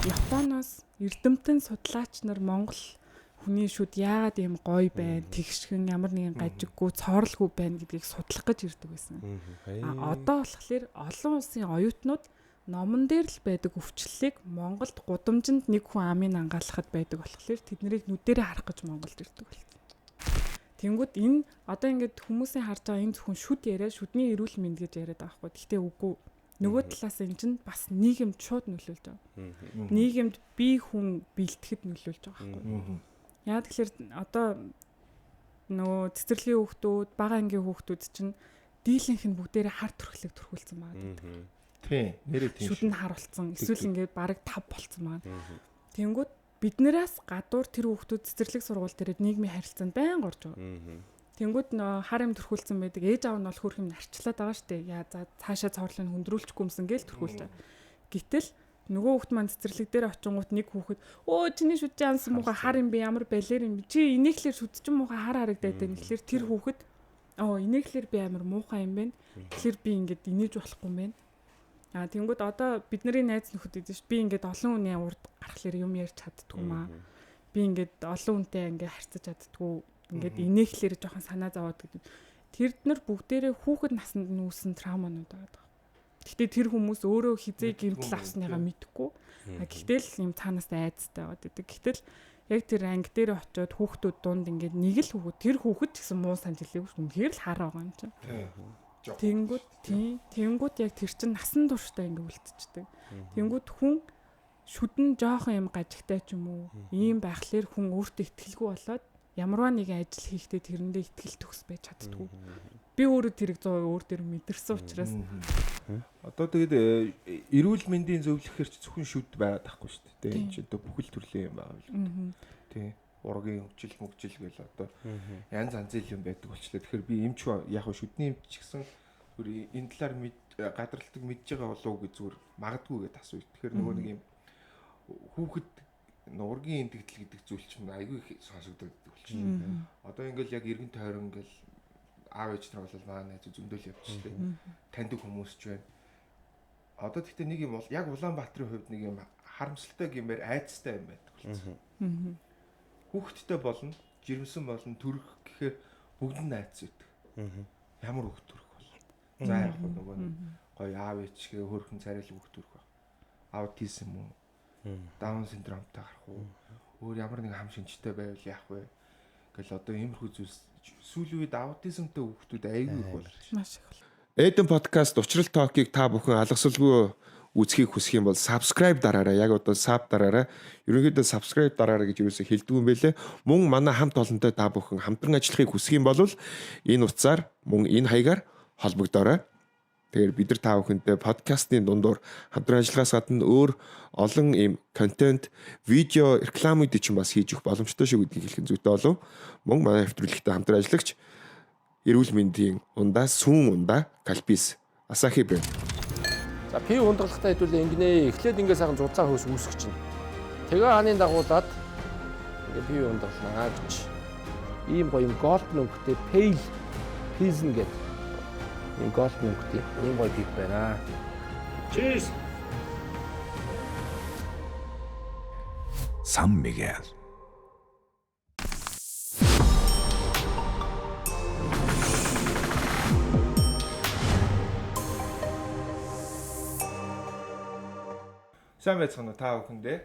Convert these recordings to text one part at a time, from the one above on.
Японоос эрдэмтэн судлаач нар Монгол хүний шүд яагаад ийм гоё байна, тэгшхэн ямар нэгэн гажиггүй, цоорлгүй байна гэдгийг судлах гэж ирдэг байсан. Одоо болохоор олон улсын оюутнууд номон дээр л байдаг өвчлөлийг Монголд гудамжинд нэг хүн амын ангаалахад байдаг болохоор тэднийг нүдэрээ харах гэж Монголд ирдэг болсон. Тэнгүүд энэ одоо ингээд хүмүүсийн харж байгаа энэ зөвхөн шүд яриа, шүдний эрүүл мэнд гэж яриад байгаа байхгүй. Гэхдээ үгүй. Нөгөө талаас энэ чинь бас нийгэмд шууд нөлөөлж байгаа. Нийгэмд бие хүн бэлтгэхэд нөлөөлж байгаа байхгүй. Яа тэгэхээр одоо нөгөө цэцэрлэгийн хүүхдүүд, бага ангийн хүүхдүүд чинь дийлэнх нь бүгдээрээ хар төрхлөг төрхүүлсэн байгаа. Тийм, нэрээ тийм. Шүд нь хар болсон. Эсвэл ингээд бараг 5 болцсон байгаа. Тэнгүүд биднээс гадуур тэр хүүхдүүд цэцэрлэг сургууль дээрээ нийгмийн харилцаанд байн горж байгаа. Тэнгүүд нөө хар юм төрхүүлсэн байдаг. Ээж аав нь бол хөрх юм арчлаад байгаа штэ. Яа за цаашаа цоорлыг хүндрүүлчихгүй юмсан гээл төрхүүлж байгаа. Гэтэл нөгөө хүүхд маань цэцэрлэг дээр очингууд нэг хүүхэд өө чиний шүдэн ансан муухай хар юм би ямар балер юм чи инээхлэр шүдчин муухай хар харагдаад байна. Тэгэхээр тэр хүүхэд инээхлэр би амар муухай юм байна. Тэгэхээр би ингээд инээж болохгүй юм байна. Тэнгүүд одоо бидний найз нөхөд идэв ш. Би ингээд олон хүний урд гарахлаар юм ярьж чаддгүй маа. Би ингээд олон хүнтэй ингээд харьцаж чаддгүй. Ингээд инээхлэр жоохон санаа зовоод гэдэг. Тэрд нар бүгдээрээ хүүхэд наснд нүүсэн трауманууд байгаа. Гэхдээ тэр хүмүүс өөрөө хизээ гэмтэл авсныгаа мэдэхгүй. Гэхдээ л юм цаанаас айцтай байгаад байдаг. Гэтэл яг тэр анги дээр очиод хүүхдүүд дунд ингээд нэг л хүүхэд тэр хүүхэд гэсэн муу санд хэлээгүй шүү. Үнэхээр л хараа байгаа юм чинь. Тэнгүүд яг тэр чин насан туршдаа ингээд үлдчихдэг. Тэнгүүд хүн шүдэн жоохон юм гажигтай ч юм уу ийм байхлаар хүн өөртөө итгэлгүй болоод ямарваа нэгэн ажил хийхдээ тэрэндээ итгэл төгс байж чаддгүй. Би өөрөө тэрийг 100% өөр дээр мэдэрсэн учраас одоо тэгээд эрүүл мэндийн зөвлөхөр ч зөвхөн шүд байгаад байхгүй шүү дээ. Энэ ч одоо бүхэл төрлийн юм байгаа юм. Тий. Ургийн хөвчл мөгжил гэл одоо янз янзын юм байдаг болчлаа. Тэгэхээр би эмч яг шүдний эмч гэсэн зүгээр энэ талаар гадралтыг мэдж байгаа болов уу гэж зүгээр магадгүй гэдээ асууя. Тэгэхээр нөгөө нэг юм хүүхэд ургийн энтэгдэл гэдэг зүйл чинь айгүй их сонсогддог болчихно. Одоо ингээл яг эргэн тойрон ингээл аав ээж нар бол маа найз зөндөл явчихжээ. Таньдаг хүмүүс ч байна. Одоо тэгтээ нэг юм бол яг Улаанбаатарын хувьд нэг юм харамсалтай гэмээр айцтай юм байдаг болчихсон. Хүүхэдтэй болно, жирэмсэн болно, төрөх гэхээр бүгд нь айц үүдэг. Ямар хүүхд төрөх бол. За яг нөгөө гоё аав ээжгээ хөрхөн царайлаг хүүхд төрөх баг. Аутизм юм уу? Даун синдромтой гарах уу? Өөр ямар нэг хам шинжтэй байвал яах вэ? Гэл одоо иймэрхүү зүйлс сүүлийн үед аутизмтай хүүхдүүд айгүй их болж байна. маш их бол. Эдэн подкаст Учрал Токийг та бүхэн алгасалгүй үзхийг хүсэх юм бол subscribe дараарай. Яг одоо sub дараарай. Ерөнхийдөө subscribe дараарай гэж юусоо хэлдэг юм бэлээ. Мөн манай хамт олонтой та бүхэн хамтран ажиллахыг хүсэх юм бол энэ утсаар мөн энэ хаягаар холбогдоорой. Тэгэхээр бид нар та бүхэнтэй подкастын дундуур хамтран ажиллахаас гадна өөр олон ийм контент, видео, рекламууд чинь бас хийж өгөх боломжтой шүү гэдгийг хэлэх зүйтэй болов. Мөн манай нэвтрүүлэгтэй хамтран ажиллагч эрүүл мэндийн ундаа сүүн ундаа Калпис Асахи брэнд. За пив ундрахтай хэдүүлээ ингэнэ. Эхлээд ингээ сайхан зузаан хөөс үүсгэж чинь. Тэгээ хааны дагуулад ингээ пив ундрахнаа гэж. Ийм гоё юм голден өнгөтэй pale pilsen гэдэг. Энэ голден өнгөтэй ийм гоё пив байна. Cheers. San Miguel. Сайн байцгаана та бүхэндээ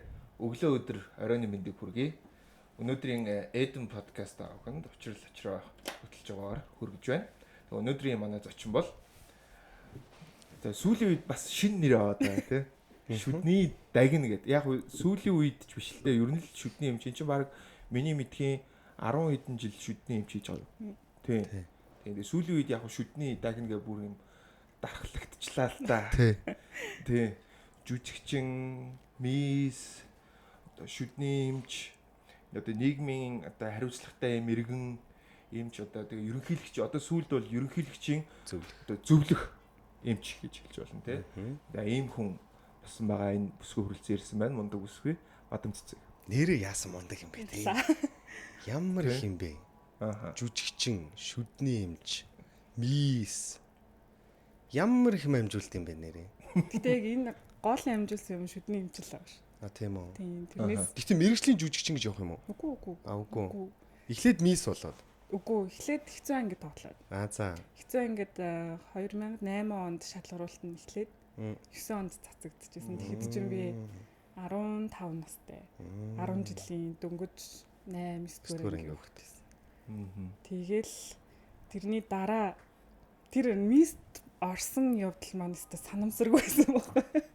өглөө өдөр оройн мэндийг хүргэе. Өнөөдрийн Эдэн подкаст авахынд учрал очроо хөтлж байгаагаар хүргэж байна. Тэгээ өнөөдрийн манай зочин бол сүүлийн үед бас шинэ нэр аваад байна тий. Шүдний дагна гэдэг. Яг сүүлийн үед ч биш л дээ. Ер нь л шүдний эмч чинь баг миний мэдхийн 10 хэдэн жил шүдний эмч хийж байгаа. Тий. Тэгээ сүүлийн үед яг шүдний дагна гэх бүр юм дархлагдчихлаа л да. Тий. Жүжигчин, мис, одоо шүдний эмч, одоо нийгмийн одоо хариуцлагатай юм иргэн эмч одоо тэгээ ерөнхийлөгч одоо сүүлд бол ерөнхийлөгчийн зөвлөх эмч гэж хэлж болно тий. Тэгээ ийм хүн басан байгаа энэ бүсгүй хөрөлцөн ирсэн байна мундаг бүсгүй бадам цэцэг. Нэрээ яасан мундаг юм бэ тий. Ямар их юм бэ? Жүжигчин, шүдний эмч, мис. Ямар их амжилт юм бэ нэрээ. Гэтэ яг энэ гол амжилсан юм шүдний эмчил байгаа ш. Тийм үү. Тийм тэрнээс Гэхдээ мэрэгжлийн жүжигчин гэж явах юм уу? үгүй. Үгүй. Эхлээд мисс болоод. Үгүй эхлээд хэцүү ангид тоглоод. За. Хэцүү ангид 2008 онд шалгаруулалт нь эхлээд 9 онд цацагдчихсэн. Тэгэхэд чинь би 15 настай. 10 жилийн дөнгөж 8 9 дугаар хөгжсөн. Тэгэл тэрний дараа тэр мист орсон явдал маань өстө санамсаргүй байсан байна.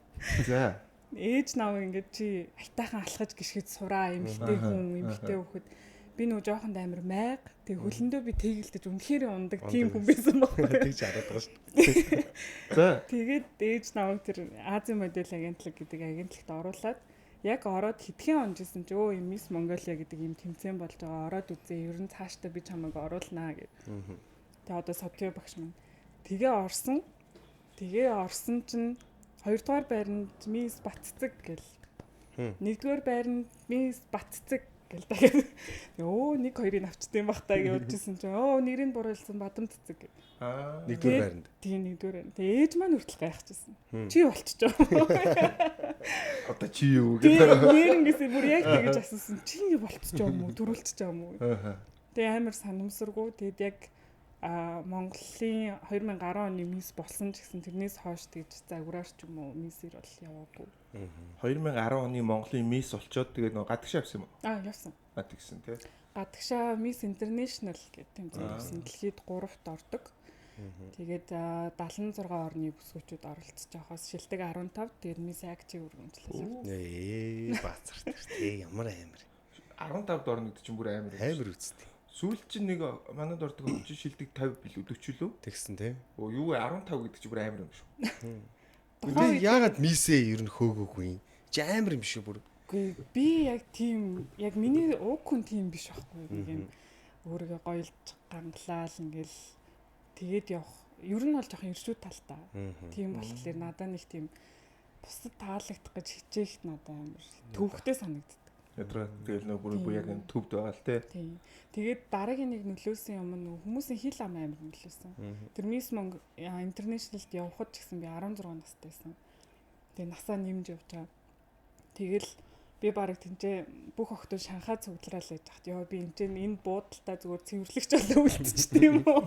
За. Ээж наваа ингээд чи айтайхан алхаж гიშгэд сураа эмэгтэй хүн эмэгтэй хүүхэд би нөгөө жоохон амар майг тэг хөлөндөө би тэгэлдэж үнэхээр ундаг тийм хүн байсан байна. Тэгж хараад байгаа шүү дээ. За. Тэгээд ээж наваа тэр Азийн модель агентлаг гэдэг агентлагт оруулаад яг ороод хэдхэн он жисэн ч өө Miss Mongolia гэдэг юм тэмцээн болж байгаа ороод үзээ ер нь цаашдаа би чамайг оруулнаа гэд. Тэгээ одоо Сотё багш маань тэгээ орсон чинь 2 дугаар байранд Miss Батцэг гэл. 1-р байранд Miss Батцэг гэл дахиад өө 1-2-ыг авчдсан бах таа гэж бодчихсон чинь нэрийг буруулсан Бадам Цэцэг гэв. 1-р байранд. Тийм 1-р байранд. Тэгээ ээж маань хүртэл гайхчихсан. Чи болчихоо. Одоо чи юу гэдэг. Нэрнгэсээ бүр яг тэгэж асуусан. Чи болчихоо юм уу? Дөрүүлчихөө юм уу? Тэгээ амар санамсаргүй. Тэгэд яг Монголын 2010 оны Miss болсон ч гэсэн тэрнээс хойш тэгж загвараар ч юм уу Miss-ээр бол яваагүй. 2010 оны Монголын Miss болчоод тэгээд нөгөө гадагшаа авсан юм уу? Явсан. Гадагсан тий. Гадагшаа Miss International гэдэг тэмцээн явсан. Дэлхийд 3-т ордог. Тэгээд 76 орны бүсгүүчүүд оролцож байхаас шилдэг 15, тэгээд Miss Active үргэлжлүүлээ. Баацартай тий ямар амар. 15 орно гэдэг чинь бүр амар. Амар үстэй. Сүүл чинь нэг манад ордог хөгжин шилдэг 50 билүү 40 лөө. Тэгсэн тий. Юу 15 гэдэг чинь бүр амар юм шүү. Би яагаад мисээ ер нь хөөгөөгүй юм? Чи амар юм шүү бүр. Би яг тийм яг миний уг хүн тийм биш байхгүй. Нэг юм өөрийгөө гоёлж ганглаал ингээл тэгээд явах. Ер нь бол жоохон иршүүд талтай. Тийм болохоор надад нэг тийм бусад таалагдах гэж хичээх надад амар төвхтэй санагддаг. Ядраа тэгэл нөгөө бүр яг төвд байгаа л тий. Тийм. Тэгээд дараагийн нэг нөлөөсөн юм нь хүмүүсийн хил ам амар нөлөөсөн. Тэр Miss International-д явхад ч гэсэн би 16 настай байсан. Тэгээд насаа нэмж явж байгаа. Тэгэл би барыг тэнцээ бүх охтод Шанхай цуглараа л яж хат. Йоо би энэ буудалтаа зүгээр цэвэрлэгч болоо үлдчихтэй юм уу?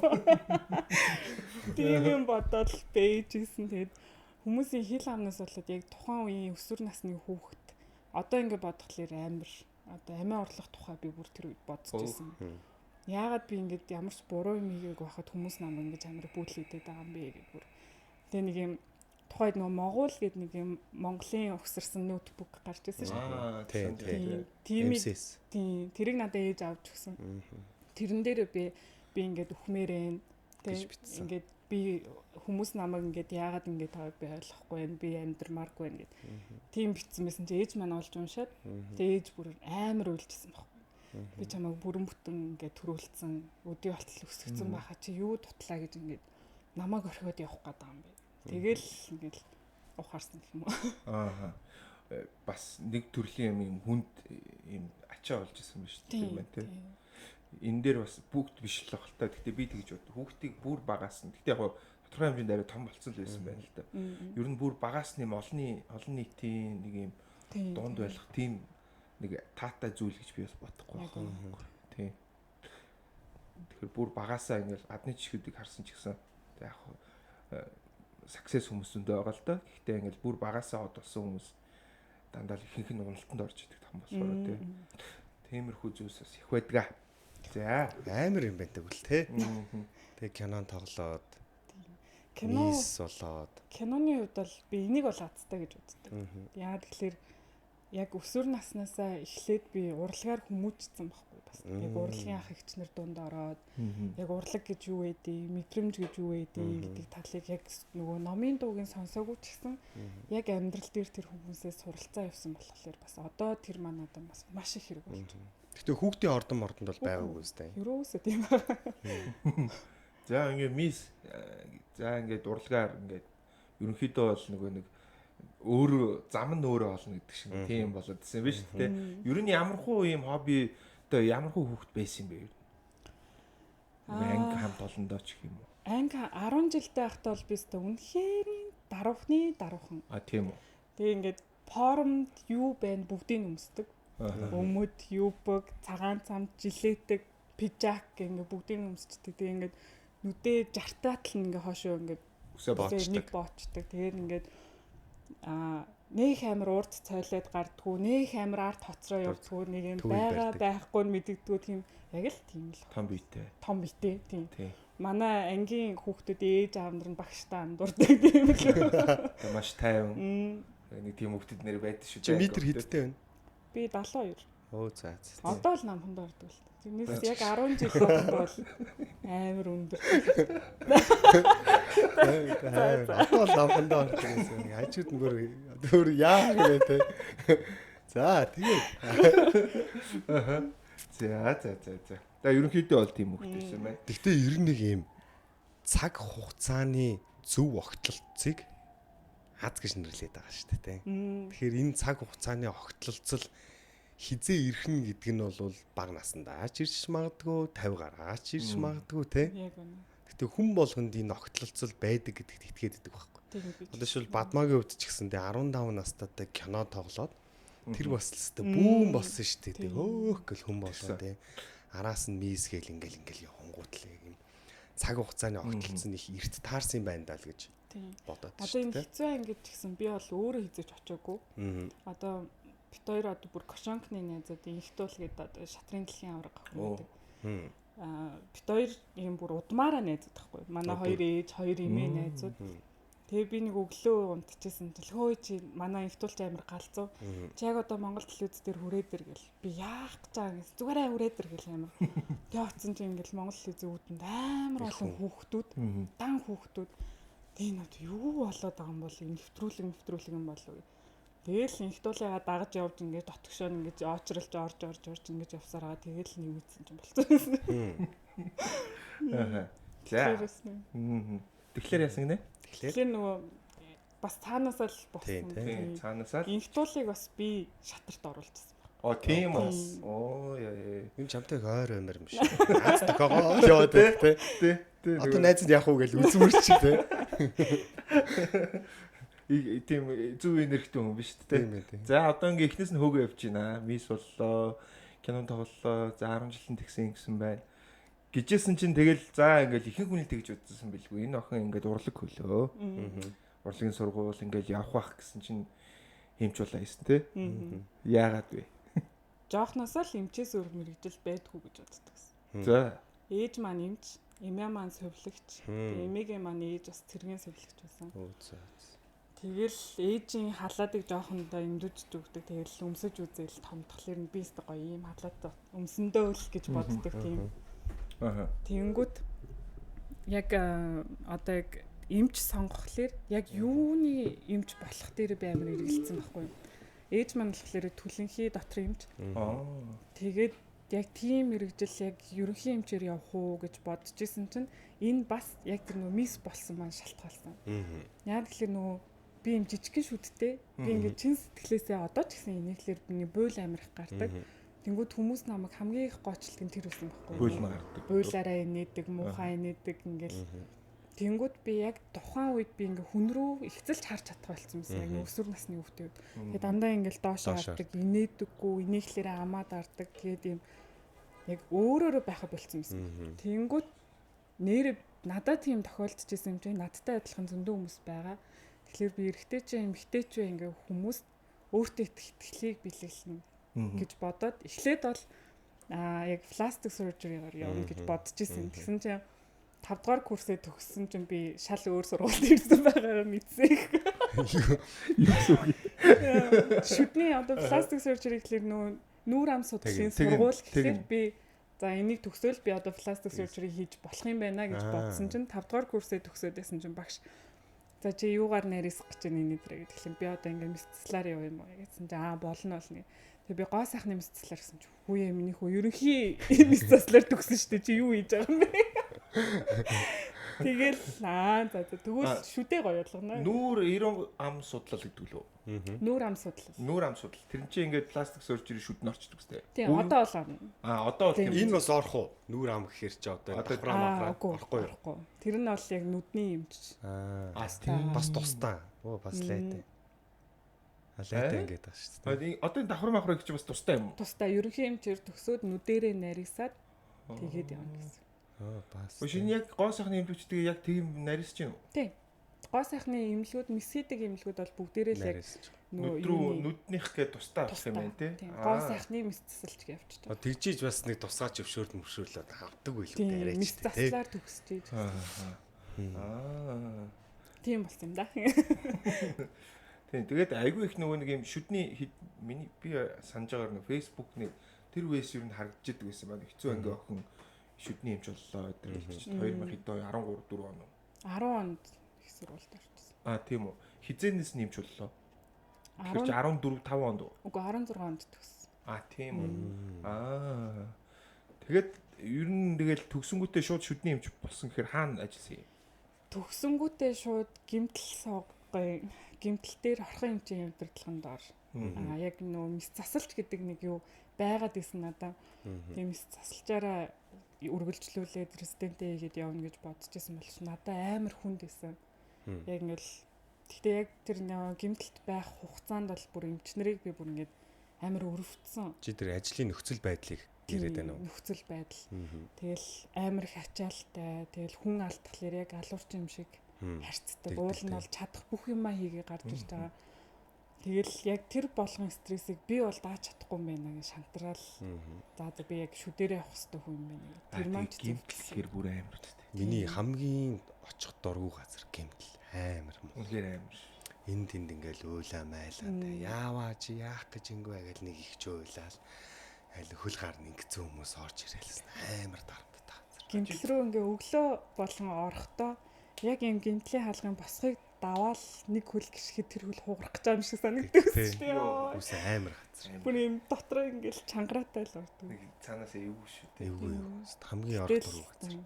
Тийм юм бодоод бэжсэн. Тэгээд хүмүүсийн хил амнаас болоод яг тухайн үеийн өсвөр насны хүүхэд одоо ингэ бодхолоор амар одоо амиа орлох тухай би бүр тэр үед бодож байсан. Яагаад би ингэж ямар ч буруу юм хийгээг байхад хүмүүс намайг ингэж амар бүлээдээд байгаа юм бэ гэх бүр. Тэгээ нэг юм тухайд нөгөө Могуул гэдэг нэг юм Монголын өгсөрсөн ноутбук гарч ирсэн шүү дээ. Тийм тэрийг надад ээж авч өгсөн. Тэрэн дээр би ингэж өхмээрэн тэгээд би хүмүүс намайг ингээд яагаад ингээд тавыг би ойлгохгүй байна би амьдрмааргүй байна гэд. Тийм битсэн байсан чи ээж маань олж уншаад тэгээ ээж бүр амар уйлжсэн баг. Би чамайг бүрэн бүтэн ингээд төрүүлсэн өдий болтол өсгцэн байхаа чи юу дутлаа гэж ингээд намайг орхиод явах гэдэг юм бэ. Тэгэл ингээд ухаарсан гэх юм уу. Бас нэг төрлийн юм хүнд юм ачаа болж исэн юм шүү дээ байна тий. Энэ дээр бас бүгд биш л баг л та. Гэтэ би тэгж бод. Хүүхдийг бүр багаас нь. Гэтэ яг тодорхой хэмжээнд арай том болцсон л байсан байна л да. Ер нь бүр багаас нь олон нийтийн нэг юм дунд байх тийм нэг таатай зүйл гэж би бас бодохгүй байна. Тийм. Тэгэхээр бүр багаасаа ингээл гадны жишгүүдийг харсан ч гэсэн яг success хүмүүсэндээ байгаа л да. Гэхдээ ингээл бүр багаасаа од болсон хүмүүс дандаа ихэнх нь уналтанд орж идэг том болохоор тийм. Тиймэрхүү зүйлс бас их байдгаа. За амар юм байдаг үл те. Тэгээ кинон тоглоод Miss болоод. Киноны хувьд бол би энийг бол азтай гэж боддог. Яагаад тэгэхээр яг өсвөр наснаасаа эхлээд би урлагаар хүмүүжсэн байхгүй бас. Яг урлагийн ах эгчнэр дунд ороод яг урлаг гэж юу вэ, мэдрэмж гэж юу вэ гэдэг талыг яг нөгөө номын дуугийн сонсоогүй ч гэсэн яг амьдрал дээр тэр хүмүүсээс суралцаа явсан болохоор бас одоо тэр манад бас маш их хэрэг болж байна. Гэтэ хүүхдийн ордон мордонд бол байгаагүй үстэй. Юуроосоо тийм байна. За ингээд Miss за ингээд урлагаар ингээд ерөнхийдөө бол нэг өөрөө зам нь өөрөө олно гэдэг шиг тийм болоод ирсэн биз дээ. Ер нь ямархуу ийм хобби одоо ямархуу хүүхэд байсан юм бэ? Анги хамт олондоо ч юм уу. Анги 10 жилдээ байхдаа бол би өстө үнэхээр даруухан. Тийм үү. Тэгээ ингээд форумд юу байна бүгдийг өмсдөг. Өмөд, юбг, цагаан цамд, жилетэг, пижак ингээ бүгдийг өмсчихдээ тэгээ ингээд нүдээ жартаатал ингээ хошоо ингээ үсээ боочдаг. боочдаг. Тэгээд ингээд нэг амар урд цойлоод гардггүй, нэг амар арт хоцроо явдггүй, нэг юм байгаа байхгүй мэддэгдгүй тийм яг л тийм л Том биетэй. том биетэй тийм. Тий. Манай ангийн хүүхдүүд ээж аамдар нь багштай андуурдаг тийм л. Тэгээ маш тайван. Нэг тийм хүүхдүүд нэр байдаг шүү. Чи метр хэдтэй байна? Би 72. Оо за. Одоо л намханд ордог л. Тэрнээс яг 10 жил бол амар өндөр. Одоо лампанд ордог гэсэн. Хажууд нь бүр яа гээ те. За тэгээд. За. Тэгээ ерөнхийдөө бол тийм хүүхдүүд байсан байна. Гэхдээ ер нь нэг юм цаг хугацааны зөв огтлолцыг хаз гэж нэрлэдэг байгаа шүү дээ. Тэгэхээр энэ цаг хугацааны огтлолцол хизээ ирэх нь гэдэг нь бол бага насандаа ч ирж магадгүй 50 гараач ирж магадгүй те. Яг үнэ. Гэтэ хүн болгонд энэ огтлолцол байдаг гэдэгт итгээд идэг байхгүй. Одоо шил Бадмагийн хувьд ч гэсэн 15 настайдаа кино тоглоод тэр бас л өстө бүүн болсон шүү дээ. Хөөх гэл хүн болгоо те. Араас нь мисгээл ингээл явхангуудлаа юм. Цаг хугацааны огтлолцсон их эрт таарсан юм байна даа л гэж бодоод. Одоо энэ хэцүү ангид ч гэсэн би бол өөрөө хийж очоогүй. Одоо бит хоёр одоо бүр Кошонкны найзууд инхтүүл гэдэг одоо шатрын дэлхийн авраг авах юм. Бит хоёр юм бүр удмаараа найзууд тахгүй. Манай хоёр ээж, хоёр эмээ найзууд. Тэгээ би нэг өглөө унтчихсан тэл хөөе чи манай инхтүүлч амир галзуу. Чи яг одоо Монгол телевиз дээр хүрээд ир гэл. Би яах гэж байгаа юм зүгээрээ хүрээд ир гэл амир. Тэгээ оцсон чи ингээл Монгол телевизийн үүдэнд амар олон хүүхдүүд, дан хүүхдүүд. Тэгээ нөт юу болоод байгаа юм бол нэвтрүүлэг юм болов. Тэгэл инхтүүлээгаа дагаж явж ингээд дотгошоо ингээд очролж орж ингээд явсараа тэгэл нэг үйдсэн юм болчихсон. За. Тэгэхээр яасан гинэ? Тэгэхээр нөгөө бас цаанаасаа л болсон. Тийм, цаанаасаа л инхтүүлийг бас би шатарт оруулчихсан. Тийм үү. Оо яа. Энэ чамтай ойр өмөр юм шиг. Наац тохоо яваад те. Одоо найзанд яах вэ гэж үзмэрч те. Тийм зөв энергитэй хүн биш үү те. За одоо ингээ эхнээс нь хөөгөө явж байна. Мис боллоо, кинон тоглолоо, за 10 жилийн тэгсэн гэсэн байна. Гижсэн чинь тэгэл за ингээл ихэнх хүний тэгж үзсэн билгүй. Энэ охин ингээд урлаг хөлөө. Урлагийн сургууль ингээл явах байх гэсэн чинь хэмжүүлээ хийсэн те. Яагаад вэ? Жоохноосоо л эмчээс өөр мэрэгжил байдгүй гэж боддог гэсэн. За. Ээж маань эмч, эмээ маань сувлагч. Эмээгийн маань ээж бас цэргийн сувлагч байсан. Тэгэл ээжийн халаадыг жоохондоо имдүүж өгдөг. Тэгэл өмсөж үзээл том тахлаар нь бист гоё юм халаатай өмсөндөө л гэж боддог тийм. Тэнгүүд яг одоо яг эмч сонгохлоор яг юуны эмч болох дээр би амар эргэлцсэн байхгүй юу? Ээж маань болохоор түлэнхий дотрын эмч. Тэгээд яг тийм мэрэгжил яг ерөнхий эмчээр явах уу гэж бодож исэн чинь энэ бас яг тэр нөө мис болсон маань шалтгаалсан. Яг тэгэхээр нөө би юм жижигхэн шүдтэй. Би ингээд чин сэтгэлээсээ одоо ч гэсэн инээхлээр би буйл амирх гардаг. Тэнгүүд хүмүүс намайг хамгийн их гоочлдог нь тэр үсэн байхгүй. Буйлмаа гардаг. Буйлаараа инээдэг, муухай инээдэг ингээл. Тэнгүүд би яг тухайн үед би ингээ хүн рүү ихцэлж харж чадах болсон юмсан. Яг өсвөр насны хүүхдүүд. Тэгээ дандаа ингээл доош хардаг, инээдэггүй, инээхлээрээ амаад ардаг. Тэгээд юм яг өөрөөрөө байха болцсон юмсан. Тэнгүүд нэр надад тийм тохиолдчихсэн юм чинь надтай адилхан зөндөө хүмүүс байгаа. Тэгэхээр би эрэгтэй ч эмэгтэй ч ингээ хүмүүс өөртөө итгэлийг бэлгэлнэ гэж бодоод эхлээд бол яг plastic surgery-гаар явна гэж бодож исэн. Тэгсэн чинь 5 дугаар курсээ төгссөн чинь би шал өөр сургуульд ирсэн байгаагаа мэдсэн. Шүдний одоо plastic surgery гэхэлэр нүүр ам судлалын сургууль гэхэлэр би за энийг төгсөөл би одоо plastic surgery хийж болох юм байна гэж бодсон чинь 5 дугаар курсээ төгсөөд байсан чинь багш за чи юугаар нарийсах гэж байна энэдрээ гэхэлэр би одоо ингээм мисцлаар яв юм уу гэсэн чинь болно болно. Тэгээ би гоо сайхны мисцлаар гэсэн чинь хүүе минийх үү ерөнхий мисцлаар төгсөн шүү дээ чи юу хийж байгаа юм бэ? Тэгэл за тэгвэл шүдээ гоё болгоно. Нүүр 90 ам судлал гэдэг лөө. Нүүр ам судлал. Нүүр ам судлал. Тэр чинь ингээд пластик surgery шүдэн орчдөг үстэй. Тийм одоо бол ам. Одоо бол тийм. Энэ бас орох уу? Нүүр ам гэхэр чи одоо орохгүй юу? Тэр нь бол яг нүдний эмч. Тийм бас тусдаа. Оо бас лайтай. Алайта ингээд байгаа шүү дээ. Одоо энэ давхар махрыг чи бас тустай юм уу? Тусдаа ерөнхий эмчээр төгсөөд нүдэрээ нарийсаад тэгээд явна гэсэн. Бас. Шинэ яг гоо сайхны эмчүүдтэйгээ яг тийм нарийсаж байна уу? Тий. Гоо сайхны эмнэлгүүд, месидэг эмнэлгүүд бол бүгдээрээ л яг нүднийх гээ тустай авах юм байна тий. Гоо сайхны мэс засалж явчихдаг. Тэгжиж бас нэг тусгаач өвшөөрөлөд авдаг байлгүй Тийм яриач. мэс заслаар төгсчээж. Тийм болсон юм да. Тийм тэгээд айгүй их нөгөө нэг юм шүдний миний би санаж байгаагаар нэг фэйсбүүкний тэр үеэс юу н харагдаж идэг байсан байна. Хэцүү анги охин шүдний эмч боллоо гэдэг хэлчихэж 2013 4 он уу? 10 онд их сургуульд орчихсон. Тийм үү. Хизээнээс нэмч боллоо. Тэгэхээр 14 5 онд уу? Үгүй 16 онд төгссөн. Тийм үү. Тэгээд ер нь тэгэл төгсөнгүүтээ шууд шүдний эмч болсон гэхээр хаана ажилласан юм? Төгсөнгүүтээ шууд гимтэл дээр орхон эмчийн удирдлаганд ор. Яг нөө мэс засалч гэдэг нэг юу байгаад исэн надаа. Тийм мэс засалчаараа үргэлжлүүлээд резидентээ хийгээд явна гэж бодож исэн бол надаа амар хүнд исэн. Яг ингээл гэхдээ яг тэр гимтэлд байх хугацаанд бол бүр эмчнэрийг би бүр ингээд амар өрөвдсөн. Чи тэр ажлын нөхцөл байдлыг яриад байна уу? Нөхцөл байдал. Тэгэл амар их ачаалтай. Тэгэл хүн алдахлаар яг алуурч юм шиг харьцдаг. Уул нь бол чадах бүх юмаа хийгээ гарч ирж байгаа. Тэгэл яг тэр болгон стрессийг би бол дааж чадахгүй юм байна гэж шантраал. За би яг шүдэрээ явах хэрэгтэй хүн юм байна. Тэр маань гимтэл бүр амар тест. Миний хамгийн очих дургүй газар гимтэл амар юм. Үнэхээр амар. Энд тэнд ингээл өөлөө майлаатай. Яаваа чи яах гэж ингүй гэл нэг их ч уйлаад аль хөл гар нэгцэн хүмүүс орж ирэлсэн. Амар дарамттай газар. Гимтэл рүү ингээ өглөө болон орохдоо яг юм гимтлийн хаалгын босхыг даваал нэг хөл гიშгэд тэр хөл хугарах гэж байгаа юм шиг санагддаг шүү дээ. Үгүй амар газар. Бүр юм дотроо ингээл чангараатай л ордог. Цаанаас эвгүй шүү дээ. Эвгүй. Хамгийн ор дургүй газар.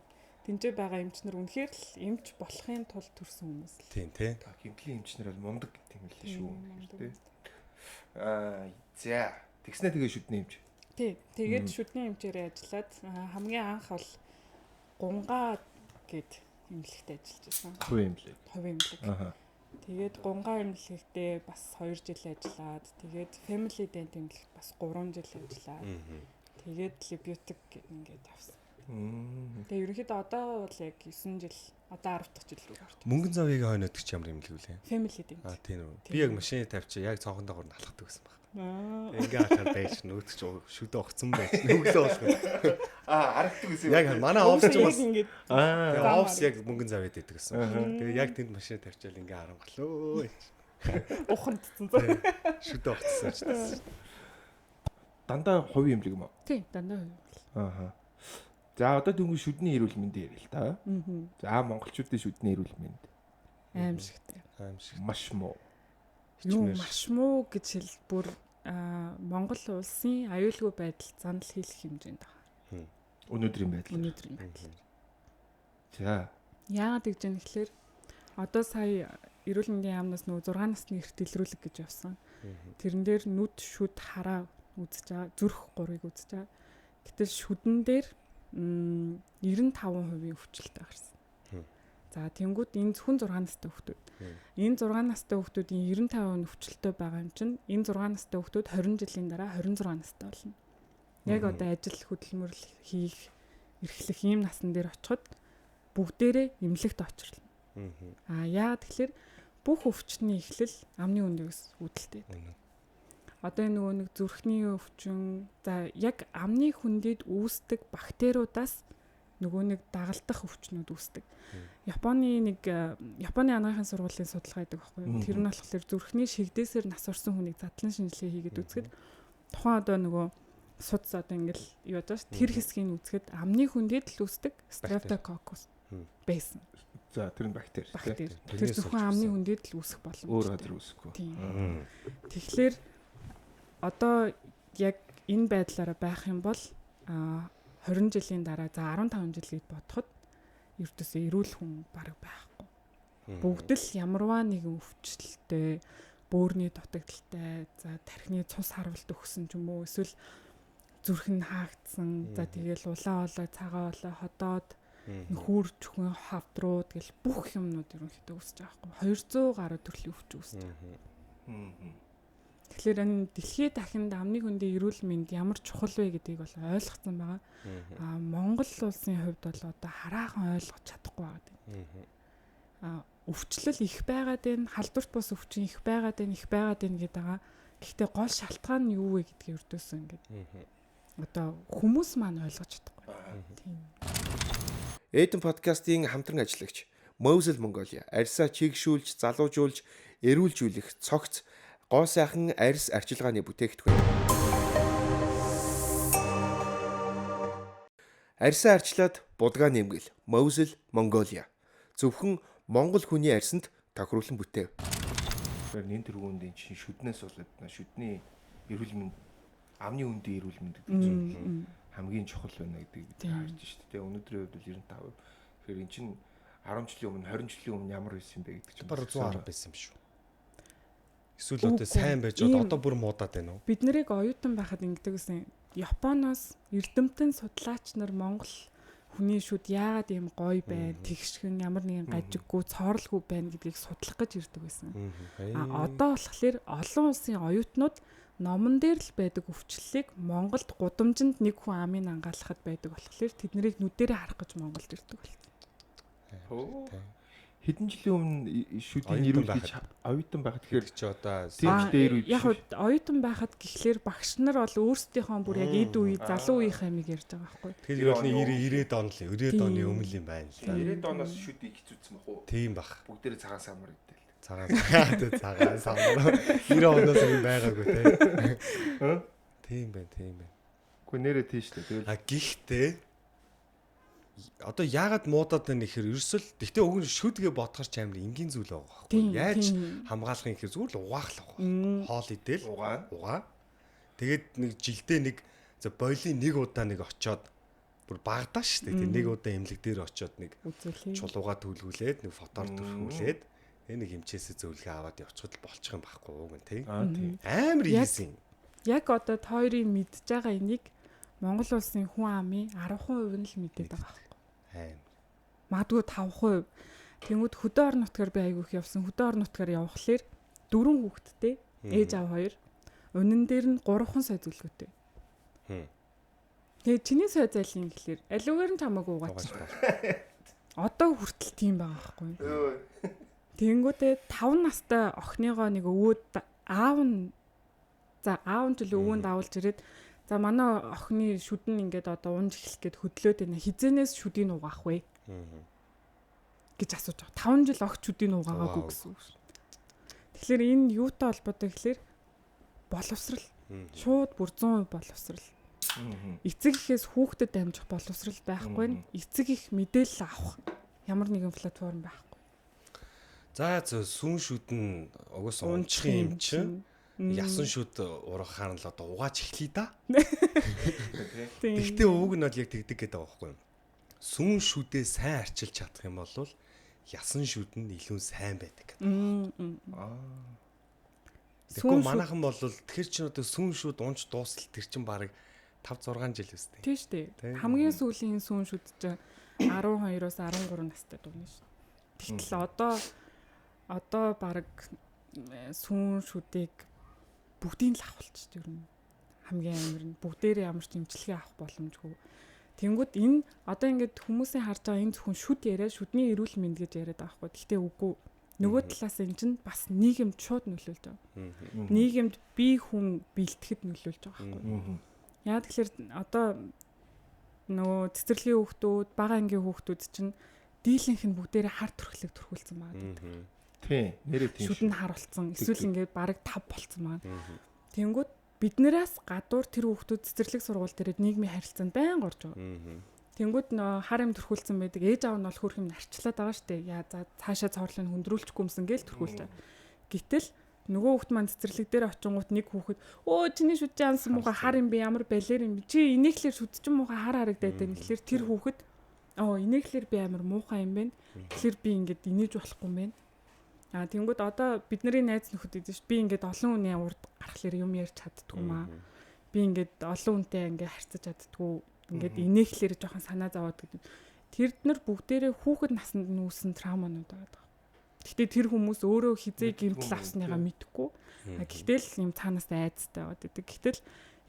Тинжээ байгаа эмчнэр үнэхээр л эмч болохын тулд төрсэн хүмүүс л. Тийм тий. Гимтлийн эмчнэр бол мундаг гэдэг юм л шүү. Тий. За тэгснэ тэгээ шүдний эмч. Тий. Тэгээд шүдний эмчээрээ ажиллаад хамгийн анх бол гунгаа гэд эмнэлэгт ажиллаж байсан. Хувийн эмнэлэг. Хувийн эмнэлэг. Тэгээд гунгаа эмнэлэгтээ бас 2 жил ажиллаад, тэгээд Family Dent эмнэлэгт бас 3 жил ажиллаад. Тэгээд Libutic ингээд авсан. Тэгээ ерөнхийдөө одоо бол яг 9 жил, одоо 10 дахь жил рүү орж. Мөнгөн завыг хойно өдөх ямар эмнэлэг үлээ? Family Dent. Тийм үү. Би яг машины тавьчих яг цонхон дагуур налахдаг байсан баг. Ингээ ахаар байж нөөтч шүдэ огцсон байж нүглөө болох. Харагддаг гэсэн. Яг манай офс ч бас ингээд офс яг мөнгөн завьд идэг гэсэн. Тэгээ яг тэнд машина тавьчаал ингээ харангалөө. ухамдсан. Шүдэ огцсон ч гэсэн. Дандаа хувийн эмнэлэг юм уу? Тий, дандаа хувийн. За одоо дөнгөж шүдний эрүүл мэндийн ярил л та. За монголчуудын шүдний эрүүл мэнд. Аимшигтай. Маш муу. Юу маш муу гэж хэл бүр Монгол улсын аюулгүй байдал занал хийх хэмжээнд байгаа. Өнөөдрийн байдал. Өнөөдрийн байдал. За. Яагаад гэж юм гэхээр одоо сая эрүүл мэндийн яамнаас нөгөө 6 насны эрт дэлгэрүүлэг гэж явсан. Тэрэн дээр нүд, шүд, хараа үзэж байгаа, зүрх 3-ыг үзэж байгаа. Гэтэл шүдэн дээр 95% өвчлөлтэй гарсан. За тэнгууд энэ зөвхөн 6 настай хүүхдүүд. Энэ 6 настай хүүхдүүдийн 95% өвчлөлтэй байгаа юм чинь энэ 6 настай хүүхдүүд 20 жилийн дараа 26 настай болно. Яг одоо ажил хөдөлмөр хийх, эрхлэх ийм насн дээр очиход бүгдээрээ эмнэлэгт очирлоо. Яагаад тэгэхээр бүх өвчтний эхлэл амны үндээс үүдэлтэй байдаг. Одоо энэ нөгөө нэг зүрхний өвчин, за яг амны хүндийд үүсдэг бактериудаас нөгөө нэг дагалдах өвчнүүд үүсдэг. Японы анагаахын сургуулийн судалгаа гэдэг байхгүй юу? Тэр нь болохоор зүрхний шигдээсээр нас орсон хүнийг задлан шинжилгээ хийгээд үзэхэд тухайн одоо нөгөө судас одоо ингээл юу яаж тэр хэсгийг үзэхэд амны хүндийд л үүсдэг Streptococcus байсан. За тэр нь бактери. Тэр зөвхөн амны хүндийд л үүсэх боломжтой. Өөр газар үүсэхгүй. Тэгэхээр одоо яг энэ байдлаараа байх юм бол 20 жилийн дараа за 15 жил гээд бодоход ердөөсөө эрүүл хүн бараг байхгүй. Бүгд л ямарваа нэгэн өвчлөлтэй, бөөрийн дутагдaltaй, за тархины цус харвалт өгсөн ч юм уу, эсвэл зүрх нь хаагдсан, за тэгэл улаан олоо, цагаан олоо, ходоод, нөхөр чөхөн хавдрууд гэл бүх юмнууд ерөнхийдөө үүсэж байгаа байхгүй. 200 гаруй төрлийн өвч үүсдэг. Тэгэхээр энэ дэлхийд дахинд амны хүндийн эрүүл мэнд ямар чухал вэ гэдгийг бол ойлгоцсон байгаа. Монгол улсын хувьд бол одоо хараахан ойлгож чадахгүй байгаа. Өвчлөл их байгаад байна, халдварт бус өвчин их байгаад байна гэдэг байгаа. Гэхдээ гол шалтгаан нь юу вэ гэдгийг өрдөөсөн ингээд. Одоо хүмүүс маань ойлгож чадахгүй. Тийм. Эдэн подкастын хамтран ажиллагч Mosel Mongolia арьсаа чигшүүлж, залуужуулж, эрүүлжүүлэх цогц гоо сайхан арьс арчилгааны бүтээгдэхүүн. Арьсаа арчлаад будгаа нэмгэл Mosel Mongolia. Зөвхөн Монгол хүний арьсанд тохируулан бүтээв. Тэгэхээр нэн тэргуунд энэ чинь шүднээс болоод шүдний эрүүл мэнд, амны үндийн эрүүл мэнд гэдэг чинь хамгийн чухал байна гэдгийг бид харж шүү дээ. Өнөөдрийн үед бол 95%. Тэгэхээр эн чинь 10 жилийн өмнө, 20 жилийн өмнө ямар байсан бэ гэдэг чинь баруун 110 байсан юм шүү. Эсвэл одоо сайн байж одоо бүр муудаад байна уу? Бид нарыг оюутан байхад ингэдэг гэсэн Японоос эрдэмтэн судлаач нар Монгол хүний шүд яагаад ийм гоё байна, тэгшгэн ямар нэгэн гажиггүй, цоорлгүй байна гэдгийг судлах гэж ирдэг байсан. Одоо болохоор олон улсын оюутнууд номон дээр л байдаг өвчлөлийг Монголд гудамжинд нэг хүн амыг ангаалахад байдаг болохоор тэднийг нүдэрээ харах гэж Монголд ирдэг болсон. Хэдэн жилийн өмнө шүдийн эрүүл гэж оюутан байхад тэгэхээр чи одоо яг оюутан байхад гэхлээр багш нар бол өөрсдийнхөө бүр яг эд үе, залуу үеийн амиг ярьж байгаа байхгүй. Тэгэхээр 90-ад он л 90-ад оны өмнө юм байна л да. 90-ад оноос шүдийг хизүүцсэн бах уу? Тийм бах. Бүгдээрээ цагаан самар идэл. Цагаан самар. 90 оноос юм байгаагүй те. Тийм байна. Гэхдээ нэрээ тийш л тэгэл. Гэхдээ одоо яагаад муудаад байна гэхээр ерөөсөл тэгтээ уг нь шүдгээ бодохоор ч амар энгийн зүйл байгаа байхгүй. Яаж хамгаалах юм гэхээр зүгээр л угаах л байгаа. Хоол идэл угаа. Тэгээд нэг жилдээ нэг бойлын нэг удаа нэг очоод бүр багадаа шүү дээ. Нэг удаа эмнэлэг дээр очоод нэг чулуугаа төлгүүлээд нэг фотоор төрхүүлээд нэг эмчээсээ зөвлөгөө аваад явчихад болчих юм байхгүй уг нь тий. Амар ийсэн. Яг одоо хоёрын мэдж байгаа энийг Монгол улсын хүн амын 10% нь л мэдээд байгаа байхгүй. Магадгүй 5%. Тэнгүүд хөдөө орон нутгаар би айгүйх явсан. Хөдөө орон нутгаар явхлаэр 4 хүүхэдтэй ээж аав 2. Үнэн дээр нь 3хан сая зөвлөгөөтэй. Тэгээ чиний сая зайлын гэхлээр аливаар нь чамаагүй угаач. Одоо хүртэл тийм байгаа байхгүй. Тэнгүүдээ 5 настай охиныгоо нэг өвөөд аав нь ч л өвөөнд авалж ирээд за манай охины шүдэн ингээд одоо унж эхлэх гээд хөдлөөд байна. Хизэнээс шүдийг угаах вэ? гэж асууж байгаа. 5 жил огт шүдийг угаагаагүй гэсэн үг. Тэгэхээр энэ юутай холбоотой гэхээр боловсрал. Шууд бүр 100% боловсрал. Эцэг ихээс хүүхдэд дамжих боловсрал байхгүй нь. Эцэг их мэдээлэл авах ямар нэгэн платформ байхгүй. За сүүн шүдэн угсаа унчих юм чинь ясан шүд ургахаар л одоо угааж эхлэе да. Тэгтээ ууг нь бол яг тэгдэг гэдэг байгаа байхгүй юу? Сүүн шүдээ сайн арчилж чадах юм бол ясан шүд нь илүү сайн байдаг. Тэгвэл манайхан бол тэр чинь одоо сүүн шүд унж дуусал тэр чинь бараг 5-6 жил өстэй. Тийм шүү дээ. Хамгийн сүүлийн сүүн шүд чинь 12-оос 13 настай дүүнэ шүү. Тэгтэл одоо бараг сүүн шүдийг бүгдийг л авалч ер нь хамгийн амар нь бүгдээрээ ямар ч имчилгээ авах боломжгүй. Тэнгүүд энэ одоо ингээд хүмүүсийн харж байгаа энэ зөвхөн шүд яриа шүдний эрүүл мэнд гэж яриад байгаа байхгүй. Гэхдээ үгүй. Нөгөө талаас энэ чинь бас нийгэмд шууд нөлөөлж байгаа. Нийгэмд бие хүн бэлтгэхэд нөлөөлж байгаа байхгүй. Яа тэгэхээр одоо нөгөө цэцэрлэгийн хүүхдүүд, бага ангийн хүүхдүүд чинь дийлэнх нь бүгдээрээ хар төрхлөг төрхүүлсэн байгаа. Тийм, нэрээ тийм. Шүдэн харуулсан. Эсвэл ингээд бараг 5 болцсон байна. Тэнгүүд биднээс гадуур тэр хүүхдүүд цэцэрлэг сургууль дээрээ нийгмийн харилцаанд байн горж байгаа. Тэнгүүд хар юм төрхүүлсэн байдаг. Ээж аав нь бол хөрх юм арчлаад байгаа штэ. Яа за цаашаа цоорлыг хүндрүүлчихгүй юмсан гээл төрхүүлж байгаа. Гэтэл нөгөө хүүхд маань цэцэрлэг дээр очингууд нэг хүүхэд өө чиний шүд яансан муухай хар юм би ямар балер юм чи инээхлээр шүд чинь муухай хар харагдаад байна. Тэгэхээр тэр хүүхэд инээхлээр би амар муухай юм байна. Тэгэхээр би ингээд инээж болохгүй юм байна. Тэнгүүд одоо бидний найз нөхөд идэж би ингээд олон хүний урд гарахлаар юм ярьж чаддгүй маа. Би ингээд олон хүнтэй ингээд харьцаж чаддгүй. Ингээд инээхлээр жоохон санаа зовоод гэдэг. Тэр нар бүгдээрээ хүүхэд наснд нүүсэн трауманууд байгаа. Гэтэ тэр хүмүүс өөрөө хизээ гэмтэл авсныгаа мэдэхгүй. Гэхдээ л юм цаанаас айцтай байгаад байдаг. Гэтэл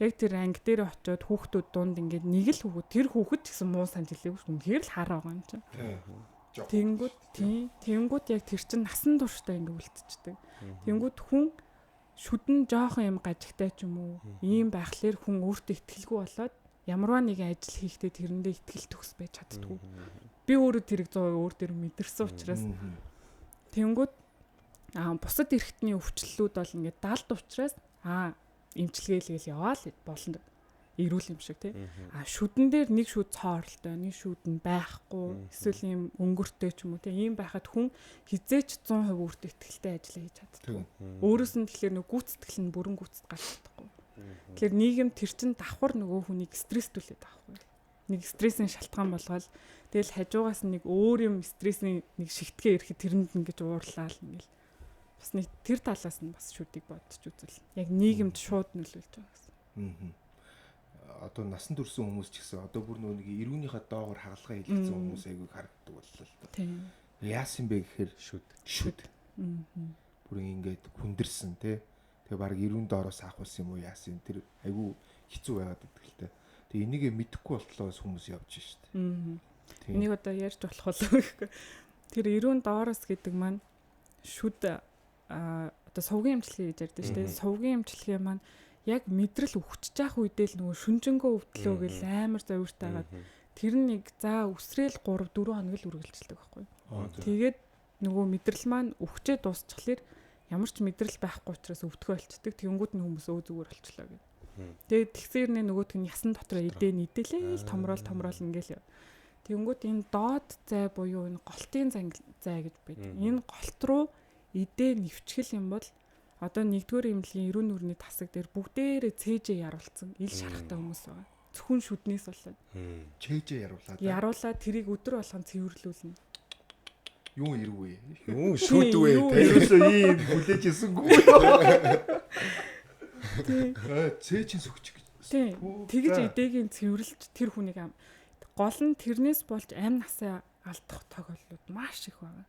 яг тэр анги дээр очиод хүүхдүүд дунд ингээд нэг л хүүхэд тэр хүүхэд гэсэн муу санд хэлээгүй шүү. Үнэхээр л хар байгаа юм чинь. Тэнгүүд яг тэр чин насан туршдаа ингээд үлдчихдэг. Тэнгүүд хүн шүдэн жоохон юм гажигтай ч юм уу ийм байхлаар хүн өөртөө итгэлгүй болоод ямарваа нэгэн ажил хийхдээ тэрэндээ итгэл төгс байж чаддгүй. Би өөрөө тэрийг 100% өөр дээр мэдэрсэн учраас тэнгүүд бусад эрхтний өвчлөлүүд бол ингээд даалд учраас эмчилгээл яваа л болно. Ирүүл юм шиг тий. Шүдэн дээр нэг шүд цооролтой, нэг шүд нь байхгүй, эсвэл ийм өнгөртэй ч юм уу тий. Ийм байхад хүн хизээч 100% өөртөө итгэлтэй ажил хийж чаддаг. Өөрөөс нь тэгэхээр нэг гүйцэтгэл нь бүрэн гүйцэд гарч чадахгүй. Тэгэхээр нийгэм тэр чин давхар нөгөө хүнийг стресстүүлээд байхгүй. Нэг стрессийн шалтгаан болгоод тэгэл хажуугаас нэг өөр юм стрессийн нэг шигтгээ ирэхэд тэрэнд ингэж уурлаа л ингээл. Бас нэг тэр талаас нь бас шүдийг бодож үзвэл яг нийгэмд шууд нөлөөлж байгаа гэсэн. Одоо насан турш хүмүүс ч гэсэн одоо бүр нэг ирүүнийхээ доогоор хагалгаа хийлгэсэн хүмүүс айгүй харагддаг боллоо л доо. Тийм. Яасан бэ гэхээр шүд. Бүр ингээд хүндэрсэн тий. Тэгээ баг ирүүн доороос ахуулсан юм уу яасан тэр айгүй хэцүү байгаад байдаг л тий. Тэгээ энийгээ мэдэхгүй болтлоос хүмүүс явж штт. Энийг одоо ярьж болох болов гэхгүй. Тэр ирүүн доороос гэдэг маань шүд одоо сувгийн эмчилгээ гэж ярьдаг шүү дээ. Сувгийн эмчилгээ маань яг мэдрэл өгчж явах үедээ л нөгөө шүнжэнгөө өвдлөө гэл амар завиртайгаад тэр нэг за үсрээл 3 4 хоног л үргэлжилдэг байхгүй. Тэгээд нөгөө мэдрэл маань өгчээ дуусчихлаар ямар ч мэдрэл байхгүй учраас өвдгөө болчдөг. Тэнгүүд нь хүмүүс өө зүгээр болчлоо гэх. Тэгээд тэгсээр нэ нөгөөт нь ясан дотроо идээ нийтэлээ томрол ингээл. Тэнгүүд энэ доод зай буюу энэ голтын зай гэж байдаг. Энэ голт руу идээ нэвчгэл юм бол одоо 1-р эмнэлгийн эрүүн нүрийн тасаг дээр бүгдээрээ цээжээ яруулсан ил шарахтай хүмүүс байгаа. Зөвхөн шүднээс болоод. Цээжээ яруулаад. Яруулаад тэрийг өдөр болгон цэвэрлүүлнэ. Юу ирвэ? Юу шүд вэ? Тэрөөсөө ийм хүлээж ирсэнгүй. Цээжин сүгч гэж. Тэгж идээгийн цэвэрлж тэр хүнийг гол нь тэрнээс болж амь насаа алдах тохиолдлууд маш их байна.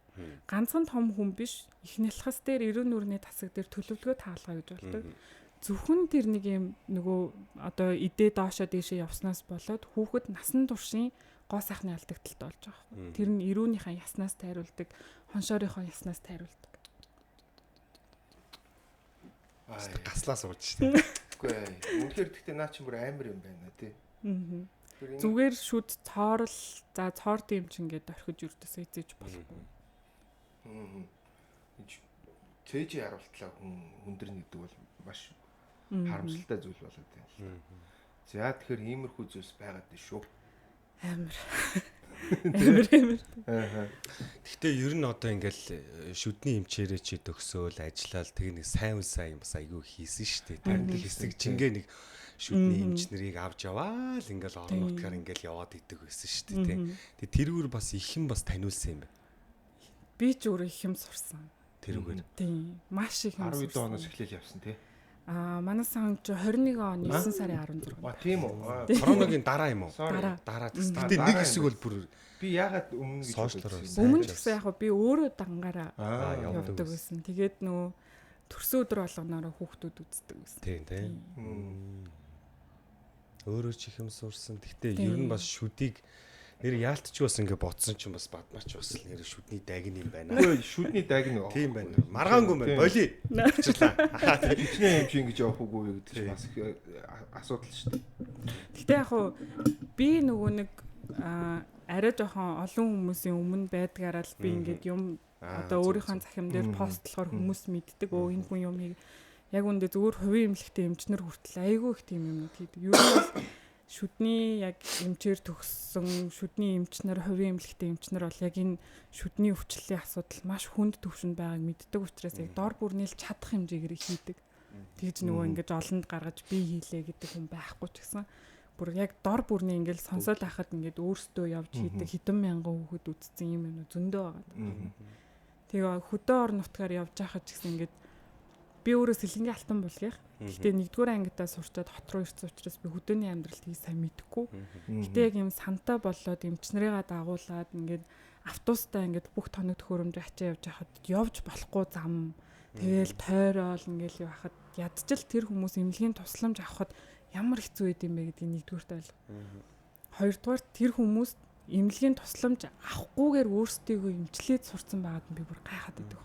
Ганцхан том хүн биш их нялхас дээр эрүүн нүрийн тасаг дээр төлөвлөгөө таалгаа гэж болдог. Зөвхөн тэр нэг юм нөгөө одоо идээ доошоо дээшээ явснаас болоод хүүхэд насан туршийн гоо сайхны алдагталтай болж байгаа юм. Тэр нь эрүүнийхээ яснаас тайруулдаг, хоншоорынхоо яснаас тайруулдаг. Гаслаа суулж штэ. Үгүй ээ. Үнэхээр гэхдээ наа чи бүр амар юм байна тий. Зүгээр шүд цоорл за цоор дэмч ингээд орхиж өртөөсөө эзэж болохгүй. Цээж яруултлаа хүндэрнэ гэдэг бол маш харамсалтай зүйл болоод байна. За тэгэхээр иймэрхүү зүйлс байгаад байна шүү. Амар. Гэхдээ ер нь одоо ингээл шүдний эмчээрээ чи төгсөөл ажиллаад тэг нэг сайн юм бас айгүй хийсэн штэ. Тэр хэсэг чингээ нэг шүдний эмч нарыг авч яваа л ингээл орон нутгаар ингээл яваад идэг байсан штэ тий. Тэгээ тэрүүр бас их юм бас таниулсан юм байна. Би ч өөрөө их юм сурсан. Тэрүүгээр. Тийм. Маш их юм сурсан. 12 оноос эхлээл явсан тий. Манай сан ч 21 он 9 сарын 16. Тийм үү. Коронагийн дараа юм уу? Дараа. Гэтэ нэг хэсэг бол бүр би яагаад өмнө гэж бодсон. Өмнө ч гэсэн яг би өөрөө дангаараа явдаг байсан. Тэгээд нөгөө төрсөн өдөр болгоноор хүүхдүүд үздэг байсан. Тийм. Өөрөө ч их юм сурсан. Гэтэ ер нь бас шүдийг нэр яалтч бас ингээ бодсон ч бас бадмаач бас нэр шүдний дагин юм байна. Үгүй шүдний дагин уу? Тийм байна. Маргаангүй юм байна. Боли. Хичнээн хэмжээ ингэж явах уугүй гэдэг чинь бас асуудал шүү дээ. Гэтэ яг хуу би нөгөө нэг арай жоохон олон хүмүүсийн өмнө байдгаараа л би ингээд юм одоо өөрийнхөө захим дээр постлохоор хүмүүс мэддэг. Энэ хүн юм яг үндэ зүгээр хувийн эмнэлэгтэй эмчнэр хүртэл айгүй их тийм юм хийдэг. Юу нь шүдний яг эмчээр төгссөн шүдний эмчнэр хувийн эмнэлэгтэй эмчнэр бол яг энэ шүдний өвчлөлийн асуудал маш хүнд түвшинд байгааг мэддэг учраас яг дор бүрнээл чадах хэмжээгээр хийдэг. Тэгж нөгөө ингэж олонд гаргаж би хийлээ гэдэг хүн байхгүй ч гэсэн бүр яг дор бүрний ингээл сонсоод байхад ингээд өөрсдөө явж хийдэг хэдэн мянган хүүхэд үдцсэн юм юм зөндөө байгаа. Тэгээ хөдөө орон нутгаар явж байхад ч гэсэн ингээд би өөрөө Сэлэнгийн алтан булгих. Гэхдээ 1-р ангидаа сурчаад хот руу ирсэн учраас би хөдөөний амьдралыг сайн мэдэхгүй. Гэтэ яг юм сантаа болоод эмчнэрийгээ дагуулад ингээд автобустай ингээд бүх тоног төхөөрөмж ачаа явж байхад явж болохгүй зам. Тэгэл тойрол ингээл юу хахад ядчил тэр хүмүүс эмнэлгийн тусламж авахд ямар хэцүү байд юм бэ гэдгийг нэгдүгээрт ойл. Хоёрдугаар тэр хүмүүс эмнэлгийн тусламж авахгүйгээр өөрсдийгөө эмчлээд сурцсан байгаад би бүр гайхаад байдаг.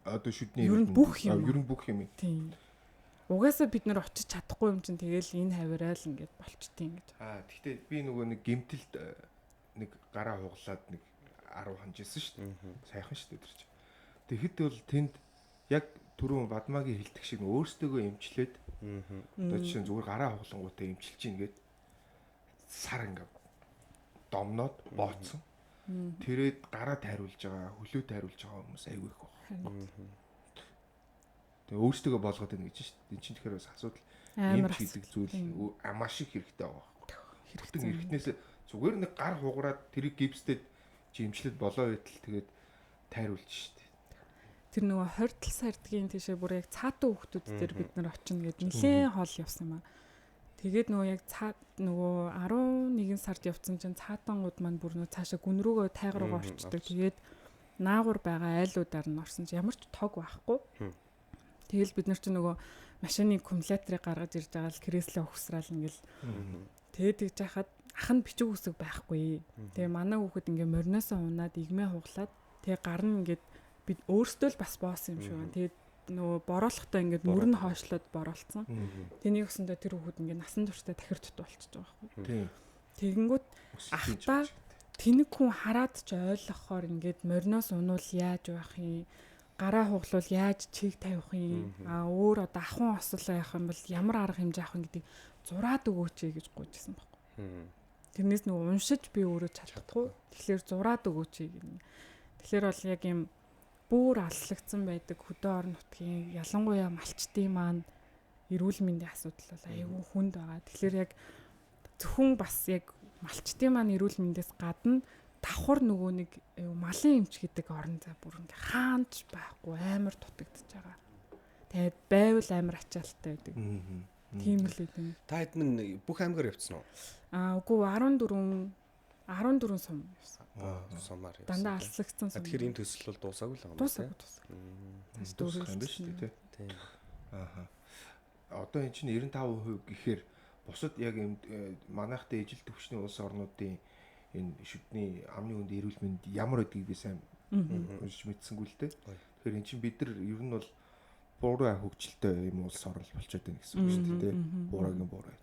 Одоо шүдний ер нь бүх юм. Тийм. Угаасаа бид нэр очиж чадахгүй юм чинь тэгэл энэ хавираа л ингээд болчтiin гэж. Гэхдээ би нөгөө нэг гэмтэлд нэг гараа хуглаад нэг 10 хонжсэн шүү дээ. Сайхан шүү дээ тэр чинь. Тэгэхэд бол тэнд яг түрүүн Бадмагийн хэлдэг шиг өөрсдөө эмчлээд одоо жишээ нь зүгээр гараа хуглангуудаа эмчилж гин гээд сар ингээд домноод бооцсон. Тэрээд гараа тайруулж байгаа, хөлөө тайруулж байгаа хүмүүс айгүй их байна. Тэгээ өөрсдөө болгоод байна гэж шүү дээ. Энд чинь тэгэхээр бас асуудал эмч гэдэг зүйл маш их хэрэгтэй байгаа байхгүй. Хэрэгтэн эргэтнээс зүгээр нэг гар хугараад тэрийг гипстэд жимчлээд болоо байтал тэгээд тайруулж шүү дээ. Тэр нөгөө 20 сардгийн тийшээ бүр яг цаатуу хүүхдүүд дээр бид нар очино гэд нэлээд хоол явсан юм аа. Тэгээд нөгөө яг нөгөө 11 сард явцсан чинь цаатангууд маань бүр нөгөө цаашаа гүн рүүгээ тайгар руугаа орчдөг. Тэгээд наагур байгаа айлуудаар нь орсон ч ямар ч тог байхгүй. Тэгэл бид нар чинь нөгөө машины аккумуляторыг гаргаж ирж байгаа л креслээ ухсраал ингээл тэгээд тэгж яхад ах нь бичиг үсэг байхгүй. Тэгээ манай хүүхэд ингээ мориноосоо унаад игмээ хуглаад тэгээ гар нь ингээд бид өөрсдөө л бас боосон юм шиг байна. Тэгээд нөгөө бороолохтой ингээд мөрн хоошлоод бороолцсон. Тэнийг өсөндөө тэр хүүхэд ингээд насан туршдаа тахир дутуу болчихж байгаа байхгүй. Тийм. Тэгэнгүүт ахтаа тэнэг хүн хараад ч ойлгохоор ингээд мориноос унуул яаж байх юм? Гараа хуглуул яаж чиг тавих юм? Өөр одоо ахын осол явах юм бол ямар арга хэмжээ авах юм гэдгийг зураад өгөөч гэж гуйжсэн байхгүй. Тэрнээс нөгөө уншиж би өөрөө чадахгүй. Тэгэхээр зураад өгөөч гэнэ. Тэгэхээр бол яг юм бүр алслагдсан байдаг хөдөө орон нутгийн ялангуяа малчтын маань эрүүл мэндийн асуудал бол аюул хүнд байгаа. Тэгэхээр яг зөвхөн бас яг малчтын маань эрүүл мэндээс гадна давхар нөгөө нэг малын эмч гэдэг орон зай бүр ингээ хаанч байхгүй амар дутагдчихж байгаа. Тэгээд байвал амар ачаалттай байдаг. Тийм л үү. Та хэд мэн бүх аймгаар явцсан уу? Үгүй 14 сум явсан. Сумаар явсан. Дандаа алслагдсан сум. Тэгэхээр энэ төсөл бол дуусаагүй л байгаа юм байна. Дуусах юм байна шүү дээ. Тийм. Одоо эн чинь 95% гэхээр бусад яг юм манайхтай ижил төвчний улс орнуудын энэ шүдний амны үнд эрүүл мэнд ямар байдгийг би сайн уншиж мэдсэнгүү л дээ. Тэгэхээр эн чинь бид нар ер нь бол буурай хөгжилтэй юм улс орн болчиход байна гэсэн үг шүү дээ. Буурайгийн буурай.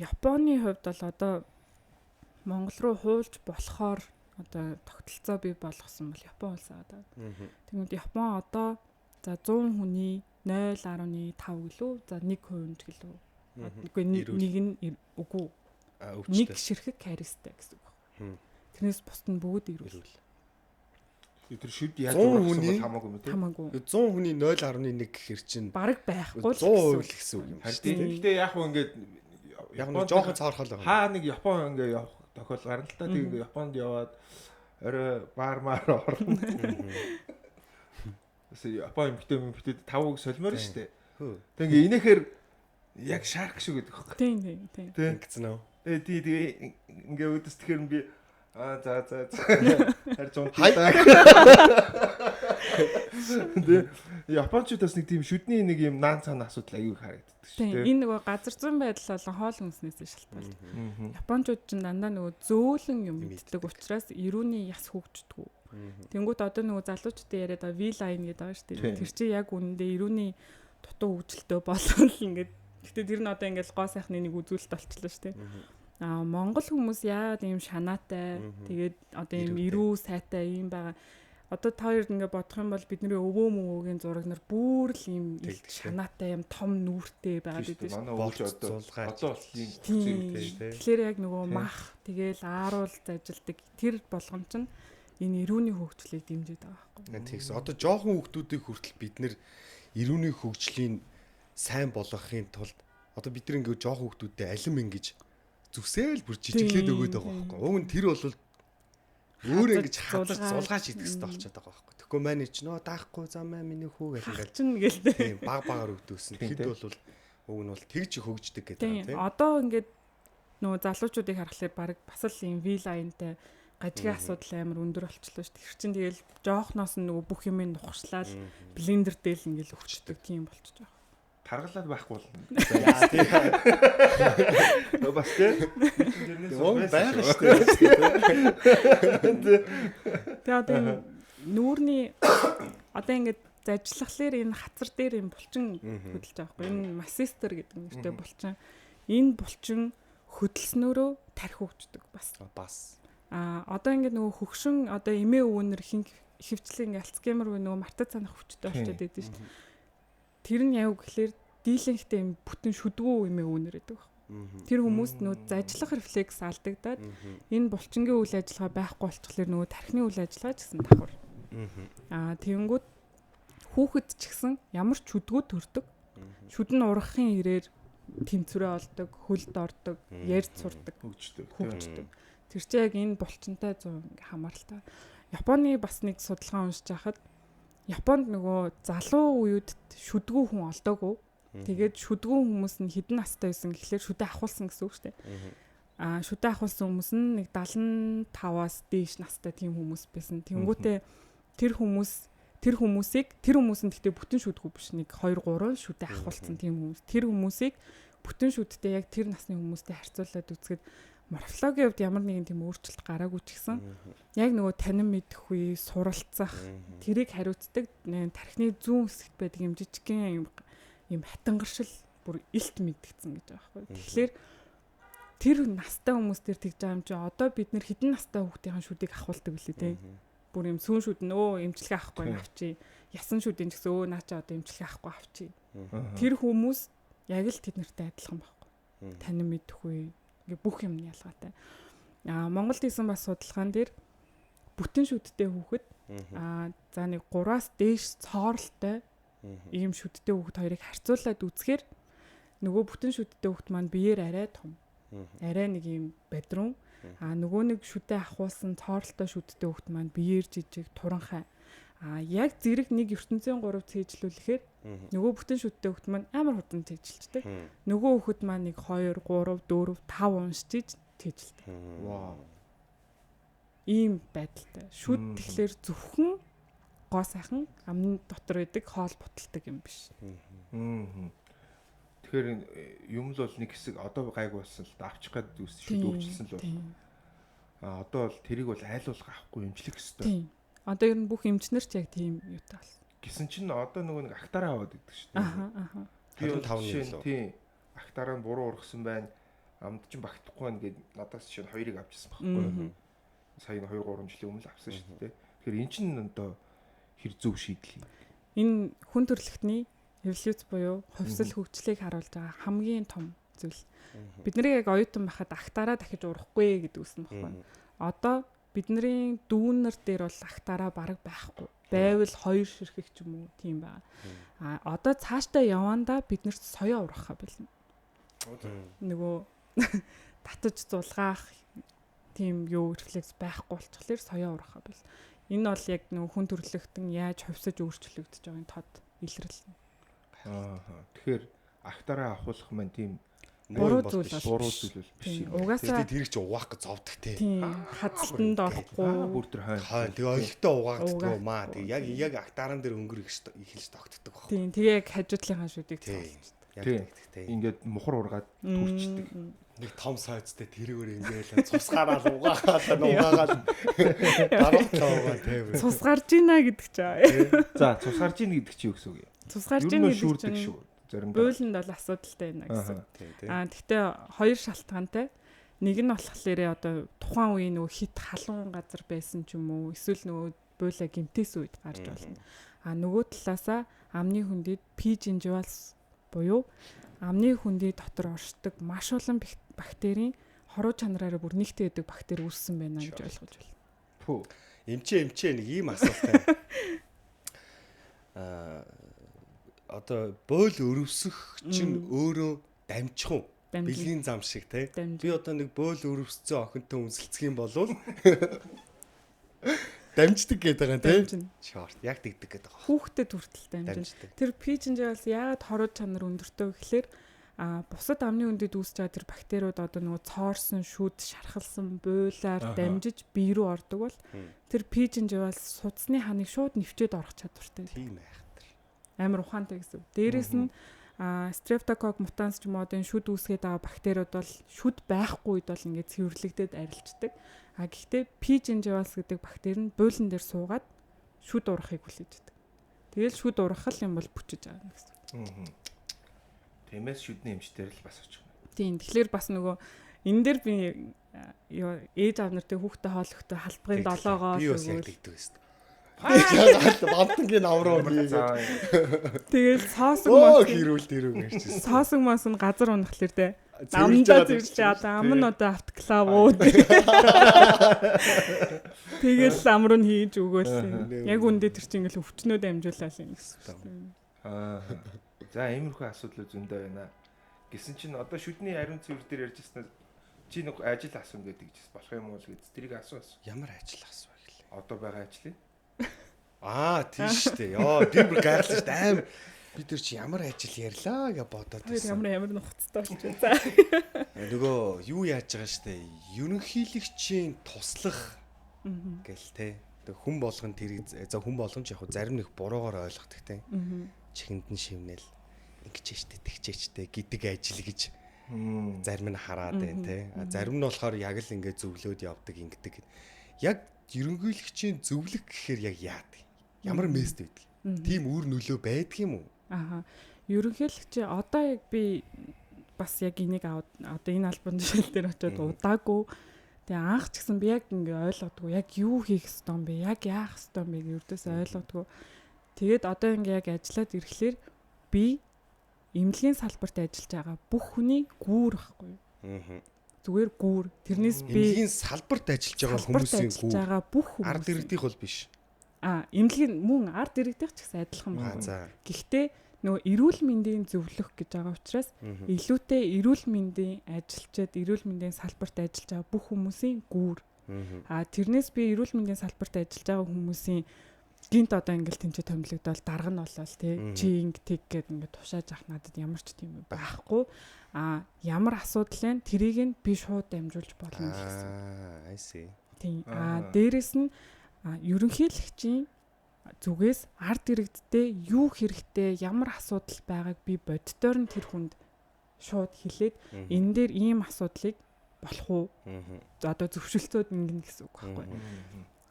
Японы хувьд бол одоо Монгол руу хуулж болохоор одоо тогтолцоо бий болгосон бол Япон улс байгаа. Тэгмэд Япон одоо за 100 хүний 0.5 гэлөө за 1% гэлөө. Үгүй нэг нь үгүй. Нэг ширхэг карьертэй гэсэн үг байна. Тэрнээс бусд нь бүгд ирүүл. Тэр шүд яаж урагсан бол хамаагүй юм тийм. Хамаагүй. 100 хүний 0.1 гэхэр чинь бараг байхгүй л гэсэн үг юм. Гэхдээ яг хөө ингээд яг нэг жоохон цаорхол байгаа. Хаа нэг Япон ингээ явах тохиол гарна л та. Тэгээ Японд яваад орой баармаар орно. Япон битээ 5-ыг солимоор шүү дээ. Тэгээ инээхээр яг шарк шиг гэдэг байхгүй. Тийм. Ингэсэн үү? Тэгээ ингээ өөдөс тэгэхээр би за харж унтаа. Япончуудаас нэг тийм шүдний нэг юм наан цаана асуудал аягүй харагддаг шүү дээ. Энэ нөгөө газар зүйн байдал болон хоол хүнснээс шалтгаалж. Япончууд ч дандаа нөгөө зөөлөн юм мэддэг учраас эрүүний яс хөгждөг. Тэнгүүт одоо нөгөө залуучуудын яриад байгаа V-line гэдэг байгаа шүү дээ. Тэр чинь яг үнэндээ эрүүний дутуу хөгжилтэй болол ингээд. Гэтэ тэр нь одоо ингээд гоо сайхны нэг үзүүлэлт болчихлоо шүү дээ. Монгол хүмүүс яагаад ийм шанаатай тэгээд одоо ийм эрүү сайтай ийм байгаа. Одоо та хоёр ингээд бодох юм бол бидний өвөө мөвөгийн зураг нар бүр л ийм шанаатай юм том нүүртэй байгаа гэдэг шүү. Манай өвч одоо ийм тэгэхээр яг нөгөө мах тэгээл ааруулж ажилдаг тэр болгон чинь энэ эрүүний хөгжлийг дэмжиж байгаа байхгүй. Тэгс. Одоо жоохон хүүхдүүдийг хүртэл бид нэр эрүүний хөгжлийн сайн болгохын тулд одоо бид нар ингээд жоохон хүүхдүүдэд алим ингэж зүсээл бүр жижиглээд өгöd байгаа байхгүй. Уг нь тэр бол өөр ингэж хадгалж зулгааж идэх хэрэгтэй болчиход байгаа байхгүй. Тэгэхгүй маань ч нөө даахгүй замаа миний хүү гэж ингээл баг багаар өгдөөсөн. Хэд бол уг нь бол тэгж хөгждөг гэдэг тийм. Одоо ингээд нөгөө залуучуудыг харахаар баг бас л юм V line-тай гажигын асуудал амар өндөр болчихлоо шүү дээ. Тэр чинь тэгэл жоохноос нь нөгөө бүх юм нухашлаад блендер дээр л ингээл өгчдөг тийм болчихж байгаа. Таргалаад байхгүй болно. Бас тийм. Байгаа шүү дээ. Тэгээ одоо энэ нүүрний одоо ингээд зажлахлаар энэ хацар дээр юм булчин хөдөлж байгаа байхгүй. Энэ массистер гэдэг нэртэй булчин. Энэ булчин хөдөлснөөрөө тархи өгчдөг бас. Одоо ингээд нөгөө хөгшин одоо эмээ өвөнөр хөвчлэн ингээд Альцгеймер вэ нөгөө мартад санах хүчтэй болчиход байдаг шүү дээ. Тэр нь яв гэхэлэр дийлэнхтэй юм бүтэн шүдгүү эмээ өвөнөр гэдэг баг. Тэр хүмүүст нөгөө зажлах рефлекс алдагдаад энэ булчингийн үйл ажиллагаа байхгүй болчихлоор нөгөө тархины үйл ажиллагаа ч гэсэн давхар. Тэгэнгүүт хүүхэд ч гэсэн ямар ч шүдгүү төрдөг. Шүд нь ургахын ирээр тэмцвэрээ олдог, хөлд ордог, ярьж сурдаг, хөгждөг. Тэр чинь яг энэ булчинтай 100% хамааралтай. Японы бас нэг судалгаа уншиж байхад Японд нөгөө залуу үеуд шүдгүү хүн олдоогүй. Тэгээд шүдгүү хүмүүс нь хэдэн настай байсан гэхлээр шүдэ ахуулсан гэсэн үг шүү дээ. Шүдэ ахуулсан хүмүүс нь нэг 75-аас дээш настай тийм хүмүүс байсан. Тэнгүүтээ тэр хүмүүсийг тэр хүмүүс нь гэхдээ бүтэн шүдгүү биш, нэг 2 3 шүдэ ахуулсан тийм хүмүүс. Тэр хүмүүсийг бүтэн шүдтэй яг тэр насны хүмүүстэй харьцуулаад үзэхэд морфологийн хувьд ямар нэгэн тийм өөрчлөлт гараагүй ч гэсэн яг нөгөө танин мэдэх үе, суралцах, тэрийг хариуцдаг тархины зүүн хэсэгт байдаг юм жижигхэн юм хатангаршил бүр илт мэдгдсэн гэж байгаа байхгүй. Тэгэхээр тэр настай хүмүүс дээр тэгж байгаа юм чи одоо бид нэр хэдэн настай хүүхдийн шүдийг ахуулдаг билээ те. Бүр юм сүүн шүд нөө эмчилгээ авахгүй авчи. Ясан шүдийн ч гэсэн наача одоо эмчилгээ авахгүй авчи. Тэр хүмүүс яг л тэднэртэй адилхан байхгүй. Танин мэдэх үе ингээ бүх юм ялгаатай. Монголд хийсэн бас судалгаан дээр бүтэн шүдтэй хүүхэд за нэг 3-аас дээш цооролтой ийм шүдтэй хүүхэд хоёрыг харьцуулаад үзэхээр нөгөө бүтэн шүдтэй хүүхэд маань биеэр арай том. Арай нэг ийм бадрун. Нөгөө нэг шүдэ ахуулсан цооролтой шүдтэй хүүхэд маань биеэр жижиг туранхай. Яг зэрэг нэг ертөнцийн 3 цээжлүүлэхээр нөгөө бүтэн шүдтэй хүүхэд маань амар хурдан цээжилчдэг. Нөгөө хүүхэд маань нэг 2 3 4 5 уншиж цээжилдэг. Вау. Ийм байдалтай. Шүд тэгэхээр зөвхөн гоо сайхан амны дотор байдаг хоол буталдаг юм биш. Тэгэхээр юм л бол нэг хэсэг одоо гайгүй болсон л да авчих гээд шүд өвчлсөн л бол. Одоо бол тэрийг бол айлуулга авахгүй эмчлэх ёстой. Одоо ер нь бүх эмчнэр ч яг тийм юутай болсон. Гэсэн чинь одоо нөгөө нэг актараа аваад идэг шүү дээ. 5 жил. Тийм. Актараа буруу ургасан байна. Амд чинь багтахгүй байна гэд надаас чинь 2-ыг авчихсан байхгүй. Сая 2-3 жилийн өмнө авсан шүү дээ. Тэгэхээр эн чинь одоо хэр зөв шийдэл юм. Энэ хүн төрөлхтний эволюц буюу хувьсэл хөгжлийг харуулж байгаа хамгийн том зүйл. Бид нэр яг оюутан байхад актараа дахиж урахгүй гэдэг үсэн баггүй. Одоо бидний дүүнер дээр бол актараа бараг байхгүй. Байвал 2 ширхэг ч юм уу тийм байна. Одоо цаашдаа явандаа бид нарт соёо ургахаа билнэ. Нөгөө татаж зулгаах тийм юу рефлекс байхгүй болчихлоор соёо ургахаа бил. Энэ бол яг нөгөө хүн төрлөختөн яаж хувьсаж өөрчлөгдөж байгааг тод илрэл. Тэгэхээр актараа авахлах маань тийм буруу зүйл биш. Угаасаа тэр их ч угаах гэж зовдөг те. Хадсалтанд орохгүй. Бүр тэр хойно. Тэгээ ойлтой угаагддаг маа. Тэгээ яг актаран дээр өнгөр ихэлж тогтдог баг. Тийм. Тэгээ яг хажуудлынхаа шүдийг цаалж. Ингээд мухар ургаад түрчдэг. Нэг том сайцтай тэрүүгээр ингээл цусгаараа угаагаад нугаагаад дараагаа тийм. Цус гарж ийна гэдэг чаа. За цус гарж ийн гэдэг чи юу гэсэн үг юм? Цус гарж ийн гэдэг чинь бөөлөнд бол асуудалтай байна гэсэн. Гэхдээ 2 шалтгаантай. Нэг нь болохоор одоо тухайн үеийн нөгөө хит халуун газар байсан ч юм уу эсвэл нөгөө бөөлө гэмтээс үед гарч болно. Нөгөө талаасаа амны хүндэд P. gingivalis буюу амны хүндий дотор оршдог маш олон бактерийн хоруу чанараараа бүр нэгтэй байдаг бактери үүссэн байна гэж ойлгож байна. Пүү. Эмчээ нэг ийм асуулттай. Одоо боол өрөвсөх чинь өөрөө дамжих уу? Бэлгийн зам шиг те. Би одоо нэг боол өрөвссөн охинтой үнсэлцэх юм болвол дамждаг гэдэг байгаа тийм. Шорт яг тэгдэг гэдэг байгаа. Хүүхдэд хүртэл дамжин. Тэр P. gingivalis яагаад хоруу чанар өндөртэй вэ гэхээр бусад амны үндэд үүсэж байгаа тэр бактериуд одоо нөгөө цоорсон, шүд, шархалсан буйлаар дамжиж бие рүү ордог бол тэр пижинживал судасны ханыг шууд нэвчээд орох чадвартай. Тийм айхтар. Амар ухаантай гэсэн. Дээрээс нь Streptococcus mutans ч юм уу энэ шүд үүсгээд байгаа бактериуд бол шүд байхгүй үед бол ингээд цэвэрлэгдээд арилждаг. Гэхдээ пижинживалс гэдэг бактери нь буйлан дээр суугаад шүд урахыг хүлээж байдаг. Тэгэл шүд ургахал юм бол бүчиж байгаа гэсэн. Тиймээс шүдний эмчтэр л бас очих. Тийм. Тэгэхээр бас нөгөө энэ дээр би ээж аав нартай хүүхдээ хоолохтой халбагын долоогоо би бас яг тэгдэг байсан. Бантангийн авруу. Тэгэл соосог хэрүүл соосог мас нь газар унахлаар те амдаа зэрч ам нь одоо автоклав уу. Тэгэл амруу нь хийж өгөөлсөн. Яг үндэ тэр чинь ингээл өвчнөд амжуулаад юм гэсэн. За иймэрхүү асуудал зөндөө байна. Гэсэн чинь одоо шүдний ариун цэвэр дээр ярьж ирсэн чи нэг ажил асуун гэдэг чис болох юм уу гэж тэрийг асуу. Ямар ажил асуу гэхлээ. Одоо байгаа ажлыг. Тийм шүү дээ. Би бүр гайхалтай шүү дээ. Аим бид нар чи ямар ажил ярьлаа гэж бодоод байсан. Ямар нухацтай болчихсон. За. Нөгөө юу яаж байгаа шүү дээ. Ерөнхийлөгчийн туслах гэл те. Хүн болгон тэрийг хүн болгон ч яг зарим нэг буруугаар ойлгодог те. Чихэнд нь шивнэл ингэч штэ тэгчээчтэй гэдэг ажил гэж зарим нь хараад байна те. Зарим нь болохоор яг л ингэ зөвлөөд явдаг ингэдэг. Яг ерөнхийлөгчийн зөвлөх гэхээр яг яадаг. Ямар мессеж байдаг. Тийм үр нөлөө байдаг юм уу? Ерөнхийлөгч одоо яг би бас яг энийг одоо энэ албан тушаал дээр очиод удаагүй. Тэгээ анх ч гэсэн би яг ингэ ойлгодгүй. Яг юу хийх ёстой юм бэ? Яг яах ёстой юм бэ гэж өрдөөсөө ойлгодгүй. Тэгээд одоо ингэ яг ажиллаад ирэхлээр би эмнэлгийн салбарт ажиллаж байгаа бүх хүний гүүр байхгүй юу? Зүгээр гүүр. Тэрнээс би эмнэлгийн салбарт ажиллаж байгаа хүмүүсийн гүүр. Бүх хүмүүс. Ард иргэдийнх бол биш. Эмнэлгийн мөн ард иргэдийнх ч гэсэн адилхан байна. Гэхдээ нөгөө эрүүл мэндийн зөвлөх гэж байгаа учраас илүүтэй эрүүл мэндийн ажилчид, эрүүл мэндийн салбарт ажиллаж байгаа бүх хүмүүсийн гүүр. Тэрнээс би эрүүл мэндийн салбарт ажиллаж байгаа хүмүүсийн гинт одоо ингээл тэнцээ томилогдоод дарга нь болол тий чи ингэ тэг гээд ингэ тушааж авах надад ямар ч тийм байхгүй ямар асуудал вэ тэрийг нь би шууд дамжуулж болно гэсэн. I see. Тийм дээрэс нь ерөнхийлөгчийн зүгээс ард иргэдтэй юу хэрэгтэй ямар асуудал байгааг би боддоор нь тэр хүнд шууд хэлээд энэ дээр ийм асуудлыг болох уу одоо зөвшөлтөөд ингэнэ гэсэн үг байхгүй.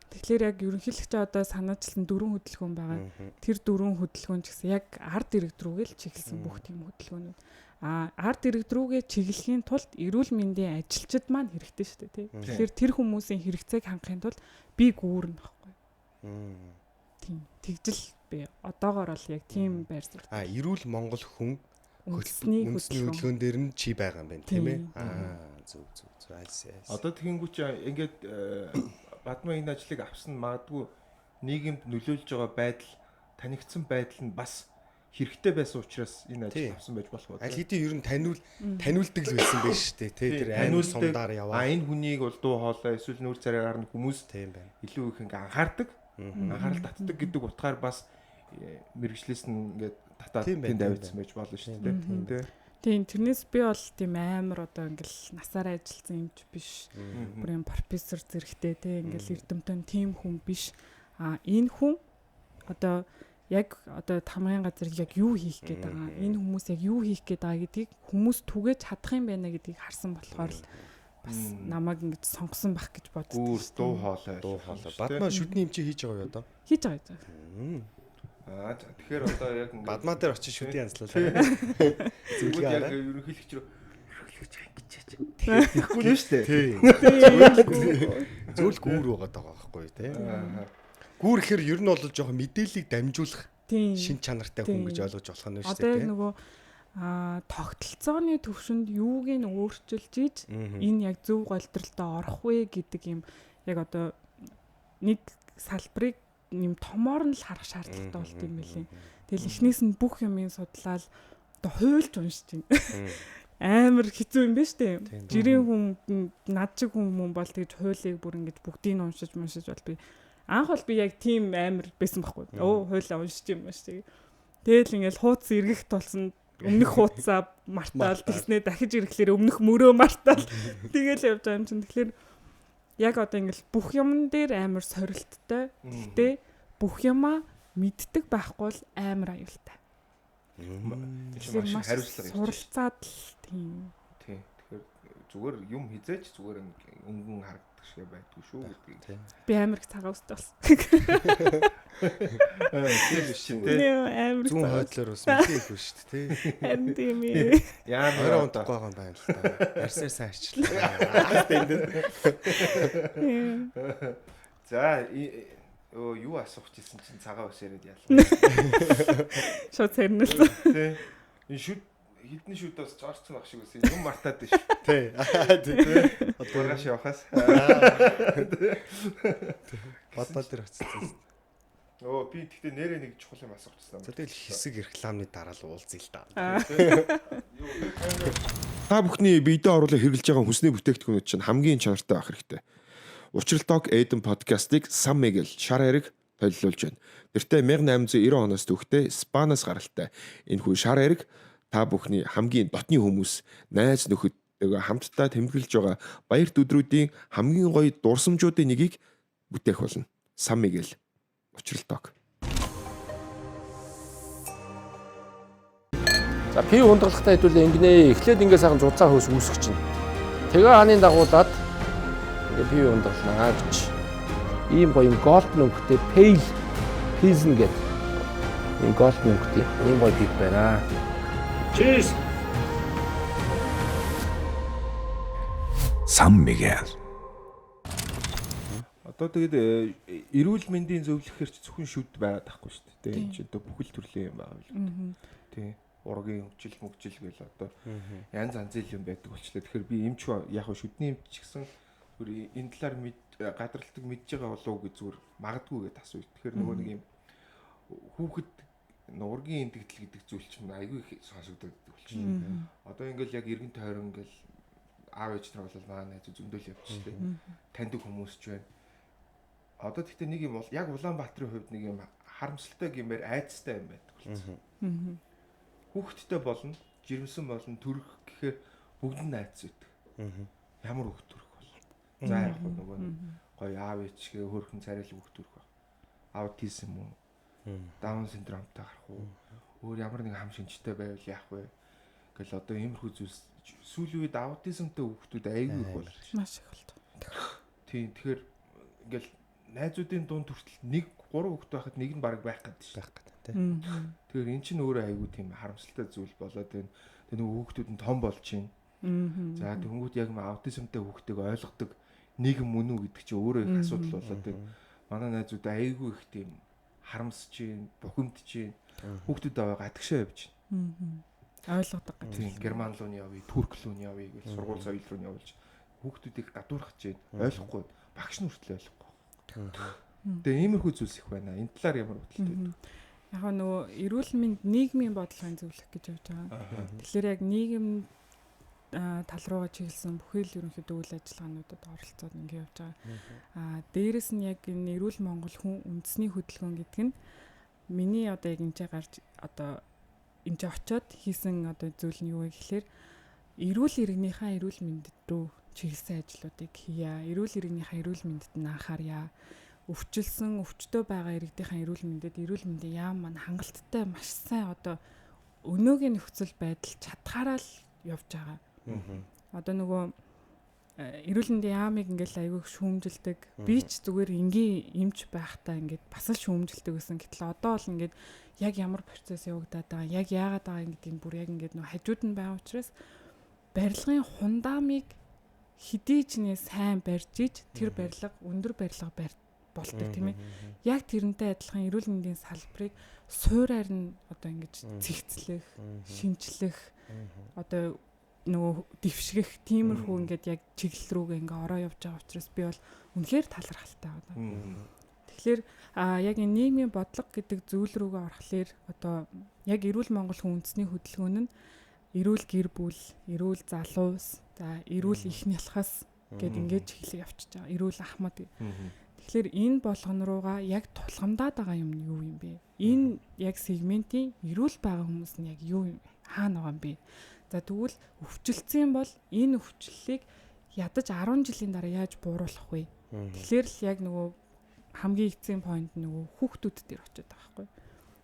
Тэгэхээр яг ерөнхийлөгч одоо санаачлан 4 хөдөлгөөн байгаа. Тэр 4 хөдөлгөөн ч гэсэн яг ард иргэд рүүгээ л чиглэсэн бүх тийм хөдөлгөөнүүд. Ард иргэд рүүгээ чиглэхийн тулд эрүүл мэндийн ажилчид маань хэрэгтэй шүү дээ, тий. Тэгэхээр тэр хүмүүсийн хэрэгцээг хангахын тулд би гүүрнэ байхгүй. Тийм. Тэгжэл би одоогоор л яг тийм байр суурь. Эрүүл Монгол хүн үндэсний хөдөлгөөн дээр нь чи байгаа юм байна, тийм ээ. Зөв. Одоо тэгэнгүүт ингээд Бадмаа энэ ажлыг авсан магадгүй нийгэмд нөлөөлж байгаа байдал танигдсан байдал нь бас хэрэгтэй байсан учраас энэ ажил авсан байж болох уу? Аль хэдийн ер нь таниулдаг л байсан байх шүү дээ. Тэр аниул сумдаар яваа. Энэ хүнийг бол дуу хоолой эсвэл нүүр царайгаар нь хүмүүс тийм байна. Илүү их ингээ анхаардаг. Анхаарал татдаг гэдэг утгаар бас мэрэгчлээс нь ингээд татаад тэнд авчихсан байж болно шүү дээ. Тийм тэрнээс би бол тийм амар одоо ингээл насаараа ажилласан юмч биш. Бүр юм профессор зэрэгтэй те ингээл эрдэмтэн тийм хүн биш. Энэ хүн одоо яг одоо хамгийн газар яг юу хийх гээд байгаа. Энэ хүмүүс яг юу хийх гээд байгаа гэдгийг хүмүүс түгээж чадах юм байна гэдгийг харсан болохоор л бас намайг ингэж сонгосон байх гэж бодсон. Дуу хоолой. Бадмаа шүдний эмчээ хийж байгаа юу одоо? Хийж байгаа. Тэгэхээр одоо яг Бадмаа дээр очиж шүдийн янзлуулаа. Зүгээр яг ерөнхийлөгч рүү ингэж тэгэхгүй нь шүү дээ. Зөвл гүүр байгаа байхгүй тий. Гүүр гэхээр ер нь бол жоохон мэдээллийг дамжуулах шин чанартай хүн гэж ойлгож болох нь шүү дээ. Одоо нөгөө тогтолцооны төвшөнд юуг нь өөрчилж ийж энэ яг зөв голдролдоо орох вэ гэдэг юм яг одоо нэг салбарыг юм томоор нь л харах шаардлагатай болт юм билээ. Тэгэл эхнээс нь бүх юмыг судлаад одоо хуйлж уншиж байна. Амар хэцүү юм байна шүү дээ. Жирийн хүн над шиг хүн бол тэгж хуулийг бүр ингэж бүгдийг уншиж бол би анх бол би яг тийм амар байсан байхгүй. Хуйлаа уншиж юм ба шүү дээ. Тэгэл ингээл хууц эргэх тулсан Өмнөх хуудасаа мартаал тэгснээ дахиж ирэхлээр өмнөх мөрөө мартаал тэгэл явж байгаа юм чинь. Тэгэхээр яг одоо ингээл бүх юм дээр амар сорилттой. Гэтэ бүх юмаа мэддэг байхгүй бол амар аюултай. Тэгэхээр маш хариуцлага суралцаад л тийм. Тийм. Тэгэхээр зүгээр юм хизээч зүгээр өнгөн харагддаг шиг байдгүй шүү гэдгийг. Би амар их цагаа өстэй болсон. Тийм шүү. Амар зүүн хойдлоор бас мэдээгүй шүү дээ. харин тийм ээ. Яа Унтахгүй байгаа юм байна л та. Арсаар сайрчлаа. За юу асуух гэсэн чинь цагаа ус яриад яалаа. Шууд сэрнэлсэн. Тий. Энэ шүд хитний шүдээс жорцсон ах шиг үсэн юм мартаад биш. Тий. Одоо гаш явахаас. Бодол дээр очсон. Би тэгтээ нэрээ нэг чухал юм асуучихсан. Тэгэл хэсэг рекламны дараа л уулзъя л да. Та бүхний биедээ оруулах хэрэгжилж байгаа хүнсний бүтээгдэхүүнүүд чинь хамгийн чанартай байх хэрэгтэй. Учрал Talk Eden podcast-ыг Сан Мигел шар хэрэг толилуулж байна. Тэртээ 1890 оноос төвхтэй Испаниас гаралтай энэ хүн шар хэрэг та бүхний хамгийн дотны хүмүүс, найз нөхөдтэйгээ хамтдаа тэмдэглэж байгаа баярт өдрүүдийн хамгийн гоё дурсамжуудын нэгийг бүтээх болно. Сан Мигел Учрал Talk. За пи ундралгатай хэдүүлээ ингэнэ. Эхлээд ингээ сайхан зузаан хөөс үүсгэж чинь. Тэгээ хааны дагуулад ингээ пи ундралнаа гэж. Ийм гоё юм голден өнгөтэй pale pilsen гэдэг. Ийм голден өнгөтэй ийм гоё пик байна. Cheers. San Miguel. Одоо тэгээд эрүүл мэндийн зөвлөхөр ч зөвхөн шүд байгаад байхгүй шүү дээ. Тийм ч одоо бүхэл төрлийн юм байгаа л. Тийм. Ургийн хөвчл мөгжил гэл одоо янз янзын юм байдаг болчлаа. Тэгэхээр би эмч яг шүдний эмч ч гэсэн зүгээр энэ талаар гадралтыг мэдж байгаа болов уу гэж зүгээр магадгүй гэдээ асууя. Тэгэхээр нөгөө нэг юм хүүхэд ургийн эндэгдэл гэдэг зүйл чинь айгүй их сонсогддог болчихно. Одоо ингээл яг эргэн тойрон ингээл аав ээж нар бол маа найз зөндөл явчихлаа. Таньдаг хүмүүс ч байна. Одоо тэгтээ нэг юм бол яг Улаанбаатарын хувьд нэг юм харамсалтай гэмээр айцтай юм байдаг болчихсон. Хүүхэдтэй болно, жирэмсэн болно, төрөх гэхээр бүгд нь айц үүдэг. Ямар хүүхд төрөх бол. За яг нөгөө гоё аав ээжгээ хөрхэн царил хүүхд төрөх баг. Аутизм юм уу? Даун синдромтой гарах уу? Өөр ямар нэг хам шинжтэй байвал яах вэ? Гэл одоо иймэрхүү зүйлс сүүлийн үед аутизмтай хүүхдүүд айгүй их болж байна. Маш их болдог. Тийм тэгэхээр ингээл найзуудын дунд хүртэл 3 хүүхэд байхад нэг нь баг байх гэдэг шүү. Тийм. Тэгэхээр эн чинь өөрөө айгүй тийм харамсалтай зүйл болоод байна. Тэгээ нөгөө хүүхдүүд нь том болж байна. За тэнгууд яг аутизмтай хүүхдийг ойлгодог нийгэм мөн үү гэдэг чинь өөрөө их асуудал болоод байна. Манай найзууд айгүй их тийм харамсаж байна, бухимдж байна. Хүүхдүүд аваа гадагшаа явж байна. Ойлгодог гэж. Тийм герман руу нь явъя, турк руу нь явъя гэж сургууль соёл руу нь явуулж хүүхдүүдийг гадуурхаж байна. Ойлгохгүй багш нь хүртэл ойлгохгүй. Тэгээ иймэрхүү зүйлс их байна. Энэ талаар ямар бодолтой вэ? Яг нөгөө эрүүл мэнд нийгмийн бодлогын зөвлөх гэж явж байгаа. Тэгэхээр яг нийгэм тал руугаа чиглэсэн бүхэл ерөнхийдөө үйл ажиллагаануудад оролцоод ингэ явж байгаа. Дээрэс нь яг энэ эрүүл Монгол хүн үндэсний хөтөлбөр гэдэг нь миний одоо яг энэ гарч одоо энэ очиод хийсэн одоо зүйл нь юу вэ гэхээр эрүүл иргэнийхээ эрүүл мэндэд рүү чиглэсэн ажлуудыг хийя. Эрүүл иргэнийхээ эрүүл мэндэд нь анхаарья. Өвчтөй байгаа иргэдийнхэн эрүүл мэндэд эрүүл мэндийн яам маань хангалттай маш сайн одоо өнөөгийн нөхцөл байдал чадхаараа л явж байгаа. Одоо нөгөө эрүүл мэндийн яамыг ингээл айгүй шүүмжилдэг. Би ч зүгээр энгийн эмч байхдаа ингээд бас л шүүмжилдэг гэсэн. Гэтэл одоо бол ингээд яг ямар процесс явагдаад байгаа, яг яагаад байгаа гэдэг нь бүр яг ингээд нөгөө хажууд нь байгаа учраас барилгын хундамыг хэдий ч нэ сайн барьж иж тэр барилга өндөр барилга болдог тийм ээ. Яг тэрнтэй адилхан эрүүл мэндийн салбарыг суураар нь одоо ингэж цэгцлэх, шинжлэх, одоо нөгөө дэвшгэх тиймэрхүү ингээд яг чиглэл рүүгээ ингээ ороо явж байгаа учраас би бол үнэхээр талархалтай байна. Тэгэхээр яг энэ нийгмийн бодлого гэдэг зүйл рүүгээ орохлоор одоо яг эрүүл Монгол хүн үндэсний хөтөлбөр нь эрүүл гэр бүл, эрүүл залуус, за эрүүл их нялхас гэд ингээд чиглэл явчихж байгаа. Эрүүл ахмад. Тэгэхээр энэ болгон руугаа яг тулгамдаад байгаа юм нь юу юм бэ? Энэ яг сегментийн эрүүл байгаа хүмүүс нь яг юу юм бэ? Хаана байгаа юм бэ? За тэгвэл өвчлцсэн бол энэ өвчлөлийг ядаж 10 жилийн дараа яаж бууруулах вэ? Тэгэхээр л яг нөгөө хамгийн эцсийн point нөгөө хүүхдүүд дээр очиод байгаа байхгүй.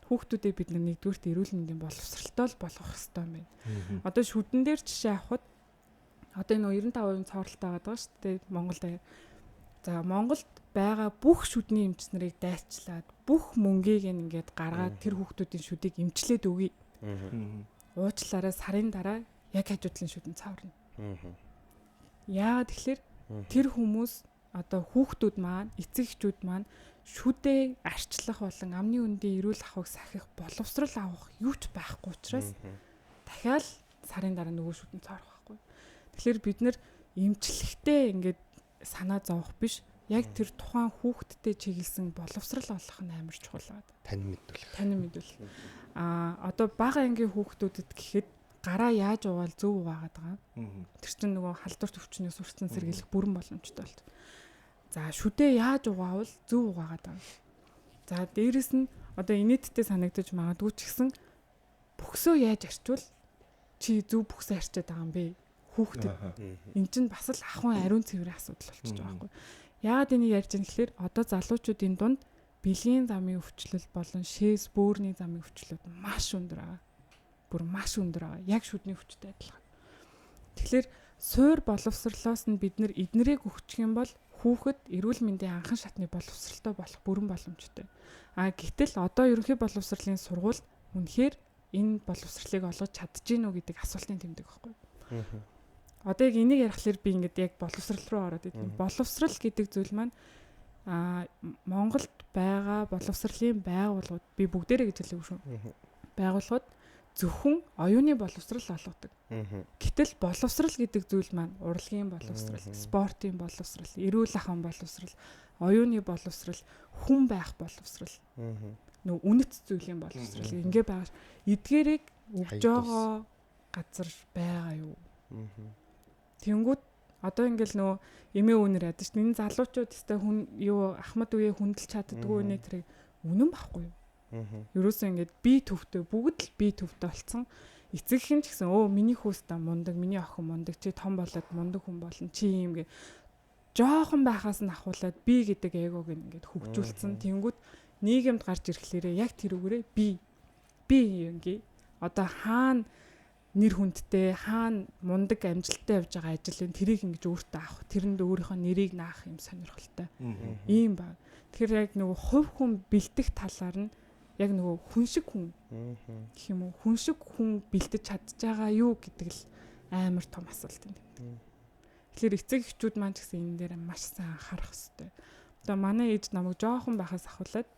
Хүүхдүүдээ бид нэгдүгürt эрүүл мэндийн боловсралтай л болгох хэрэгтэй юм байна. Одоо шүдэн дээр жишээ авахад одоо энэ 95% цооролтой байгаа шүү дээ Монголд. За Монголд байгаа бүх шүдний эмч нарыг дайчлаад бүх мөнгийг ингээд гаргаад тэр хүүхдүүдийн шүдийг эмчлээд өгье. Уучлаарай сарын дараа яг хажуудлын шүдэн цааварна. Яагаад тэгэхээр тэр хүмүүс одоо хүүхдүүд маань, эцэг эхчүүд маань шүдээ арчлах болон амны үндийн эрүүл ахуйг сахих боловсрал авах юу ч байхгүй учраас дахиад сарын дараа нөгөө шүдэн цааврах байхгүй. Тэгэхээр бид нэр эмчлэхдээ ингээд санаа зовох биш, яг тэр тухайн хүүхдтэй чиглэсэн боловсрал олох нь амар чухал байна. Тань мэдүүлэх. Одоо бага ангийн хүүхдүүдэд гэхэд гараа яаж уугаал зөв угаагаад байгаа. Тэр чинь нөгөө халдвар төвчнийг сурцсан сэргийлэх бүрэн боломжтой болт. За шүдээ яаж угаавал зөв угаагаад байгаа. За дээрэс нь одоо инээдтэй санагдаж магадгүй ч гэсэн бөхсөө яаж арчвал чи зөв бөхсөө арчаад байгаа юм бэ? Хүүхдэд. Энд чинь бас л ахуйн ариун цэврийн асуудал болчихж байгаа байхгүй. Яагаад энийг ярьж байгаа гэхээр одоо залуучуудын дунд бэлгийн замын өвчлөл болон шээс бөөрийн замын өвчлүүд маш өндөр байгаа. Бүр маш өндөр байгаа. Яг шүдний өвчтэй адилхан. Тэгэхээр суур боловсрлоос нь бид нэр эднэрийг өгчих юм бол хүүхэд эрүүл мэндийн анхан шатны боловсралтай болох бүрэн боломжтой. Гэтэл одоо ерөнхий боловсролын сургууль үнэхээр энэ боловсролыг олгож чадчихэв үү гэдэг асуултын тэмдэг байхгүй. Одоо яг энийг ярихлаар би ингээд яг боловсрал руу ороод идэв. Боловсрал гэдэг зүйл маань Монголд байгаа боловсролын байгууллагууд би бүгдээрээ гэж хэлээгүй шүү. Байгууллагууд зөвхөн оюуны боловсрал олгодог. Гэтэл боловсрал гэдэг зүйл маань урлагийн боловсрал, спортын боловсрал, эрүүл ахуйн боловсрал, оюуны боловсрал, хүн байх боловсрал. Нөө үнэт зүйлийн боловсрал ингээ байгаа. Эдгээрийг өгж байгаа газар байгаа юу? Тэнгүүд одоо ингээл нөө эмээ үнэр ядаж шүү. Энэ залуучууд өстой хүн юу ахмад үе хүндэлж чаддгүй нэ тэрийг үнэн байхгүй юу? Ерөөсөө ингээд би төвтэй бүгд л би төвтэй болцсон. Эцэг хэн ч гэсэн миний хүүстэ мундаг, миний охин мундаг, чи том болоод мундаг хүн болно. Чи юм гээ жоохон байхаас нь ахуулаад би гэдэг эгог ингээд хөгжүүлсэн. Тэнгүүд нийгэмд гарч ирэхлээрээ яг тэр үгээрээ би юм гээ. Одоо хаана нэр хүндтэй, хаана мундаг амжилттай явж байгаа ажил тэрийг ингэж өөртөө авах, тэрэнд өөрийнхөө нэрийг наах юм сонирхолтой. Ийм баг. Тэгэхээр яг нөгөө хувь хүн бэлдэх талаар нь яг нөгөө хүн шиг хүн гэх юм уу, хүн шиг хүн бэлдэж чадж байгаа юу гэдэг л амар том асуулт юм. Тэгэхээр эцэг эхчүүд маань ч гэсэн энэ дээр маш сайн анхаарах хэрэгтэй. Одоо манай ээж намайг жоохон байхаас ахуулаад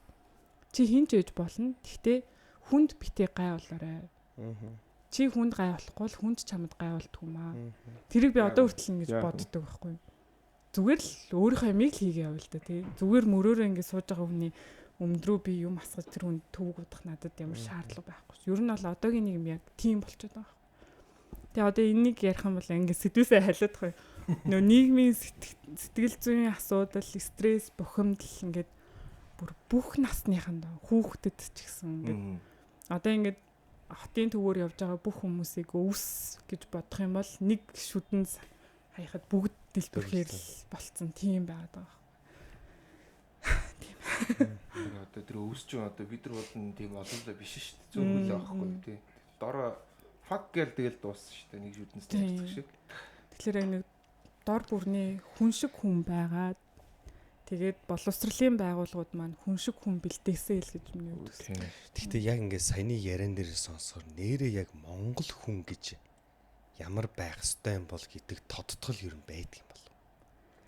чи хин ч ээж болно. Гэхдээ хүнд битээ гай болоорой. Чи хүнд гай болохгүй л хүнд чамд гай болдгоо маа. Тэрийг би одоо хүртэл ингэж боддог байхгүй. Зүгээр л өөрийнхөө ямиг л хийгээ явал да тий. Зүгээр мөрөөрөө ингэ сууж байгаа хүний өмдрөө би юм асгаж тэр хүнд төвөг удах надад ямар шаардлага байхгүй. Ер нь бол одоогийн нэг юм яг тийм болчиход байгаа. Тэгээ одоо энийг ярих юм бол ингэ сэдвээсээ халиадах бай. Нөө нийгмийн сэтгэл зүйн асуудал, стресс, бухимдал ингээд бүх насныханд хүүхдэд ч гэсэн ингээд одоо ингээд хотын төвөөр явж байгаа бүх хүмүүсийг өвс гэж бодох юм бол нэг шүдэн хаяхад бүгд дэлбэрхээр л болцсон тийм байгаад байгаа. Тийм. Одоо тэр өвс чинь одоо бид нар бол тийм олонлоо биш шүү дээ. Зөв хөл авахгүй тий. Дороо фак гээл тэгэл дууссан шүү дээ. Нэг шүдэнс тавьчих шиг. Тэгэхээр нэг дор бүрний хүн шиг хүн байгаад тэгээд боловсролын байгууллагууд маань хүн шиг хүн бэлдээсэй л гэж миний үзсэн. Гэхдээ яг ингээд саяны яриан дээр сонсохоор нэрээ яг Монгол хүн гэж ямар байх ёстой юм бол гэдэг тодтгол ер нь байдаг юм болов.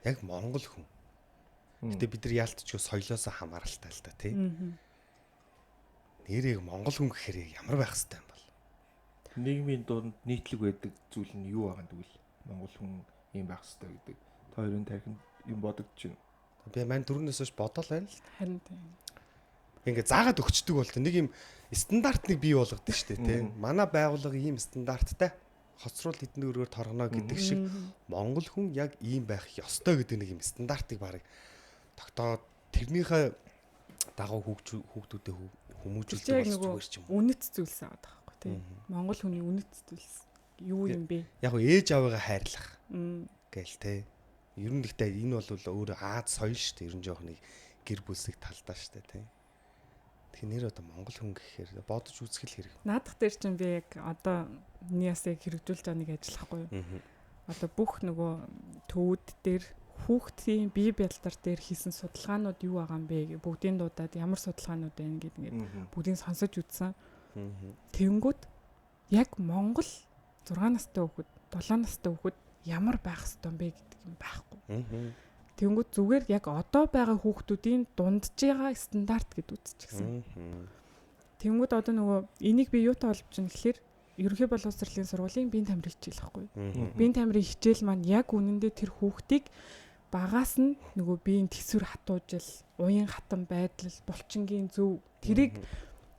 Яг Монгол хүн. Гэтэ бид нар яалтчгүй соёлоос хамааралтай л да тий. Нэрээ Монгол хүн гэхээр ямар байх ёстой юм бол. Нийгмийн дунд нийтлэг байдаг зүйл нь юу байгаа юм тэгвэл Монгол хүн юм байх ёстой гэдэг. Та хоёрын тархинд юм бодогдож байна. Би маань түрүүнээс хойш бодоол байна л. Харин тийм. Ингээ заагаад өгчдөг бол нэг юм стандартныг бий болгоод шүү дээ тий. Манай байгууллага ийм стандарттай хоцрол хэдэн өрөөр торгоно гэдэг шиг Монгол хүн яг ийм байх ёстой гэдэг нэг юм стандартыг барыг тогтоод тэрнийхээ дагуу хүүхдүүдэд хүмүүжүүлдэг болж зүгээр ч юм. Үнэт зүйлс аваад байгаа байхгүй тий. Монгол хүний үнэт зүйлс юу юм бэ? Яг гоо ээж аваагаа хайрлах гээл те. Ер нь гэхдээ энэ бол өөр Аз соёл шүү дээ. Ер нь жоох нэг гэр бүлсэг талдаа шүү дээ те. Тэгэхээр нэр одоо монгол хүн гэхээр бодож үзэх хэрэг. Наадах дээр чинь би яг одоо ниасыг хэрэгжүүлж байгаа нэг ажиллахгүй юу? Одоо бүх нөгөө төвд дээр хүүхдийн бие бялдар дээр хийсэн судалгаанууд юу байгаа юм бэ? Бүгдийн дуудаад ямар судалгаанууд байна гэдэг ингээд бүгдийг сонсож үзсэн. Тэнгүүд яг Монгол 6 настай хүүхэд, 7 настай хүүхэд ямар байх ёстой юм бэ гэдэг юм байхгүй. Тэнгүүд зүгээр яг одоо байгаа хүүхдүүдийн дундж байгаа стандарт гэд үзчихсэн. Тэнгүүд одоо нөгөө энийг би юутай олж чинь гэхэлэр ерөнхий боловсролын сургуулийн биеийн тамирын хичээл байхгүй. Биеийн тамирын хичээл маань яг үнэндээ тэр хүүхдийг багаас нь нөгөө биеийн төсвөр хатуужил, уян хатан байдал, булчингийн зөв тэрийг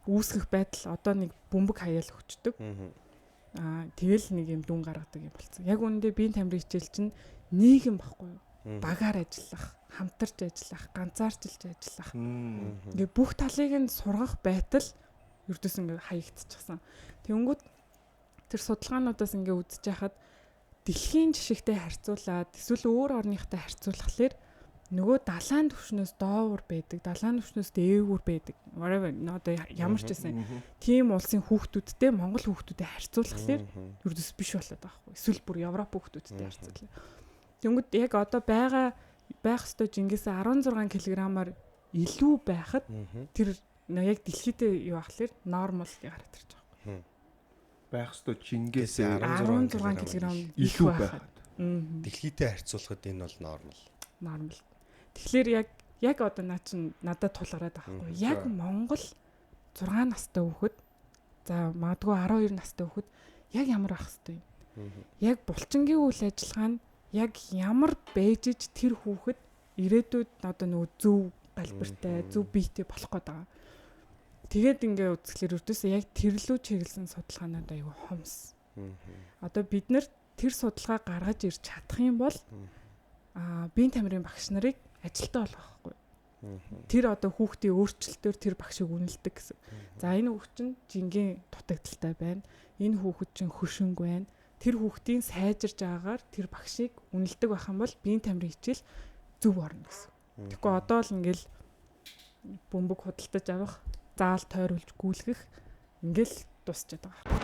үүсгэх байдал одоо нэг бөмбөг хаяал өгчдөг. Тэгэл нэг юм дүн гаргадаг юм болсон. Яг үнэндээ биеийн тамирын хичээл чинь нийгэм байхгүй юу? Багаар ажиллах, хамтарч ажиллах, ганцаарчилж ажиллах. Ингээ бүх талыг нь сургах байтал ердөөс ингээ хаягдчихсан. Тэнгүүд тэр судалгаануудаас ингээ үзэж яхад дэлхийн жишгтэй харьцуулаад эсвэл өөр орныхтай харьцуулахлаар нөгөө далайн түвшнөөс доовор байдаг, далайн түвшнөөс дээвүр байдаг. Whatever одоо ямар ч байсан тийм улсын хүүхдүүдтэй Монгол хүүхдүүдэд харьцуулахлаар ердөөс биш болоод байгаа байхгүй. Эсвэл бүр Европ хүүхдүүдтэй харьцуулах. Тэнгүүд яг одоо байх ёстой жингээс 16 кг-аар илүү байхад тэр яг дэлхийдээ юу ахлаар нормал гэж харагдаж байгаа. Байх ёстой жингээс 16 кг илүү байхад. Дэлхийдээ харьцуулахад энэ бол нормал. Тэгэхээр яг одоо наа чин надад тулгараад байгаа байхгүй. Яг Монгол 6 настай хүүхэд за магадгүй 12 настай хүүхэд яг ямар байх ёстой юм. Яг булчингийн үйл ажиллагаа нь яг ямар бэжж тэр хүүхэд ирээдүйд одоо нөгөө зөв галбиртай, зөв биетэй болох гээд байгаа. Тэгээд ингээ үзэхлээр өртөөсөө яг тэрлүү чиглэсэн судалгаанууд аягүй хомс. Одоо бид нар тэр судалгаа гаргаж ирж чадах юм бол биеийн тамирын багш нарыг ажилтаа болгох байхгүй. Тэр одоо хүүхдийн өөрчлөлтөөр тэр багшийг үнэлдэг гэсэн. За энэ хүүхд чинь жингийн дутагдaltaй байна. Энэ хүүхэд чинь хөшинг байна. Тэр хүүхдийн сайжирж байгаагаар тэр багшийг үнэлдэг байх юм бол биеийн тамирын хичээл зөв орно гэсэн. Тэгэхгүй одоо л ингээл бөмбөг худалдаж авах, заал тойруулж гүйлгэх ингээл дуусчаад байгаа.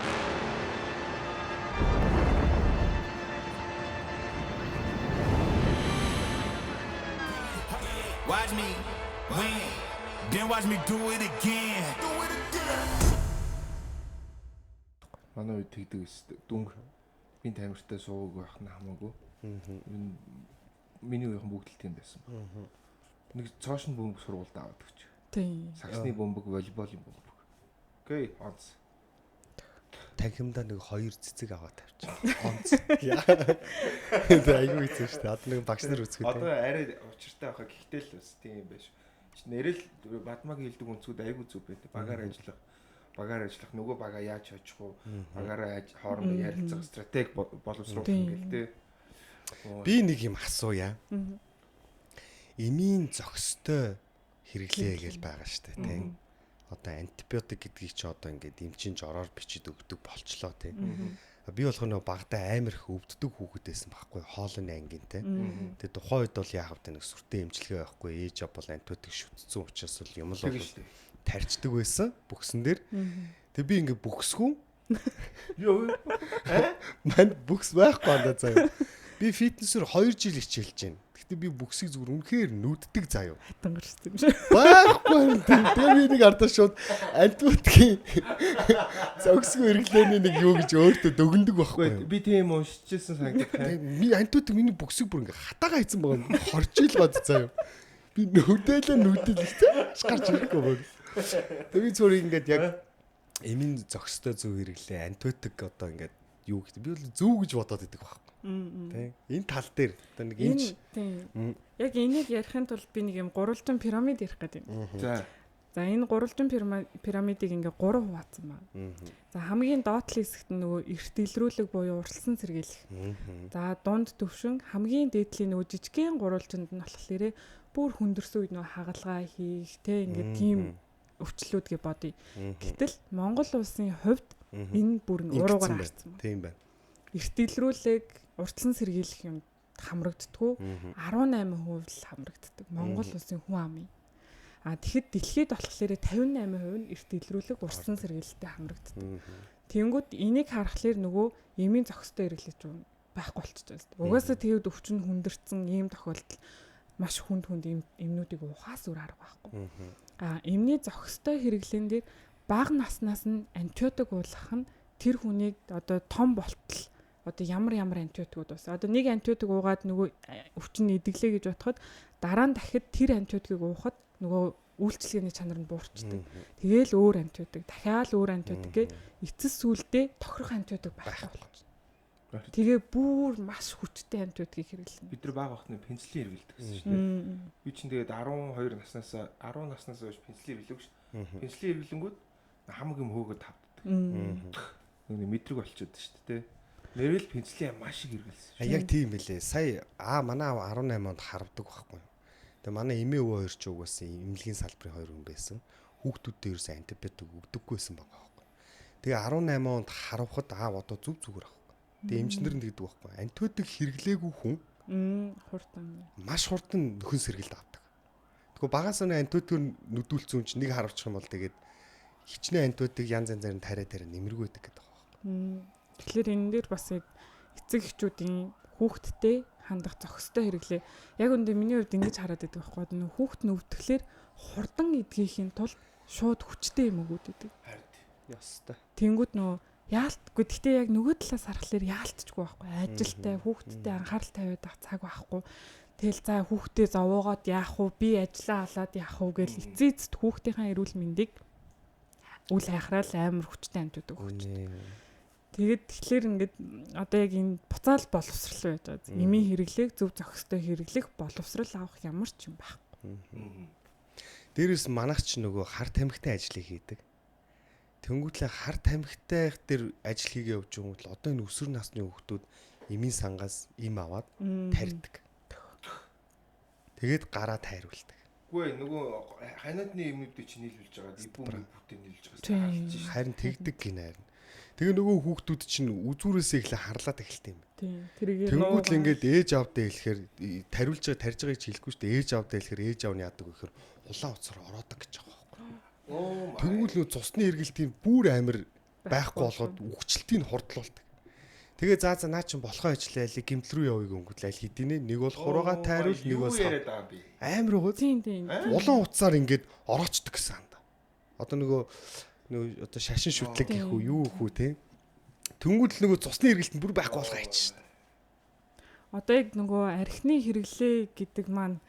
Watch me win, then watch me do it again. Манай үед тэгдэг өстэй дүнг биеийн тамиртай сууг байх нь хамаагүй. Миний үеийн бүгд л тийм байсан. Нэг цоошин бөмбөг сургуульд аваад өгч. Тийм. Саксны бөмбөг, волейболын бөмбөг. Окей, онц. Танхимдаа нэг 2 цэцэг аваад тавьчих. Онц. Тэгээ айгүй хэцүү шүү дээ. Одоо нэг багш нар үзэхэд. Одоо арай учиртай байхаа гэхдээ л бас тийм байж. Нэрэл Бадмагийн хэлдэг үнцүүд айгүй зүг байдаг. Багаар ажиллах нөгөө бага яаж очих уу? Багаараа хоорондоо ярилцах стратеги боловсруулах ингээл тээ. Би нэг юм асууя. Эмийн зохистой хэрэглээ гэж байгаа шүү дээ, тийм. Одоо антибиотик гэдгийг чи одоо ингээд эмчийн жороор бичиж өгдөг болчлоо, тийм. Би болох нь багтаа амар их өвддөг хүүхэд байсан байхгүй, хоолны ангийн, тийм. Тэгээ тухайн үед бол яах вэ, нэг сүртэй эмчилгээ байхгүй, ээж ав бол антибиотик шүтсэн учраас бол юм л тарьчдаг байсан бүксэн дээр. Тэгээ би ингээд бүксгүй. Йоо. Манд бүкс байхгүй надад заяа. Би фитнесээр 2 жил хичээлж байна. Гэхдээ би бүксийг зүгээр үнэхээр нүддэг заяа. Хатангар шүү дээ. Байхгүй. Тэгээ би нэг ардаа шууд антибиотикийн зөксгүй хэрэглээний нэг юу гэж өөртөө дөгөндөг байхгүй. Би тийм уншижсэн санагдав. Би антибиотик миний бүксийг бүр ингээ хатаага хийсэн байгаа. Хорчил гад заяа. Би нүдэл гарч ирэхгүй байна. Тэгээ би зүгээр ингээд яг эмийн зөкстэй зөв хэрэглээ. Антибиотик одоо ингээд юу гэдэг би бол зөв гэж бодоод байдаг байхгүй. Тийм. Энэ тал дээр одоо нэг эмч тийм. Яг энийг ярихын тулд би нэг юм гурвалжин пирамид ярих гэдэг юм. За энэ гурвалжин пирамидыг ингээ 3 хуваацсан байна. За хамгийн доотлын хэсэгт нь нөгөө эрт илрүүлэг буюу уралсан сэргийлэх. За дунд төвшин хамгийн дээдлийн нөгөө жижигхэн гурвалжинд нь болохоор бүр хүндэрсэн үед нөгөө хагалгаа хийх те ингээ тийм өвчлүүд гэж бодъё. Гэтэл Монгол улсын хувьд Энэ бүр нь уруугаар харцсан. Тийм байна. Эрт илрүүлэг уртлан сэргийлэх юм хамрагддггүй 18% л хамрагддаг. Монгол улсын хүн амын. Тэгэхэд дэлхийд болохоор 58% нь эрт илрүүлэг уртлан сэргийлэлтэд хамрагддаг. Тэнгүүд энийг харахаар нөгөө эмийн зохистой хэрэглэж байхгүй болчихж байна. Угаасаа тэгээд өвчин хүндэрсэн ийм тохиолдол маш хүнд эмнүүдийг ухаас үр арга байхгүй. Эмний зохистой хэрэглэн дээр бага наснаас нь антибиотик уулгах нь тэр хүнийг одоо том болтол одоо ямар антибиотикуд байна. Одоо нэг антибиотик уугаад нөгөө өвчин эдэглээ гэж бодоход дараа нь дахиад тэр антибиотикийг уухад нөгөө үйлчлэгээний чанар нь буурчдаг. Тэгээл өөр антибиотик, дахиад өөр антибиотик эцэс сүулдэ тохирох антибиотик байхгүй болчихно. Тэгээ бүр маш хүчтэй антибиотикийг хэрэглэнэ. Бид нар бага бахны пенсилин хэрэглэдэг гэсэн шүү дээ. Би чинь тэгээд 10 наснаас хойш пенсилин хэрэглэв ш. Пенсилин хэрэглэнгүүд хамаг юм хөөгд тавддаг. Нэг мэдрэг болчиход шүү дээ. Нэрэл пенсилин маш их хэрэглэсэн. Яг тийм байлээ. Сая манай 18 онд харвдаг байхгүй. Тэгээ манай эмээ өвөө хоёр ч угаасан эмнэлгийн салбарын хоёр хүн байсан. Хүүхдүүдтэй ерөөсөө антибиотик өгдөггүйсэн байгаа байхгүй. Тэгээ 18 онд харвахад одоо зүгээр ах. Тэгээ эмчнэр нь гэдэг байхгүй. Антибиотик хэрэглээгүй хүн маш хурдан нөхөн сэргэлт авдаг. Тэгвэл багаас нь антибиотик нүдүүлсэн хүн чинь нэг харавчих юм бол тэгээд хичнээн антибиотик янз янзаар нь тариа нэмэргүй байдаг гэдэг байхгүй. Тэгэхээр энэ дээр бас эцэг эхчүүдийн хүүхдтэй хандах зохистой хэрэглээ. Яг үндэ миний хувьд ингэж хараад байдаг байхгүй. Нөх хүүхд нүвтгэлээр хурдан эдгийхийн тулд шууд хүчтэй юм өгөөд байдаг. Ястай. Тэнгүүд нөө яалтгүй. Гэхдээ яг нөгөө талаас харахаар яалтчгүй байхгүй. Ажилтай хүүхдтэй анхаарал тавиад байх цаг байхгүй. Тэгэл за хүүхдээ зовоогоод яах вэ? Би ажиллаа халаад яах вэ гэж эцээцэд хүүхдийнхээ эрүүл мэндийг үл хайхраал амар хүчтэй амтдаг өгч. Тэгээд тэгэхээр ингээд одоо яг энэ буцаал боловсрал байж байгаа. Эмийн хэрэглээг зөв зохистой хэрэглэх боловсрал авах ямар ч юм байхгүй. Дээрээс манайх ч нөгөө хар тамхитай ажлыг хийдэг. Тэнгүүтлээ хар тамхитай дээр ажил хийгээ явж байгаа бол одоо энэ өсвөр насны хүүхдүүд эмийн сангаас им аваад тарьдаг. Тэгээд гараа тайруулдаг. Үгүй нөгөө ханиадны эмнүүдийг чинь нийлүүлж байгаа. Ибүүтэй нийлүүлж байгаа. Харин тэгдэг гинэ. Тэгээ нөгөө хүүхдүүд чинь үзүүрээсээ ихлэ харлаад эхэлт юм. Тэнгүүд л ингээд ээж аавдаа хэлэхээр тарж байгааг ч хэлэхгүй шүү дээ. Ээж аавдаа хэлэхээр ээж аав нь яадаг вэ гэхээр улаан уцаар ороодаг гэж байгаа байхгүй. Тэнгүүд нөө цусны эргэлтийн бүр амир байхгүй болгоод үхчлэлтийг хурдлуулдаг. Тэгээ за наа чин болохоо ажиллаа ли гимтэл рүү явъя гингүүт аль хэдийнэ нэг бол хуруугаа тайруул нэг бол амир байгаа. Тийм. Улаан уцаар ингээд ороочдөг гэсэн анда. Одоо нөгөө одоо шашин шүтлэг гэх үү юу гэх үү те. Тэнгүүд л нөгөө цусны эргэлт нь бүр байхгүй болгоо ич шин. Одоо яг нөгөө архины хэрэглээ гэдэг маань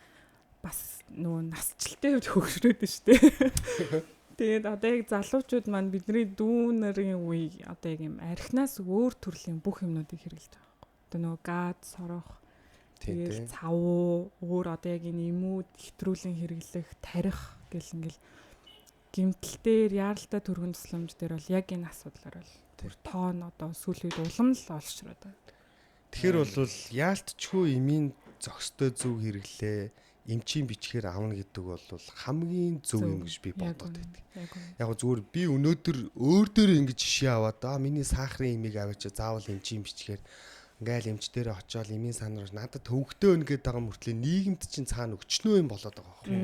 бас нөгөө насжилттай хөгшрөөд нь шүү дээ. Тэгээд одоо яг залуучууд маань бидний дүүнэрийн үе одоо яг юм архинаас өөр төрлийн бүх юмнуудыг хэрэглэж байгаа байхгүй. Одоо нөгөө газ, сорох, тэгээд цавуу, өөр одоо яг энэ эмүүд хэтрүүлэн хэрэглэх, тарих гэл ингээл гимтэл дээр яаралтай төргөн тусламж дээр бол яг энэ асуудлаар бол тэр тоон одоо сүүлийн улам л олшроод байна. Тэгэхээр бол яалтчгүй эмийн зохистой зөв хэрэглээ эмчийн бичгээр авна гэдэг бол хамгийн зөв юм гэж би бодоод байдаг. Яг зүгээр би өнөөдөр өөр дөр ингэж жишээ аваад миний сахарын эмийг аваач заавал эмчийн бичгээр ингээл эмч дээрээ очиод эмийн санаар надад төвөгтэй өн гэдэг байгаа мөртлөө нийгэмд чинь цаана өчнөө юм болоод байгаа байхгүй.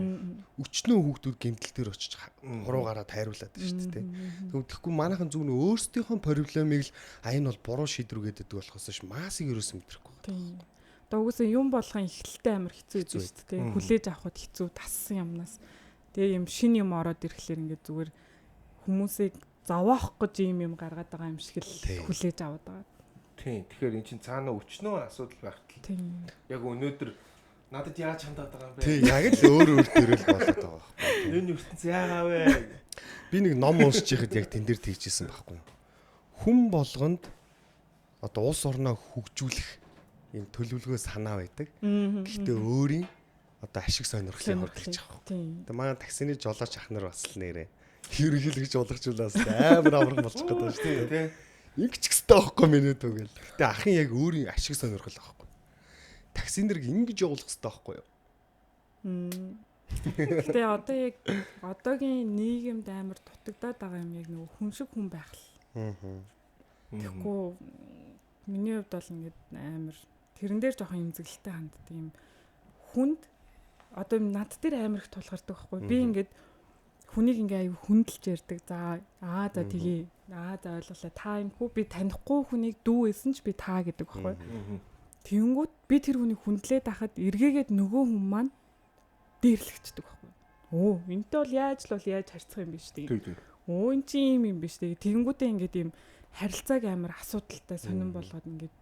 Өчнөө хүүхдүүд гэмтэл дээр очиж хуруугаараа тайруулаад байна шүү дээ. Тэгвэл манайхан зөв нь өөрсдийнхөө проблемыг л энэ бол буруу шийдвэр гэдэг болохоос ш маасыг ерөөсөө мэдрэхгүй байна. Одоо үгүйсээ юм болгон ихэлтэй амар хэцүү дээ шүү дээ. Хүлээж авахд хэцүү тассан юмнаас. Тэгээ юм шин юм ороод ирэхлээр ингээд зүгээр хүмүүсийг зовоох гэж юм гаргаад байгаа юм шиг л хүлээж аваад байгаа. Тийм. Тэгэхээр эн чинь цаана өчнөө асуудал байхад л. Яг өнөөдөр надад яаж хандаад байгаа юм бэ? Тийм, яг л өөр төрөл болоод байгаа байхгүй. Энэ ертөнц яагаа вэ? Би нэг ном уншиж байхад яг тэн дээр тэгжсэн байхгүй. Хүн болгонд одоо улс орноо хөгжүүлэх ийм төлөвлөгөө санаа байдаг. Гэхдээ өөрийн одоо ашиг сонирхлыг хурдлаж байгаа. Тэгээ манай таксины жолооч ах нар бас л нэрээ ерөнхийлөгч болгочулаас амар амархан болчих гээд байна шүү дээ. Ингэч гэстэй байхгүй миний түгэл. Гэтэ ахын яг өөрийн ашиг сонирхол байхгүй. Таксин дэрг ингэж явуулах хэрэгтэй байхгүй юу? Гэтэ одоо яг одоогийн нийгэмд амар дутагдаад байгаа юм яг нөгөө хүн шиг хүн байх л Тэгэхгүй миний хувьд бол ингээд амар тэрэн дээр жоохон имзэглэлтэй ханддаг юм хүнд одоо над дээр амар их тулгардаг байхгүй би ингээд хүнийг ингээ аюу хүндэлж ярьдаг за за тгий за ойлголаа та юм хүү би танихгүй хүнийг дүү эсэн ч би та гэдэг байхгүй тэгэнгүүт би тэр хүнийг хүндлээд байхад эргээгээд нөгөө хүн маань дээрлэгчдэг байхгүй энэтэй бол яаж харьцах юм биш тийм эн чи юм биш тийм тэгэнгүүтээ ингээд юм харилцааг амар асуудалтай сонирн болгоод ингээд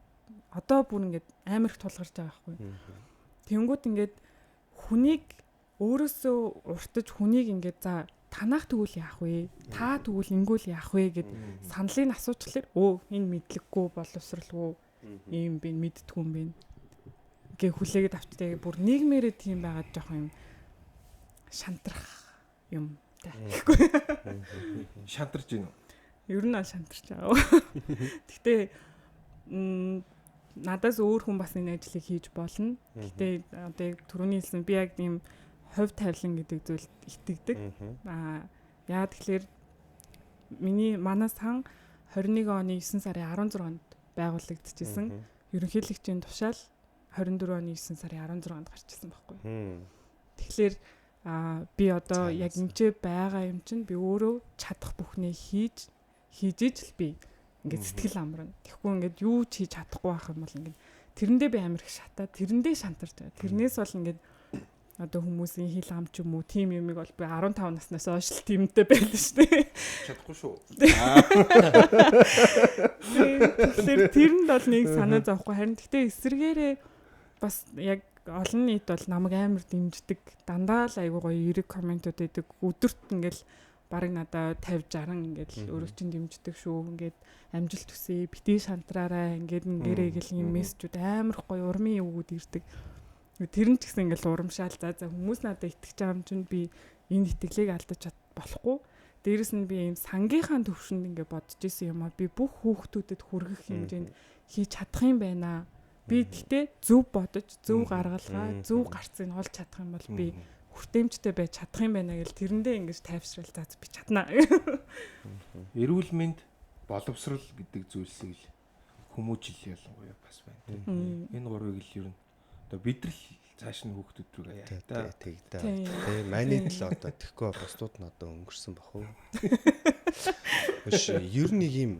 одоо бүр ингээд амар их тулгарч байгаа байхгүй тэгэнгүүт ингээд хүнийг өөрөөсөө уртаж хүнийг ингээд за танах тэгвэл яах вэ? Та тэгвэл ингүүл яах вэ гэд саналыг асуучихлаа. Энэ мэдлэггүй боловсралгүй ийм би мэддэггүй юм бэ. Гэ хүлээгээд авчтай бүр нийгмээрээ тийм байгаад жоох юм шантрах юм та. Шантарч гин үү? Ер нь шантарч байгаа. Гэтэ надаас өөр хүн бас энэ ажлыг хийж болно. Гэтэ одоо түрүүний хэлсэн би яг ийм хувь тавилан гэдэг зүйлд итгэдэг. Яа тэгэхээр манай сан 21 оны 9 сарын 16-нд байгуулагдчихсэн. Ерөнхийлөгчийн тушаал 24 оны 9 сарын 16-нд гарчсан байхгүй. Тэгэхээр би одоо яг энэ байгаа юм чинь би өөрөө чадах бүхнээ хийж ижил би ингээд сэтгэл амарна. Тэгэхгүй ингээд юу ч хийж чадахгүй байх юм бол ингээд тэрэндээ би амар их шатаад тэрэндээ шантарч байгаа. Тэрнээс бол ингээд одоо хүмүүсийн хил ам ч юм уу тийм юмыг бол би 15 наснаас хойш тиймтэй байлаа шүү дээ. Чадахгүй шүү. Тэгэхээр тэрэнд бол нэг санаа зовхгүй харин гэхдээ эсэргээрээ бас яг олон нийт бол намайг амар дэмждэг. Дандаа л айгуу гоё эрэг комментууд өгдөг. Өдөрт ингээл барыг надаа 50 60 ингээл өөрөө чинь дэмждэг шүү. Ингээд амжилт хүсье, битгий шантраараа ингээд ингээрэй гэл юм мессежүүд амар гоё урмын өгөөд ирдэг. Тэр нь ч гэсэн ингээл урамшаал за хүмүүс надад итгэж байгаа юм чинь би энэ итгэлийг алдаж болохгүй. Дээрэс нь би ийм сангийнхаа төвшөнд ингээд бодож исэн юм аа би бүх хүүхдүүдэд хүргэх хэмжээнд хийж чадах юм байна. Би гэхдээ зөв бодож, зөв гаргалгаа, зөв гарцыг олж чадах юм бол би хүртээмжтэй байж чадах юм байна гэл тэрэндээ ингэж тайвшрал заа би чаднаа. Эрүүл мэнд боловсрал гэдэг зүйлсийг л хүмүүжил ялангуяа бас байна. Энэ гурвыг л ер нь одоо бид нар цааш нь хүүхдүүд рүү яа. Тэгээ манайд л одоо тэгэхгүй бусдууд нь одоо өнгөрсөн бах уу. Биш ер нь нэг юм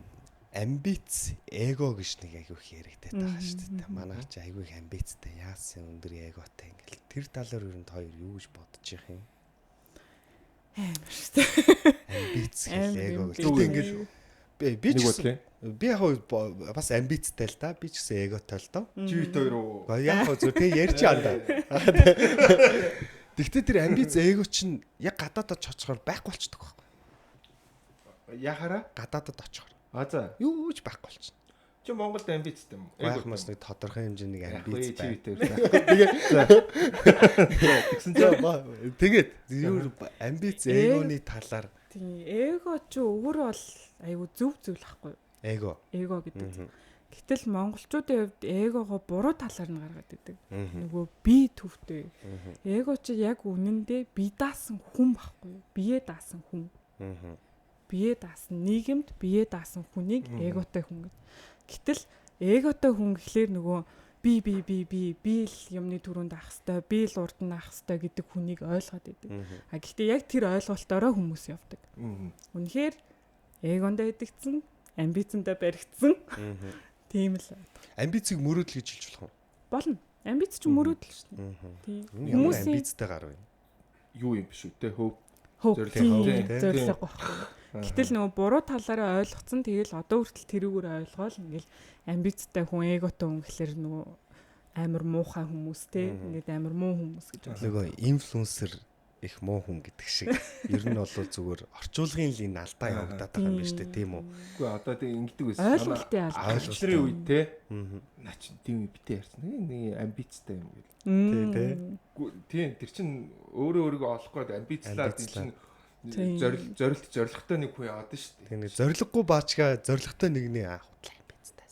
амбиц эго гэж нэг айгүйх яригдаад байгаа шүү дээ. Манайх ч айгүйх амбицтай яасан өндөр эготой ингээл тэр талаар ер нь хоёр юу гэж бодож их юм. Амар шүү дээ. Амбиц эго гэдэг ингээл би ч би яг бас амбицтай л да. Би ч гэсэн эготой л доо. Живит хоёр уу? Яг зөв тэг ярьж байгаа да. Тэгтээ тэр амбиц эго чинь яг гадаадд очихоор байхгүй болчихдог байхгүй. Яхаараа гадаадд очихоор. За. Юу ч байхгүй болчихно. Чи Монголд амбицтай юм уу? Яг маш нэг тодорхой хэмжээний амбиц байна. Тэгээд юу амбиц эгоны талаар тийм эго ч өөр бол айгу зөв зүйл ахгүй. Эго гэдэг. Гэтэл монголчуудын хувьд эгогоо буруу талаар нь гаргаад идэг. Нөгөө би төвтэй. Эго чи яг үнэндээ би даасан хүн байхгүй. Бие даасан хүн. Бие даасан нийгэмд бие даасан хүнийг эготой хүн гэж. Гэтэл эготой хүн гэхлээр нөгөө би л юмны түрүүнд авах хэвээр би л урд нь авах хэвээр гэдэг хүнийг ойлгоод идэг. Гэхдээ яг тэр ойлголтоороо хүмүүс явдаг. Үнэхээр эгондоо идэгцэн, амбицэндээ баригдсан. Тийм л. Амбицыг мөрөөдөл гэж хэлж болох уу? Болно. Амбиц ч мөрөөдөл шүү дээ. Тийм. Хүмүүсийн амбицтай гар байна. Юу юм биш үү те хөв. Зорилго байхгүй. Гэтэл нөгөө буруу талаараа ойлгоцсон тэгэл одоо хүртэл тэрүүгээр ойлгоол ингээл амбицтай хүн эготой хүн гэхэлэр нөгөө амар муухай хүмүүс те ингээд амар муу хүмүүс гэж байна. Нөгөө инфлюенсер их муу хүн гэдэг шиг ер нь бол зүгээр орчуулгын л энэ алдаа явагдаад байгаа юм байна шүү дээ тийм үү? Үгүй одоо тэг ингэдэг байсан. Ойлголтын алдаа. Ойлголтын үед те. Наач тийм битээ ярьсан. Нэг амбицтай юм гээл. Тийм тэр чин өөрийгөө олохгүй амбицлаа тийм зоригтой нэг хүн яваад шүү дээ. Тийм зориггүй баачгаа зоригтой нэгний хутлаа амбицтай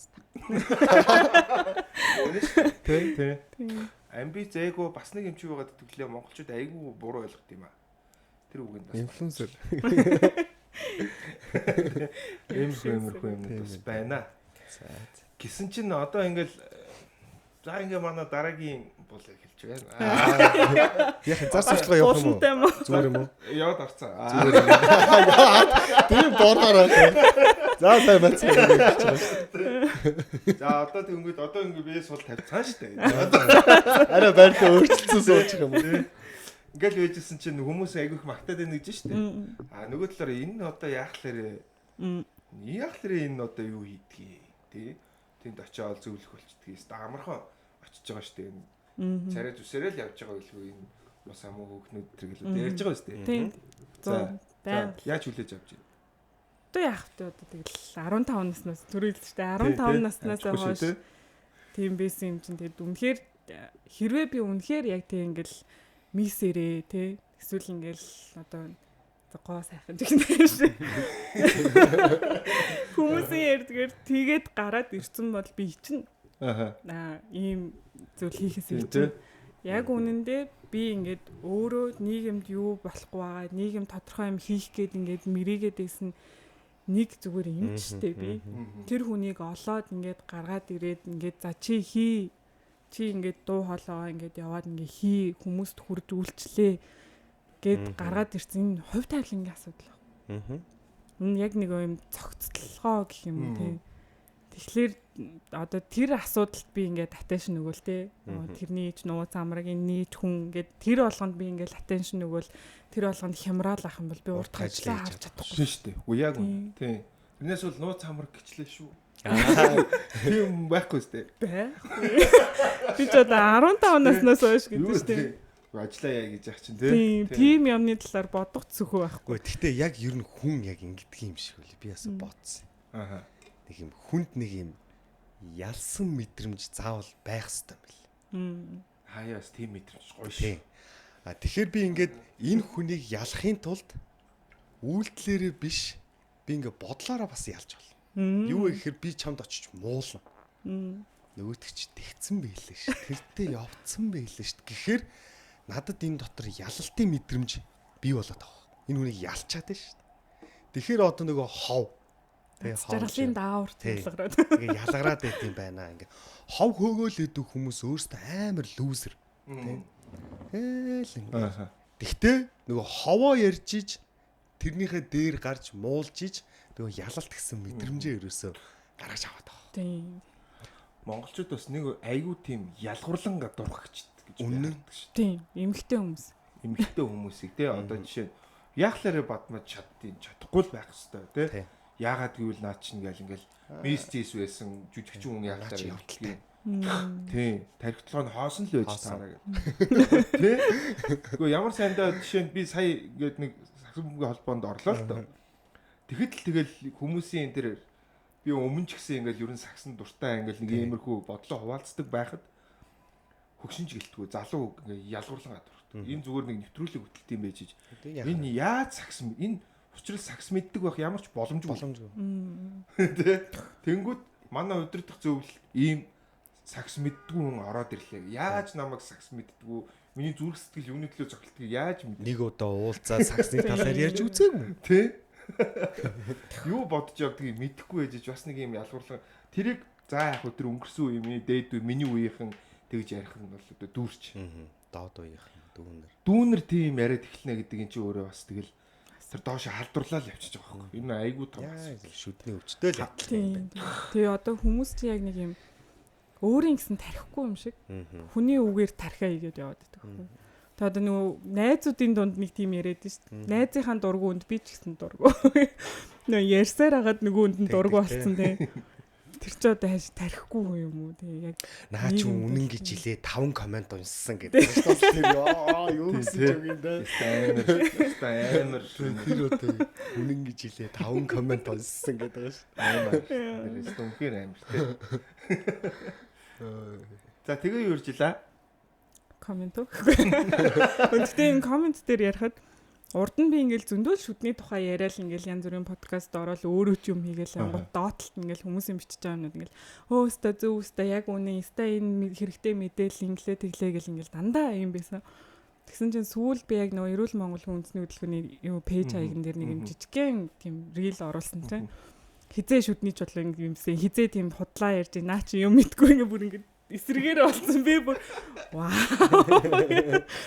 хэвээр. Тийм. Амбиц эго бас нэг юм чи байгаад төгөлөө монголчууд айгүй буруу ойлгох юм аа. Тэр үгэнд бас инфлюенсер. Иймэрхүү юм бас байна. Гэсэн чинь одоо ингээл за ингээ манай дараагийн бол эхэлж байна. Яг зар сурталгаа явах юм уу? Зүгээр юм уу? Яваад орцсон. Тийм боргороо. За сайн байна. За одоо ингээд би сул тавьцсан шүү дээ. Арай байрлал өөрчлөсөн суучих юм уу? Ингээл байжсэн чинь хүмүүс айгүйх магтаад байна гэж шүү дээ. Нөгөө талаар энэ одоо яахлаарэ энэ одоо юу хийдгийг тий тэнд очиод зөвлөх болчдгийг амархан очиж байгаа шүү дээ. Царай зүсээрээ л явж байгаа гэлгүй энэ бас амуу хөөхнүүд тэр гэлээ ярьж байгаа шүү дээ. Тийм. За яаж хүлээж авч байна? Одоо яах вэ одоо тэгэл 15 наснаас төрүүлж штэ 15 наснаас хойш тийм байсан юм чинь тэгээд үнэхээр хэрвээ би үнэхээр яг тийм ингээл мисэрээ тий эсвэл ингээл одоо гоо сайхан гэх юм шиг хүмүүсийн ярьдгээр тэгээд гараад ирсэн бол би чинь ийм зүйл хийхээс илүү яг үнэндээ би ингээд өөрөө нийгэмд юу болохгүй байгаа нийгэм тодорхой юм хийх гээд ингээд мэрийгээд байсан нэг зүгээр юм ч штэ би тэр хүнийг олоод ингээд гаргаад ирээд ингээд за чи хий чи ингээд дуу хоолойгоо ингээд яваад ингээд хий хүмүүст хүрж үйлчлээ гэд гаргаад ирсэн энэ хувь тавилангийн асуудал байна. Энэ яг нэг юм цогцлогоо гэх юм уу тий. Тэгэхээр одоо тэр асуудалд би ингээд attention өгөөл те. Тэрний ч нууц амрагийн нийт хүн ингээд тэр болгонд би ингээд attention өгөөл тэр болгонд хямраал ах юм бол би урт ажиллаа харж чадахгүй шүү дээ. Үгүй яг үн. Тийм. Тэрнээс бол нууц амраг гिचлээ шүү. Тийм байхгүй шүү дээ. Би ч одоо 15 наснаас хойш гэдэг шүү дээ. Ажиллаа яа гэж яах чинь тийм. Тийм юмны талаар бодох зөвхөө байхгүй. Гэхдээ яг ер нь хүн яг ингэдэг юм шиг үлээ. Би бас бодсон. Нэг юм хүнд нэг юм ялсан мэдрэмж заавал байх ёстой юм бэл. Хаяас тийм мэдрэмж гоё шүү. Тэгэхээр би ингээд энэ хүнийг ялахын тулд үйлдэлээрээ биш би ингээд бодлоороо бас ялж болно. Юу гэхээр би чамд очиж муулна. Нөгөөтг чи тэгцэн байлээ ш. Тэртээ явцсан байлээ ш. Гэхээр надад энэ дотор ялалтын мэдрэмж бий болоод байгаа. Энэ хүнийг ялчаад ш. Тэгэхээр одоо нөгөө хов жаргалын даавар цуглараад ингээ ялгараад байт юм байна. Ингээ хов хөөгөөл идэв хүмүүс өөртөө амар лүүзер. Тэгтээ нөгөө ховоо ярьж иж тэрнийхээ дээр гарч муулж иж нөгөө ялалт гэсэн мэдрэмжээ ерөөсөө гаргаж аваад байгаа. Тийм. Монголчууд бас нэг айгүй тийм ялгуурлан гадуурхагчд гэж үнэн шүү. Тийм. Эмэгтэй хүмүүс. Эмэгтэй хүмүүсийг тий одоо жишээ яахлаарэ бадмад чадахгүй л байх хэвээр тий. Яагаад гэвэл наа чинь ингээл мистис байсан жүжигчин хүн яахлаар явталтай. Тийм. Тархитлогоо нь хоосон л байж таараа гэх. Тий. Гэхдээ ямар сайндаа жишээ нь би сая ингээд нэг саксофонгийн холбоонд орлоо л доо. Тэгэхэд л тэгэл хүмүүсийн энэ төр би өмнө ч гэсэн ингээл ерөн саксан дуртай ингээл нэг иймэрхүү бодлоо хуваалцдаг байхад хөгшинж гэлтгүү залуу ингээ ялгуурлан гадуурхдаг. Энэ зүгээр нэг нэвтрүүлэг хөтөлт юм байж. Энэ яаж сакс энэ учрал сакс мэддэг байх ямар ч боломжгүй. Тэ. Тэнгүүд манай удирдах зөвлөл ийм сакс мэддэггүй хүн ороод ирлээ. Яаж намайг сакс мэддэггүй? Миний зүрх сэтгэл юуны төлөө зогтдгийг яаж мэддэг? Нэг удаа уулзаад саксны талаар ярьж үзээгүй. Тэ. Юу бодож явдгийг мэдэхгүй байж бас нэг юм ялгуурлан тэрийг за яг өдөр өнгөрсөн үеийн дээд миний үеийнхэн тэгж ярих нь бол одоо дүүрч. Доод үеийнхэн дүүнер тийм яриад эхэлнэ гэдэг эн чинь өөрөө бас тэгэл тэр доош халдварлаа л явчихж байгаа байхгүй. Энэ айгүй том шүдний өвчтэй л тийм. Тэгээ одоо хүмүүс чи яг нэг юм өөрийн гэсэн тархихгүй юм шиг хүний үгээр тархиа игээд яваад байдаг. Тэгээ одоо нөгөө найзуудын дунд нэг тийм яриад шүү дээ. Найзынхаа дургуунд би ч гэсэн дургуу. Нөгөө ярьсаар хагаад нөгөөнд нь дургуу болсон тийм. Тэр ч одоо хааш тархихгүй юм уу тийм яг наа чи үнэн гэж хэлээ 5 комент унссан гэдэг шүү дээ. Тэр юу гэсэн ч юм даа. амар тэр одоо үнэн гэж хэлээ 5 комент унссан гэдэг шүү. Тэр үнхээр амар тийм. За тэгээ юу ярьжила? Комент үү? Гэхдээ энэ комент дээр ярихад урд нь би ингээл зөндөл шүдний тухай яриад ингээл янз бүрийн подкаст ороод өөрөө ч юм хийгээл ангууд доотлт ингээл хүмүүсийн бичиж байгаа юмнууд ингээл өөстө зөв өстө яг үнэ өстө энэ хэрэгтэй мэдээлэл инглээ тэглээ гэл ингээл дандаа юм байсан. Тэгсэн чинь сүүл би яг нөгөө Эрүүл Монгол Үндэсний хөтөлбөрийн юу пэйж хаягн дээр нэг юм жижигхэн тийм рил оруулсан чинь хизээ шүднийч бодлоо ингэ юмсэн хизээ тийм худлаа ярьж наа чи юм мэдгүй ингэ бүр ингэ эсрэгээр болсон би бүр вау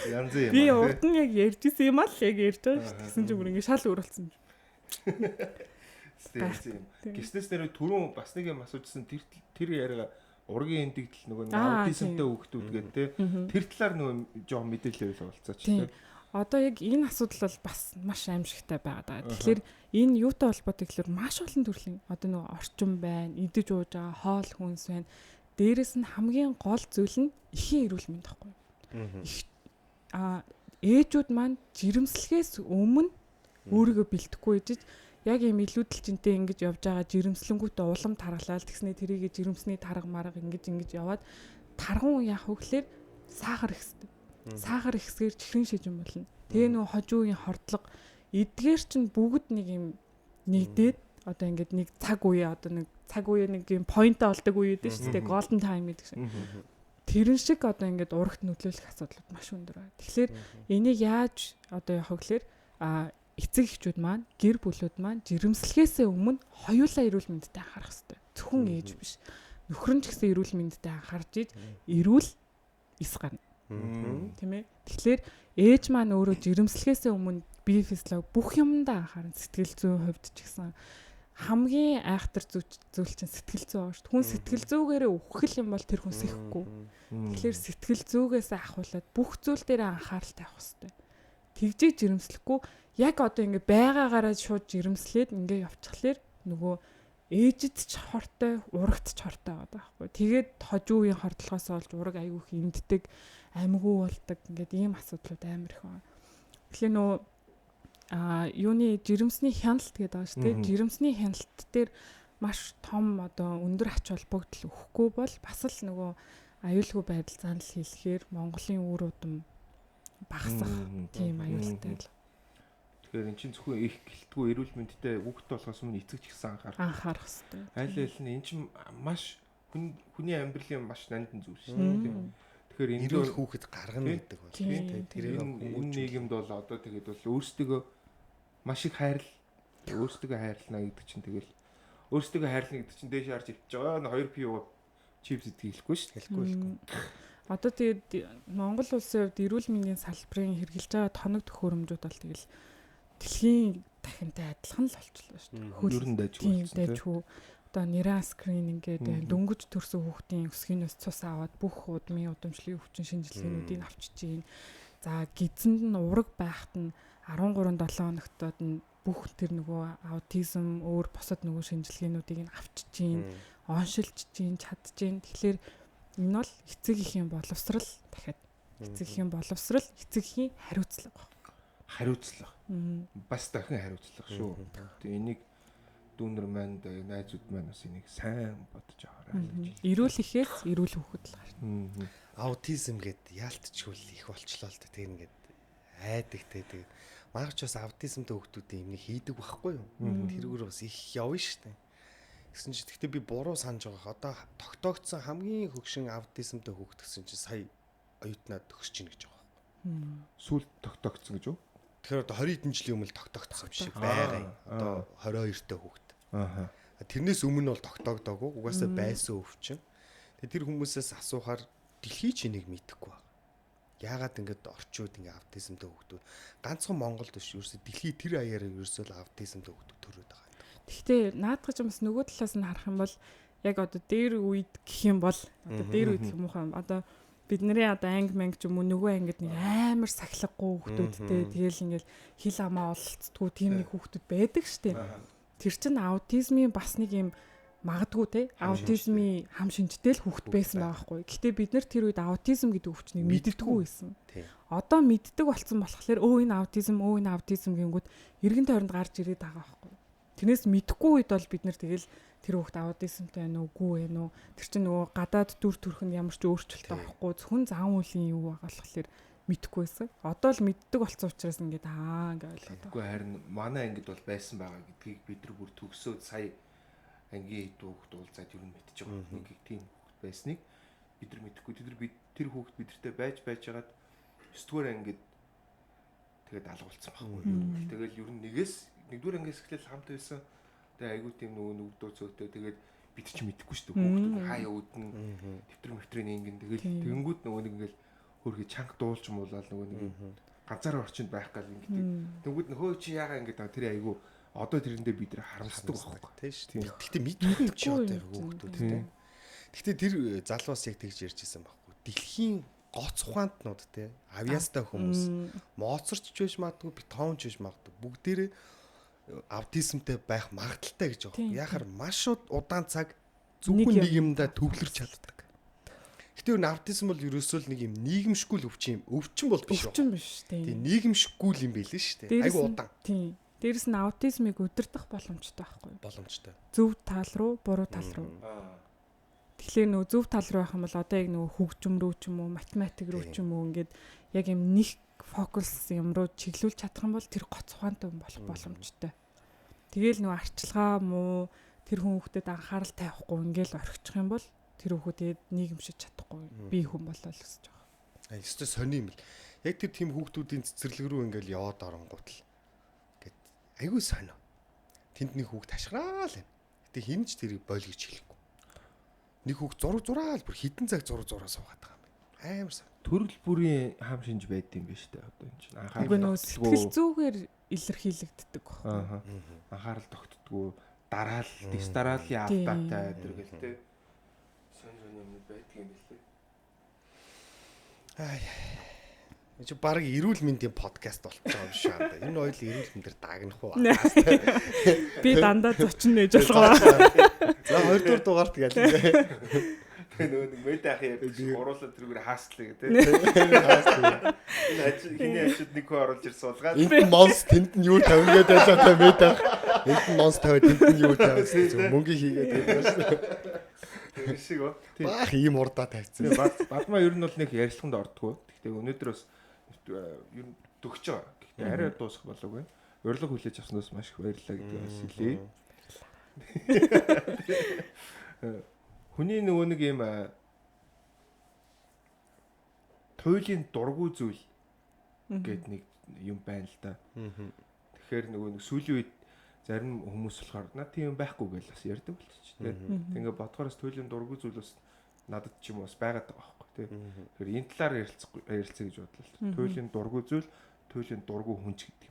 янз юм. би урд нь яг ярьж исэн юм аа л яг ярьж байгаа шүү. Тэгсэн чинь бүр ингэ шал өөрөлдсөн. Гиснес нэр түрүүн бас нэг юм асуужсэн тэр яриага ургийн эндэгдэл нөгөө аутизмтай хүүхдүүд гэдэг те тэр талаар нөгөө жоо мэдээлэл болцооч те. Одоо яг энэ асуудал бол бас маш аимшигтай байгаа даа. Тэгэхээр энэ юутай холбоотой гэхээр маш олон төрлийн одоо нөгөө орчин байна, идэж ууж байгаа хоол хүнс байна. Дээрээс нь хамгийн гол зүйл нь эхийн эрүүл мэнд байхгүй. Ээжүүд маань жирэмслэхээс өмнө өөрийгөө бэлтгэхгүй ижиж яг юм илүүдэлжинтэй ингэж явж байгаа жирэмслэнгүүтээ улам таргалаад тэгснэ тэрийг жирэмсний тарга марга ингэж яваад таргун яах вэ гэхээр сахар ихсдэг. Сахар ихсгээр чихрийн шижин болно. Тэгээ нөгөө хожуугийн хордлого эдгээр чинь бүгд нэг юм нэгдээд одоо ингэж нэг цаг үе одоо нэг цаг үе нэг юм поинтаа олдог үе гэдэг шүү дээ. Golden time гэдэг шиг. Тэрэн шиг одоо ингэж урагт нөлөөлөх асуудлууд маш өндөр байна. Тэгэхээр энийг яаж одоо яах вэ гэхээр эцэг эхчүүд маань гэр бүлүүд маань жирэмслэхээс өмнө хоёулаа эрүүл мэндэд анхаарах хэрэгтэй. Зөвхөн ээж биш. Нөхөр нь ч гэсэн эрүүл мэндэд анхаарч иж эрүүл эс гарна. Тийм ээ. Тэгэхээр ээж маань өөрөө жирэмслэхээс өмнө бие физиологи бүх юмдаа анхаарна. Сэтгэл зүйн хувьд ч гэсэн хамгийн айхтар зүйл чинь сэтгэл зүй байгаа шүү дээ. Хүн сэтгэл зүйгээрээ өгөх юм бол тэр хүн сэхгүй. Тэгэхээр сэтгэл зүйгээс ахуулаад бүх зүйл дээр анхааралтай авах хэрэгтэй. Тэгжээ жирэмслэхгүй яг одоо ингэ байгаагаараа шууд жирэмслээд ингэ явчихлаэр нөгөө ээжэд ч хортой, урагт ч хортой байгаа байхгүй. Тэгээд хожуугийн хордлогоос олж ураг аягүй их энддэг, амьгүй болдог ингээд ийм асуудлууд амар их байна. Тэгэхээр нөгөө юуны жирэмсний хяналт гэдэг байгаа шүү дээ. Жирэмсний хяналт дээр маш том одоо өндөр ач холбогдол өгөхгүй бол бас л нөгөө аюулгүй байдал занал хийлэхээр Монголын үр удам багасах тийм аюултай л. Тэгэхээр эн чинь зөвхөн их гэлтгүй эрүүл мэндтэй хүүхэд болохоос өмнө эцэг ч гэсэн анхаарах хэрэгтэй. Аль аль нь эн чинь маш хүний амьдралын маш нандин зүйл шүү дээ. Тэгэхээр энэ эрүүл хүүхэд гаргана гэдэг бол тийм тэрийг хүмүүс нийгэмд бол одоо тэгээд бол өөрсдөө маш их өөрсдөө хайрлана гэдэг чинь тэгэл өөрсдөө хайрлана гэдэг чинь дээш харж ивчих байгаа. 2 пив чипс идчихгүй шүү дээ. Хэлэхгүй. Одоо тэгээд Монгол улсын хувьд эрүүл мэндийн салбарын хэрэгжилж байгаа тоног төхөөрөмжүүд бол тэгэл дэлхийн дахинтай адилхан л болчихлоо шүү дээ. Хөрөн дайжгүй. Одоо нейрон скрининг гэдэг дөнгөж төрсөн хүүхдийн өсгийнөөс цус аваад бүх удмын удамшлын өвчин шинжилгээнүүдийг авчиж гин. За гидсэнд нь ураг байхад нь 13-7 хоногтод нь бүх тэр нөгөө аутизм өөр босод нөгөө шинжилгээнүүдийг нь авчиж гин, оншилж гин, чадж гин. Тэгэхээр энэ бол эцэг эхийн боловсрал дахиад эцэг эхийн боловсрал эцэг эхийн хариуцлага. Хариуцлага. Бас дахин хариуцлага шүү. Тэгээ энийг дүүнэр маань найзууд маань бас энийг сайн бодож аваарай гэж. Эрүүл ихэс эрүүл хүүхэд л гарна. Аутизм гэд яалтчгүй их болчлоо л дээ. Тэгээ ингээд айдаг тэгээд магч бас аутизмтай хүүхдүүдийн юмыг хийдэг байхгүй юу? Тэрүүгээр бас их явна штэ. Гэсэн чи гэхдээ би буруу санаж байгаа. Одоо тогтоогдсон хамгийн хөгшин аутизмтай хүүхд гэсэн чи сая оюутнаад төгсөж гин гэж байгаа байхгүй. Сүүл тогтоогдсон гэж юу? Тэгэхээр одоо 20 хэдэн жилийн өмнө тогтоогдсон юм шиг байгаа. Одоо 22-тай хүүхд. Тэрнээс өмнө бол тогтоогдоогүй. Угаасаа байсан өвчин. Тэгээ тэр хүмүүсээс асуухаар дэлхий ч энийг мэдэхгүй байна. Яагаад ингэж орчууд ингэ аутизмтай хүүхдүүд ганцхан Монголд биш ерөөсө дэлхий тэр аяараа ерөөсөө аутизмтай хүүхдүүд төрөөд байгаа. Гэхдээ наадах юм бас нөгөө талаас нь харах юм бол яг одоо дээр үед гэх юм бол одоо дээр үед юм уу одоо бидний одоо анги манг ч юм уу нөгөө ангид нэг амар сахилгагүй хүүхдүүдтэй тэгэл ингээл хил амаа олцдгүй тийм нэг хүүхдүүд байдаг штеп. Тэр чин аутизмын бас нэг юм магадгүй те аутизмын хам шинжтэй л хүүхд байсан байгаа хгүй. Гэхдээ бид нар тэр үед аутизм гэдэг өвчнийг мэддэггүй байсан. Одоо мэддэг болсон болохоор энэ аутизм гингүүд эргэн тойронд гарч ирээд байгаа хгүй. Тэрнээс мэдэхгүй үед бол бид нар тэгэл тэр хүүхд аутизмтай байна уу, үгүй байна уу? Тэр чинь нөгөө гадаад дүр төрхөнд ямар ч өөрчлөлт авахгүй зөвхөн зан үйлийн юу байгаа болохоор мэдэхгүй байсан. Одоо л мэддэг болсон учраас ингээд ингээ ойлгоод. Үгүй харин манай ангид бол байсан байгаа гэдгийг бид нар бүр төгсөөд сая ангийн хүүхд уулзаад юу мэдчихэж байгаа. Нэг тийм хүүхд байсныг бид нар мэдэхгүй. Тэр хүүхд бидэртэй байж байгаад 9 дугаар ангид тэгээд алгуулсан байхгүй. Тэгэл ер нь нэгдүгээр ангиас эхлээл хамт байсан. Тэгээд айгуу тийм нөгөө нүгдөө зөөтэй тэгээд бид ч мэдэхгүй шүү дээ. Хүүхдүүд хаа явуудна. Дэвтэр ингэн тэгэл тэгэнгүүт нөгөө нэг ингээл хөргий чанга дуулж муулаад нөгөө нэг ганцаараа орчинд байх гал ингэдэг. Тэнгүүд нөхөө чи яага ингэдэг тэр айгуу одоо тэрэндээ бид нэр харамсдаг байхгүй. Тийм шүү. Гэхдээ мэдгүй ч одоо хүүхдүүд тийм. Гэхдээ тэр залуус яг тэгж ярьж ирсэн байхгүй. Дэлхийн гоц ухаантнууд те авьяастай хүмүүс моцорч ч биш магадгүй бетонч биш магадгүй бүгдээрээ аутизмтай байх магадaltaй гэж байгаа. Яхаар маш удаан цаг зөвхөн нэг юмдаа төвлөрч чаддаг. Гэтэ энэ аутизм бол ерөөсөө л нэг юм нийгэмшгүй л өвчин бол биш. Өвчин биш тийм. Нийгэмшгүй юм байл нь шүү дээ. Айгу удаан. Тийм. Дээрэс нь аутизмыг удирдах боломжтой байхгүй. Боломжтой. Зөв тал руу, буруу тал руу. Тэгэхээр нөгөө зөв тал руу байх юм бол одоо яг нөгөө хөгжим рүү ч юм уу, математик руу ч юм уу ингээд яг юм нэг фокус юм руу чиглүүлж чадах юм бол тэр гоц ухаантай хүн болох боломжтой. Тэгээл нөгөө арчилгаа муу тэр хүн хүүхдэд анхаарал тавихгүй ингээл орхичих юм бол тэр хүүхдэд нийгэмшиж чадахгүй би хүн болол өсөж байгаа. Ёстой сони юм л. Яг тэр тийм хүүхдүүдийн цэцэрлэг рүү ингээл яваад оронгууд л гэт айгүй сонио. Тэнд нэг хүүхд ташгараал байна. Гэтэ хин ч тэрийг бойлгож хэлэхгүй. Нэг хүүхд зураг бүр хитэн цаг зураг суугаад байгаа юм байна. Амар сан. Төрөл бүрийн хам шинж байд юм биш үү одоо энэ чинь анхаарал сэтгэл зүгээр илэрхийлэгддэг байна. Анхаарал тогтдгоо дараал дистараалын алдаатай тэргээл тэ сонь юм байдаг юм билээ. Чи баг эрүүл мэндийн подкаст болчихж байгаа юм шиг байна. Энэ хоёул эрүүл мэндээр дагнах уу? Би дандаа зочин нээж болгоо. За 2 дугаар дугаарт гэлээ. Тэгээ нөгөө мэд ах ярьдаг уруулаад тэрүүгээр хаастлаа гэдэг. Энэ ажил хиний ажид нэг хөө оруулж ирсэн суулгаад. Энд монс тэнд нь юу тавина гэдэг байлаа мэд ах. Энд нь монс тавиад тэнд нь юу тавина. Мөнгө хийгээд байдаг шүү дээ. Тэр шиг оо. Баах ийм урдаа тавьчихсан. Бадмаа ер нь бол нэг ярилцлаганд ордгоо. Гэхдээ өнөөдөр бас ер нь төгсөж байгаа. Гэхдээ арай дуусах болоогүй. Урилга хүлээж авснаас маш их баярлалаа гэдэг бас хэлье. Хүний нөгөө нэг юм туйлын дургуй зүйл гэдэг нэг юм байна л да. Тэгэхээр нөгөө нэг сүүлийн үед зарим хүмүүс болохоор наа тийм байхгүй гэж бас ярьдаг болчих тийм. Тэгээ бодохоос туйлын дургуй зүйл бас надад ч юм уу бас байгаад байгаа байхгүй тийм. Тэгэхээр энэ талаар ярилцъя гэж бодлоо. Туйлын дургуй зүйл, туйлын дургуй хүнч гэдэг.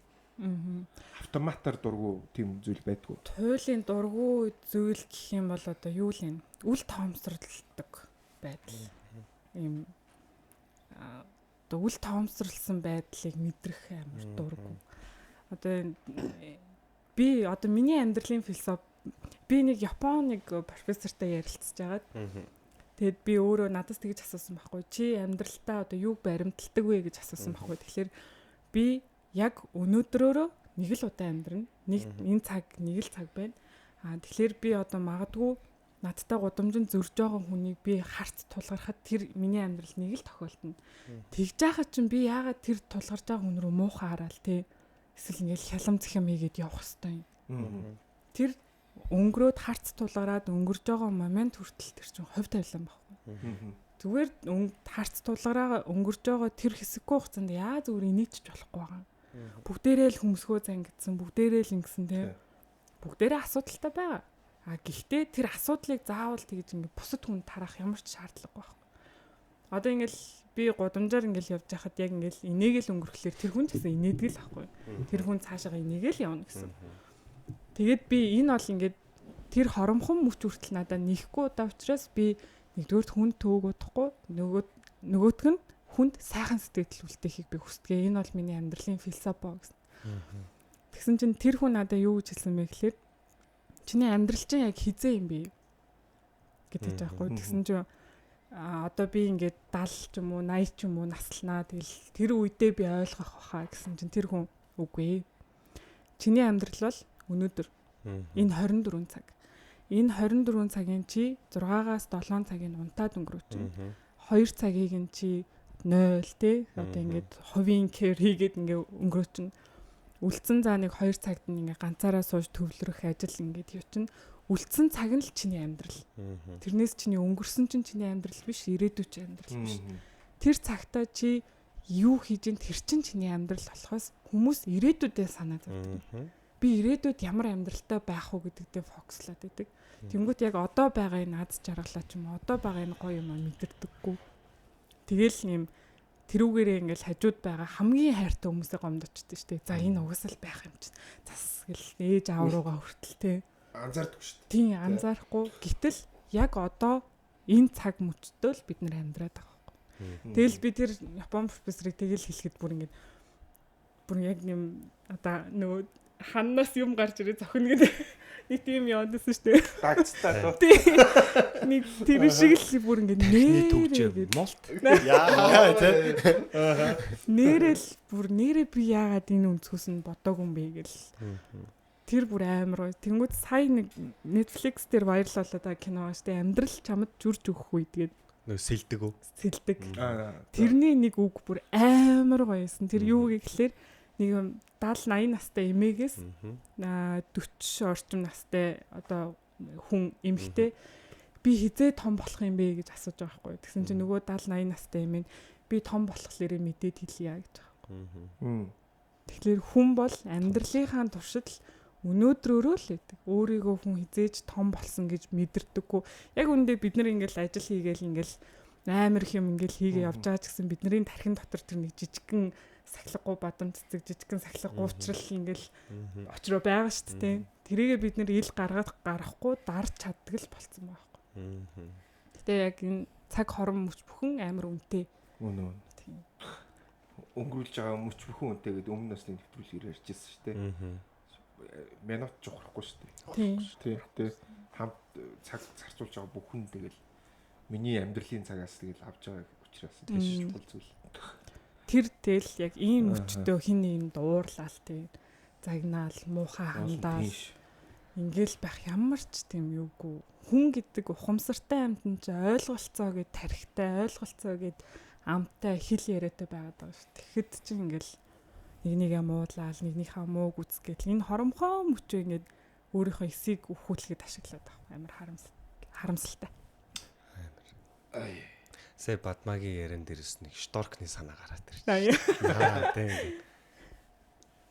Автоматар дургуй тийм зүйл байдгүй. Туйлын дургуй зүйл гэх юм бол одоо юу л юм? Үл тоомсралдаг байдал. Ийм үл тоомсралсан байдлыг мэдрэх амар дургуй. Одоо би одоо миний амьдралын философи би нэг Японы профессортай ярилцж байгаад тэгэд би өөрөө надаас тэгж асуусан байхгүй чи амьдралтаа одоо юу баримталдаг вэ гэж асуусан байхгүй. Тэгэхээр би яг өнөөдрөөрөө нэг л удаа амьдрна. Нэг энэ цаг нэг л цаг байна. Тэгэхээр би одоо магадгүй надтай гудамжинд зөрж байгаа хүнийг би харц тулгархад тэр миний амьдрал нэг л тохиолдно. Тэгж яхад чинь би яагаад тэр тулгарч байгаа хүн рүү муухай хараал те. Эсвэл ингээл хялам зэхэм хийгээд явах хэвээр юм. Тэр өнгөрөөд харц тулгараад өнгөрж байгаа момент хүртэл тэр чинь хувь тавилан байхгүй. Зүгээр харц тулгараа өнгөрж байгаа тэр хэсэггүй хугацаанд яа зүгээр инээч болохгүй байгаа. Бүгдээрээ л хөмсгөө зангидсан, бүгдээрээ л ингэсэн те. Бүгдээрээ асуудалтай байгаа. Гэхдээ тэр асуудлыг заавал тэгж ингэ бусад хүн тарах ямар ч шаардлагагүй байхгүй. Одоо ингээл би гудамжаар ингээл явж байхад яг ингээл инээгээл өнгөрөхлөөр тэр хүн ч гэсэн инээдэг л байхгүй. Тэр хүн цаашаа инээгээл явна гэсэн. Тэгээд би энэ бол ингээд тэр хоромхон мөч хүртэл надад нэхгүй удаа учраас би нэгдүгээрт хүн төөг удахгүй нөгөөтг нь хүнд сайхан сэтгэл үлдэхийг би хүсдэг. Энэ бол миний амьдралын философи гэсэн. Тэгсэн чинь тэр хүн надад юу гэж хэлсэн бэ гэхээр чиний амьдрал чинь яг хизээ юм бэ гэдэг таахгүй. Тэгсэн чинь одоо би ингээд 70 ч юм уу 80 ч юм уу наслнаа тэгэл тэр үедээ би ойлгох баха гэсэн чинь тэр хүн үгүй. Чиний амьдрал бол өнөөдөр энэ 24 цаг. Энэ 24 цагийн чи 6-аас 7 цагийн унтаад өнгөрөөч. 2 цагийг нь чи 0 тий одоо ингээд хувийн кэр хийгээд ингээд өнгөрөөч. Үлдсэн заа нэг 2 цагт ингээ ганцаараа сууж төвлөрөх ажил ингээд юу чинь үлдсэн цаг нь л чиний амьдрал. Тэрнээс чиний өнгөрсөн чинь чиний амьдрал биш, ирээдүйн амьдрал биш. Тэр цагтаа чи юу хийж ин тэр чин чиний амьдрал болохоос хүмүүс ирээдүйдээ санаа зовдөг. Би ирээдүйд ямар амьдралтай байх уу гэдэгтээ фокуслаад байдаг. Тэнгүүт яг одоо байгаа энэ аз жаргалаа ч юм уу одоо байгаа энэ гоё юм мэдэрдэггүй. Тэгэл юм тэрүүгээрээ ингээл хажууд байгаа хамгийн хайртай хүмүүсээ гомдочтой шүү дээ. За энэ угсаал байх юм чинь. Зас гэл ээж аав руугаа хүртэл те. Анзаардаг шүү дээ. Тийм анзаарахгүй. Гэтэл яг одоо энэ цаг мөчтөө л бид нэр амьдраад байгаа байхгүй. Тэгэл би тэр Япон профессорыг тэгэл хэлэхэд бүр яг юм одоо нөгөө ханнаас юм гарч ирээ зохино гэдэг нэг тийм яваадсэн шүү дээ. Дагцтай тоо. Нэг тэр шиг л бүр ингэ нэрээ молт. Яа тий. Нэрэл бүр нэрээ би яагаад энэ өнцгөөс нь бодоогүй юм бэ гэл. Тэр бүр амар. Тэнгүүд сая нэг Netflix дээр вайрал болоод байгаа кино шүү дээ. Амьдрал чамд жүрж өгөх үе тэгээд нөө сэлдэг үү? Сэлдэг. Тэрний нэг үг бүр амар гоёсэн. Тэр юу гэхлээр нэг 70 80 настай эмээгээс 40 орчим настай одоо хүн эмэгтэй би хизээ том болох юм бэ гэж асууж байгаа байхгүй. Тэгсэн чинь нөгөө 70 80 настай эмээ би том болохлээрээ мэдээд хэлье гэж байгаа байхгүй. Тэгэхээр хүн бол амьдралынхаа туршид өнөөдрөөрөө л байдаг. Өөрийгөө хүн хизээж том болсон гэж мэдэрдэггүй. Яг үүндээ бид нар ингээл ажил хийгээл ингээл амар их юм ингээл хийгээ явж байгаа ч гэсэн бидний тархин дотор тэр нэг жижигхэн сахилгагүй бадам цэцэг жижигхэн сахилгагүй уучрал ингээл очроо байгаа шүү дээ. Тэрийгээ бид нэр ил гаргахгүй дарж чаддаг л болцсон байгаа байхгүй. Гэтэ яг энэ цаг хорон мөч бүхэн амар үнэтэй. Үнэ. Өнгөрүүлж байгаа мөч бүхэн үнэтэй гэдэг өмнө насны нэвтрүүлгээр ярьжсэн шүү дээ. Минут ч ухрахгүй шүү дээ. Тийм. Хамт цаг зарцуулж байгаа бүх хүн тэгэл миний амьдралын цагаас тэгэл авч байгаа учраас тийш чухал зүйл. Тэр тэл яг ийм мөчтөө хин нэгэнд уурлал тийм загнаал муухай хандаал ингээл байх ямар ч тийм юугүй хүн гэдэг ухамсартай амьтан ч ойлголцоо гэд тарихтай ойлголцоо гэд амтай хэл яриатай байгаад байгаа шүү. Тэгэхэд чинь ингээл нэгнийгээ муудлал нэгнийхээ мууг үзгээл энэ хоромхоо мөчөө ингээд өөрийнхөө эсийг өхүүлэхэд ашиглаад байгаа амар харамсалтай. Ай Сая Бадмагийн яран дээрс нэг шторкны санаа гараад ирж байна. Тийм.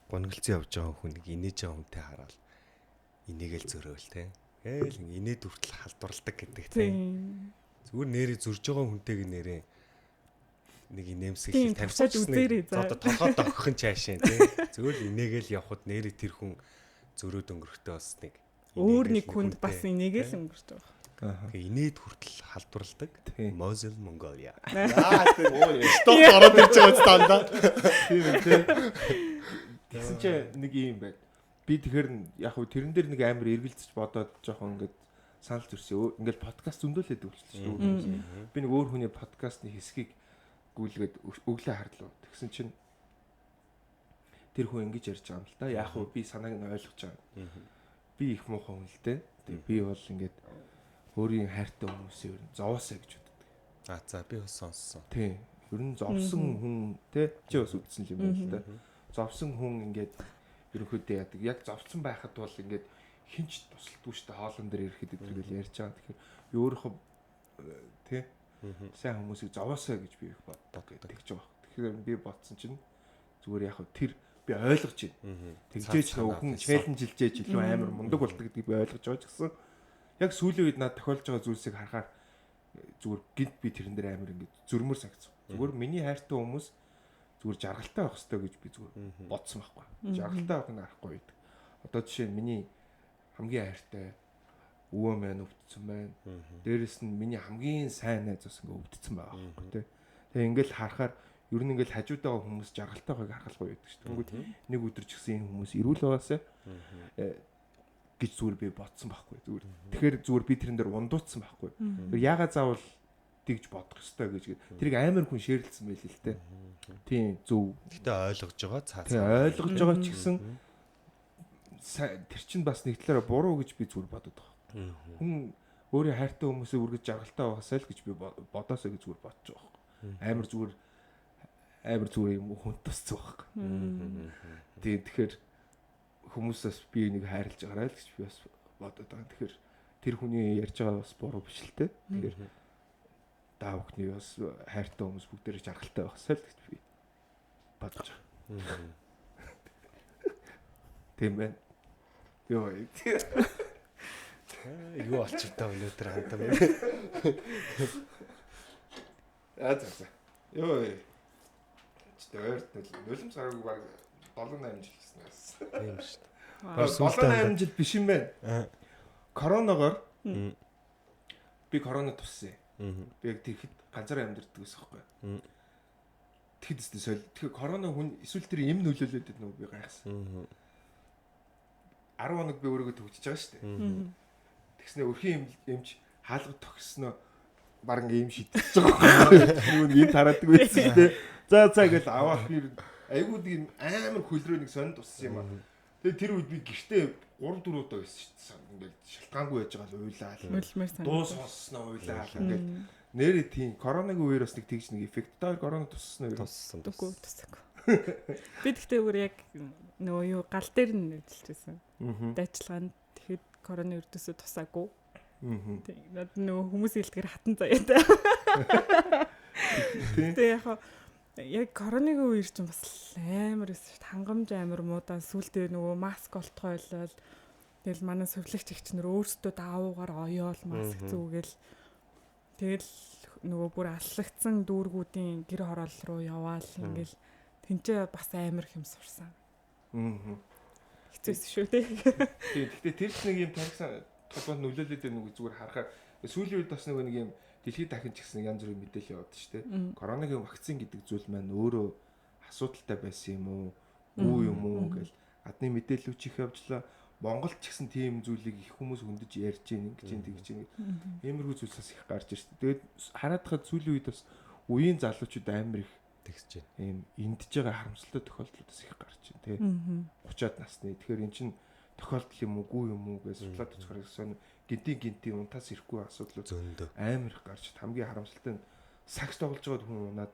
Гонголцсон явж байгаа хүн нэг инээж байгаа хүнтэй хараад инээгээл зөрөөл тийм. Гээл инээд хүртэл халдварладаг гэдэг тийм. Зүгээр нэрээ зөрж байгаа хүнтэйг нэрээ нэг инээмсэглэл тавьчихж үзээрэй. Одоо толгойд огохын чаашаа тийм. Зүгээр инээгээл явхад нэрээ тэр хүн зөрөөд өнгөрөхтэй бас нэг өөр нэг хүнд бас инээгээл өнгөрч байгаа. Тэгээ инээд хүртэл халдварладаг. Mosel Mongolia. тийм өө Сток ороод ирж байгаа стандаа. тийм. Тэгсэн чинь нэг юм байд. Би тэгэхээр яг хөө тэрэн дээр нэг амар эргэлзэж бодоод жоохон ингээд санал зөрсөн. Ингээл подкаст зөндөөлээд өгчлээ шүү дээ. Би нэг өөр хүний подкастны хэсгийг гүйлгээд өглөө харлаа. Тэгсэн чинь тэр хүн ингэж ярьж байгаа юм л да. Яг хөө би санааг нь ойлгож байгаа. Би их муухай хүн л дээ. Тэгээ би бол ингээд өөрийн хайртай хүмүүсээ ер нь зовоосаа гэж боддог. За би бас сонссон. Тийм. Ер нь зовсон хүн те чи бас үтсэн юм байна л да. Зовсон хүн ингээд ерөнхийдөө яадаг. Яг зовцсон байхад бол ингээд хинч тусалдгүй шүү дээ. Хоолн дээр ирэхэд өдрөл ярьж байгаа. Тэгэхээр өөрийнхөө тий сайн хүмүүсийг зовоосаа гэж би их боддог гэж байгаа. Тэгэхээр би бодсон чинь зүгээр яг тэр би ойлгож байна. Тэгжээч нөө хүн челленжилжээж илүү амар мундаг болдог гэдгийг би ойлгож байгаа ч гэсэн яг сүүлийн үед надад тохиолж байгаа зүйлсийг харахаар зүгээр гинт би тэрэн дээр амар ингэ зөрмөр санагцсан. Зүгээр миний хайртай хүмүүс зүгээр жаргалтай байх хэрэгтэй гэж би зүгээр бодсон байхгүй. Жаргалтай байх нь арахгүй байдаг. Одоо жишээ нь миний хамгийн хайртай өвөө маань өвдсөн байна. Дээрэс нь миний хамгийн сайн найз бас ингэ өвдсөн байгаа байхгүй тий. Тэгээ ингээл харахаар ер нь ингээл хажууд байгаа хүмүүс жаргалтай байгааг харахлахгүй байдаг шүү дээ. Тэнгүүд нэг өдөр ч гэсэн энэ хүмүүс эрүүл байгаасаа гэж зүгээр би бодсон байхгүй зүгээр. Тэгэхээр зүгээр би тэрэн дээр ундууцсан байхгүй. Яагаад заавал тэгж бодох ёстой гэж тэрийг амар хүн шеэрлсэн байл л те. Тийм зөв. Гэтэ ойлгож байгаа цаа. Тийм ойлгож байгаа ч гэсэн тэр чинь бас нэг талаараа буруу гэж би зүгээр бодод байгаа. Хүн өөрийн хайртай хүмүүсээ үргэж жаргалтай байгаасаа л гэж би бодоосоо гэж зүгээр бодож байгаа байхгүй. Амар зүгээр юм хүн тусцсан байхгүй. Тийм тэгэхээр хүмүүсээс би нэг хайрлаж байгаарай л гэж би бас бодод байгаа. Тэгэхээр тэр хүний ярьж байгаа бас буруу биш л те. Тэгэхээр даа бүхний бас хайртай хүмүүс бүгдээрээ жаргалтай байхсаа л гэж би бодож байгаа. Тийм байна. Йоо. Юу болчих та өнөөдөр хандаа. За. Йоо. Чөөрт нулимс гараагүй баг 7-8 жил гэсэн юм. Тийм шүү дээ. 7-8 жил биш юм байна. Коронавигоор би корона туссан. Би яг тэгэхэд ганцаараа амьдэрдэг гэсэн юм байна. Тэгэхэд өстэй соёл. Тэгэхээр корона хүн эсвэл тэр юм нөлөөлөд байдаг нүг би гайхсан. 10 хоног би өөрийгөө төвчж байгаа шүү дээ. Тэгснэ өрхийн эмч хаалга тогсноо баг ийм шидэж байгаа. Нүг энэ тараадаг байсан шүү дээ. За гэж аваад би айгууд ийм амар хөлрөө нэг сонд туссан юм аа. Тэгээ тэр үед би гэртээ 3-4 удаа байсан шүү дээ. Ингээл шалтгаангүй байж байгаа л уйлаа. Дуу сонсноо уйлаа. Ингээл нэрээ тийм коронавигийн үеэр бас нэг тэгж нэг эффект. Та корона туссан уу? Туссан. Үгүй тусаагүй. Би тэгтээ өөр яг нөгөө юу гал дээр нь ажиллаж байсан. Дайчлагаанд тэгэхэд корона өрдөөсөө тусаагүй. Тэгээд нөгөө хүмүүсийн хэлдгээр хатан заяатай. Тэгээ яг коронавигийн үеэр чинь бас амар эс хангамж амар муудаа сүултээ нөгөө маск олтгой ойлол тэгэл манай сувлагч ихч нар өөрсдөө даавуугаар оёол маск зүүгээл тэгэл нөгөө бүр аслагдсан дүүргүүдийн гэр хороол руу яваал ингээл тэнцээ бас амар хэм сурсан. Хэцүүс шүү дээ. Гэхдээ тэр ч нэг юм тархсан толгойд нөлөөлөд байгаа нүг зүгээр харахаар сүүлийн үед бас нэг юм дэлхийд дахин ч гэсэн янз бүрийн мэдээлэл яваад шүү дээ. Коронавигийн вакцин гэдэг зүйл маань өөрөө асуудалтай байсан юм уу? Үгүй юм уу гэж адны мэдээлэлч их явжлаа. Монголд ч гэсэн тийм зүйлийг их хүмүүс хөндөж ярьж гин ингэж тэгж гин. Иймэрхүү зүйлсээс их гарч ирсэн. Тэгээд хараад хад сүүлийн үед бас үеийн залуучууд амар их тэгж байна. Ийм эндж байгаа харамсалтай тохиолдлуудаас их гарч байна тий. 30-аад насны. Тэгэхээр эн чинь тохиолдол юм уугүй юм уу гэж судлаад очихоор гэсэн гинтийн унтаас ирэхгүй асуудлууд амар их гарч хамгийн харамсалтай нь сакс тоглож байгаа хүн унаад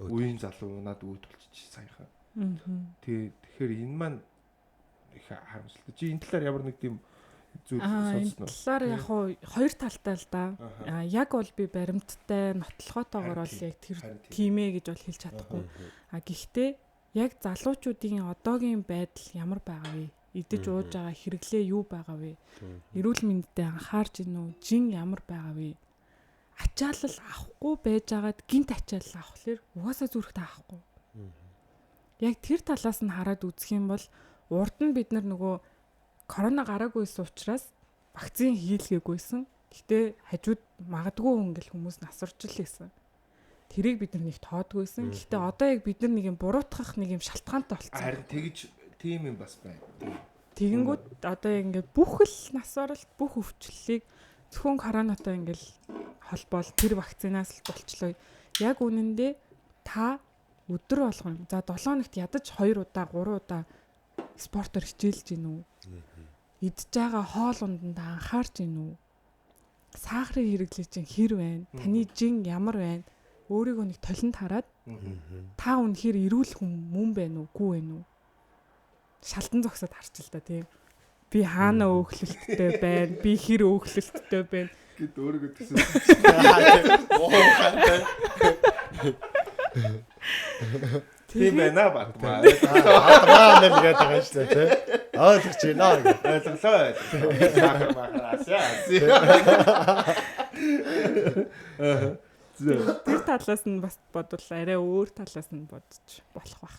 үеийн залуу унаад үүд болчих саяхан. Тэгэхээр энэ маань их харамсалтай. Чи энэ талаар ямар нэг тийм зүйл сонсноо? Энэ талаар яг хоёр талтай л да. Яг бол би баримттай нотлохоотойгоор бол яг тэр тимээ гэж бол хэлж чадахгүй. Гэхдээ яг залуучуудын одоогийн байдал ямар байгаа вэ? Идэж ууж байгаа хэрэглээ юу байгаа вэ? Эрүүл мэндэд анхаарч гин үү? Жин ямар байгаа вэ? Ачаалал авахгүй байжгаад гинт ачаалал авахлаар угаасаа зүрхтэй авахгүй. Яг тэр талаас нь хараад үзэх юм бол урд нь бид нар нөгөө корона гараагүйсэн учраас вакцин хийлгээгүйсэн. Гэтэ хажууд магадгүй ингээл хүмүүс насурч л байсан. Тэрийг бид нар нэг тоодгүйсэн. Гэтэ одоо яг бид нар нэг юм буруутгах нэг юм шалтгаантай болцсон. Харин тэгж тийм юм бас байна. Тэгэнгүүт одоо ингээд бүх л нас оролт бүх өвчлөлийг зөвхөн коронатой ингээл холбоол тэр вакцинаас л болчлоо. Яг үнэндээ та өдөр болгон за 7 хоногт ядаж 2 удаа 3 удаа спортоор хичээлж гин үү? Идж байгаа хоол унданд анхаарч гин үү? Сахарын хэрэглээ чинь хэр байна? Таны жин ямар байна? Өөрийгөө нэг толинд хараад та үнэхээр эрүүл хүн мөн байна уу? Гүй байна уу? Шалтан зогсоод харч л да тийм. Би хаана өөхлөлттэй байна? Би хэр өөхлөлттэй байна? Гэт өөрийгөө төсөө. Тийм байна батмаа. Батмаа нэг гэдэг байгаа шүү дээ. Ойлгож байна гэж. Ойлголоо. Тэр талаас нь бас бодвол арай өөр талаас нь бодож болох байх.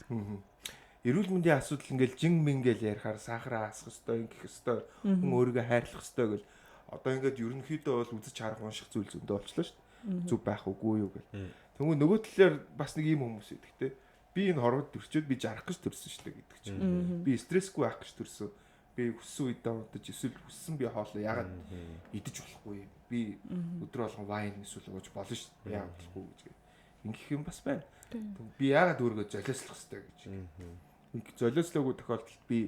Эрүүл мэндийн асуудал ингээл жин мингээл ярихаар сахараа асах хэвээр ингэх хэвээр хүн өөрийгөө хайрлах хэвээр гэл одоо ингээд ерөнхийдөө бол үзэж харах унших зүйл зөндөө болчлоо шүү дээ. Зүг байх үгүй юу гэл. Тэгвэл нөгөө талаар бас нэг юм хүмүүс байдаг те. Би энэ хорвоод төрчөөд би жарах гэж төрсөн шүү дээ гэдэг чинь. Би стрессгүй байх гэж төрсөн. Би хүссэн үедээ унтаж эсвэл хүссэн би хоолоо ягаад идэж болохгүй. Би өдөр болгон вайн эсвэл ууж болно шүү дээ. Яагаад болохгүй гэж. Ингэх юм бас байна. Би яагаад өөрийгөө золиослох хэрэгтэй гэж. Золиослоогүй тохиолдолд би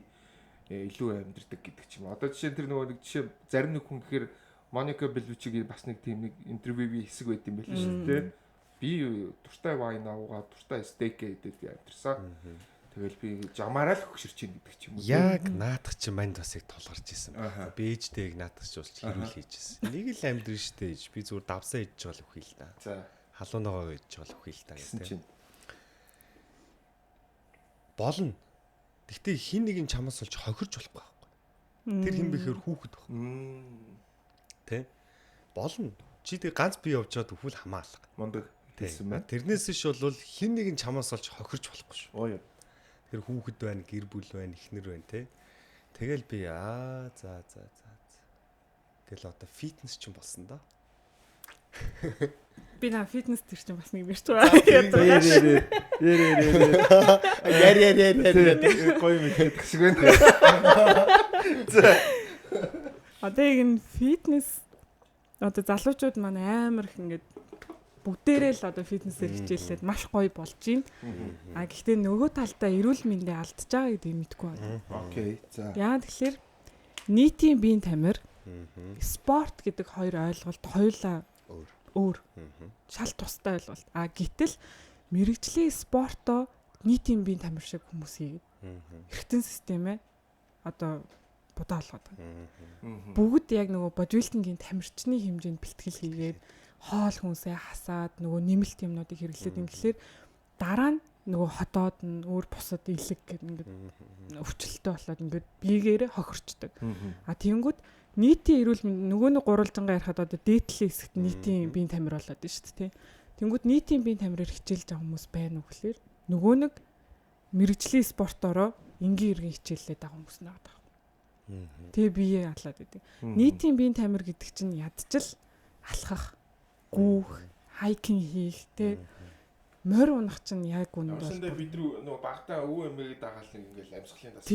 илүү амьдрдаг гэдэг ч юм. Одоо жишээ нь тэр нөгөө нэг жишээ зарим нэг хүн гэхээр Моника Беллучигийн бас нэг тийм нэг интервьюгийн хэсэг байт юм байл шүү дээ. Би туртай вайн аваад туртай стейк идээд би амьдэрсэн. Тэгэл би жамаараа л хөксөрч ийн гэдэг ч юм уу. Яг наадах чи манд бас яг тулгарч исэн байна. Би ээжтэйг наадах чи болж хэрүүл хийж исэн. Нэг л амьдрын штэ ээж. Би зүгээр давсаа идэж байгаа л үхий л та. За халуунаагаа идэж байгаа л үхий л та гэдэг. болно. Гэхдээ хин нэг нь чамаас олж хохирч болохгүй байхгүй. Тэр хин бэхээр хүүхэд байхгүй. Тэ? Болно. Чи тэг ганц бие явж чад өвөл хамаалга. Мондөг хэлсэн байна. Тэрнээс иш бол хин нэг нь чамаас олж хохирч болохгүй шүү. Оо ёо. Тэр хүүхэд байна, гэр бүл байна, эхнэр байна те. Тэгэл би за гэл одоо фитнес ч юм болсон да. Би на фитнес тэр чинь бас нэг бэрч байгаа. Яри. Гоё мэт гэх шиг байна. Одоо яг фитнес одоо залуучууд маань амар их ингээд бүгдээрээ л одоо фитнесээр хичээллээд маш гоё болж байна. А гэхдээ нөгөө талдаа эрүүл мэндэ алдчихж байгаа гэдгийг мэдэхгүй байна. Окей. За. Яа тэгэхээр нийтийн биеийн тамир спорт гэдэг хоёр ойлголт хоёулаа өөр. Шал тустай ойлголт. А гэтэл мэрэгжлийн спортоо нийтийн биеийн тамир шиг хүмүүс хийгээд эргэтэн системээ одоо будаа болгоод байна. Бүгд яг нөгөө бодибилдингийн тамирчны хэмжээнд бэлтгэл хийгээд хоол хүнсээ хасаад нөгөө нэмэлт юмнуудыг хэрэглээд ингээл дараа нь нөгөө хотоод нь өөр бусад илэг гэдэг ингээд өвчлөлтөө болоод ингээд биегээр хохирчдаг. А тэгэнгүүт нийтийн эрүүл мэнд нөгөө нэг гурвалжангаа ярихад одоо дээдлийн хэсэгт нийтийн биеийн тамир болоод байна шүү дээ. Тэгэнгүүт нийтийн биеийн тамираар хичээлж байгаа хүмүүс байна уу гэхээр нөгөө нэг мэрэгжлийн спортороо энгийн иргэн хичээллээд байгаа хүмүүс нэг байгаа. Тэгээ бие атлаад байдаг. Нийтийн биеийн тамир гэдэг чинь ядчил алхах, гүүх, хайкинг хийх, тэ морь унах чинь яг үнэндээ. Өсөндөө бид нөгөө багтаа өвөө эмээгээд дагаал ингээл амьсгалын дас.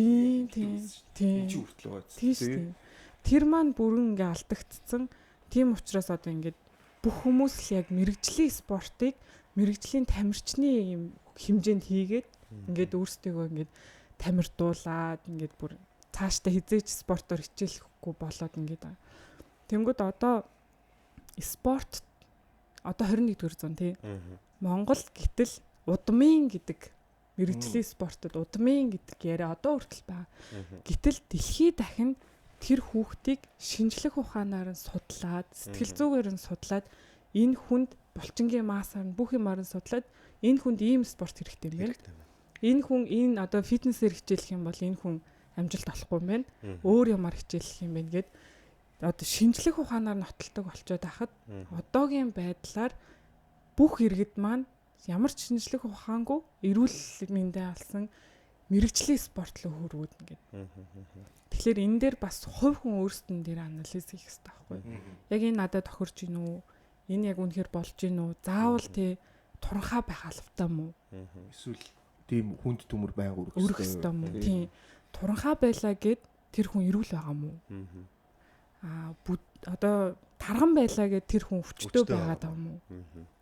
Тийм. Чи хүртэл байгаа. Тийм. Тэр маань бүрэн ингээ алдагдцсан. Тийм учраас одоо ингээд бүх хүмүүс л яг мэрэгжлийн спортыг мэрэгжлийн тамирчны юм хэмжээнд хийгээд ингээд өөрсдөө ингээд тамирдуулаад ингээд бүр цаашдаа хизээч спортоор хичээлэхгүй болоод ингээд. Тэнгүүд одоо спорт одоо 21-р зуун тий. Монгол гэтэл удмын гэдэг мэрэгжлийн спортод удмын гэдэг яриа одоо хүртэл байна. Гэтэл дэлхийд дахин тэр хүүхдийг шинжлэх ухаанаар нь судлаад, сэтгэл зүгээр нь судлаад энэ хүнд булчингийн маасаар нь бүх юмар нь судлаад энэ хүнд ийм спорт хэрэгтэй юм байна. Энэ хүн энэ одоо фитнесээр хичээлэх юм бол энэ хүн амжилт олохгүй юм байна. Өөр юмар хичээлэх юм байна гэд одоо шинжлэх ухаанаар нотолдог болчоод байхад одоогийн байдлаар бүх иргэд маань ямар ч шинжлэх ухаангүй эрүүл мэндэ алсан мэрэгжлийн спорт руу хөрвүүд ингээд. Тэгэхээр энэ дээр бас хувь хүн өөрсдөн дээр анализ хийх хэрэгтэй байхгүй. Яг энэ надад тохирч гин үү? Энэ яг үнэхээр болж гин үү? Заавал тий туранхаа байх албатай мó? Эсвэл тийм хүнд төмөр байнг өрөх хэрэгтэй мó? Тийм. Туранхаа байлаа гэд тэр хүн эрүүл байгаа мó? Одоо тарган байлаа гэд тэр хүн өвчтөө байгаад байгаа мó?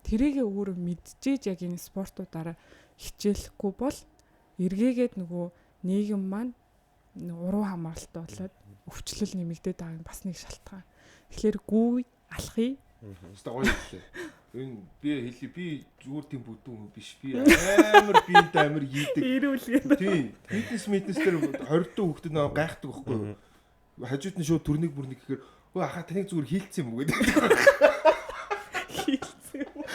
Тэрийгээ өөрөө мэдчихэж яг энэ спортуудаараа хичээлэхгүй бол эргээгээд нөгөө нийгэм маань уруу хамааралтай болоод өвчлөл нэмэгдээд байгаа нь бас нэг шалтгаан. Тэгэхээр гүү алхъя. Өстой гоё хэллээ. Энэ би зүгээр тийм бүдүүн хүн биш. Би амар биентэй амар хийдэг. Ирүүлгээд. Тийм. Фитнес дээр 20 дуу хүүхдэд нэг гайхдаг байхгүй юу? Хажууд нь шууд төрнийг бүрнийг гэхээр өө ахаа таныг зүгээр хийлцсэн юм уу гэдэг. Хийлцсэн юм.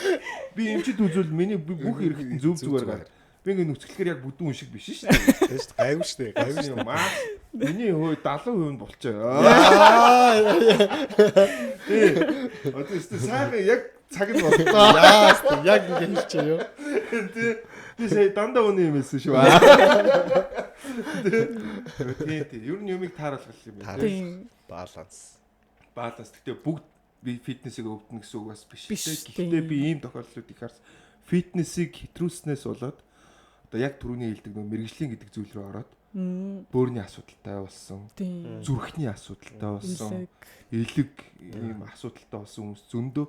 Би эмчид үзвэл миний бүх эргэтэн зөв зүгээр гад. Би ингээ нүцгэлэхээр яг бүдүүн шиг биш шүү дээ. Тийм шүү дээ. Гайгүй шүү дээ. Гайгүй шүү Маа. Миний хөө 70% нь болчихоо. Одоо өстө сайхан яг цаг нь боллоо. Яг ингэ хэлчихээ юу. Би сая дандаа өний юм хэлсэн шүү. Тийм. Ер нь юмыг тааруулах юм байна. Тийм. Баланс. Гэхдээ бүгд би фитнесийг өвдөн гэсэн үг бас биш. Гэхдээ би ийм тохиолдлууд их харсан. Фитнесийг хэтрүүлснээс болоод одоо яг түрүүний хэлдэг нөө мэрэгжлийн гэдэг зүйл рүү ороод бөөрийн асуудалтай болсон. Зүрхний асуудалтай болсон. Элэг ийм асуудалтай болсон хүмүүс зөндөө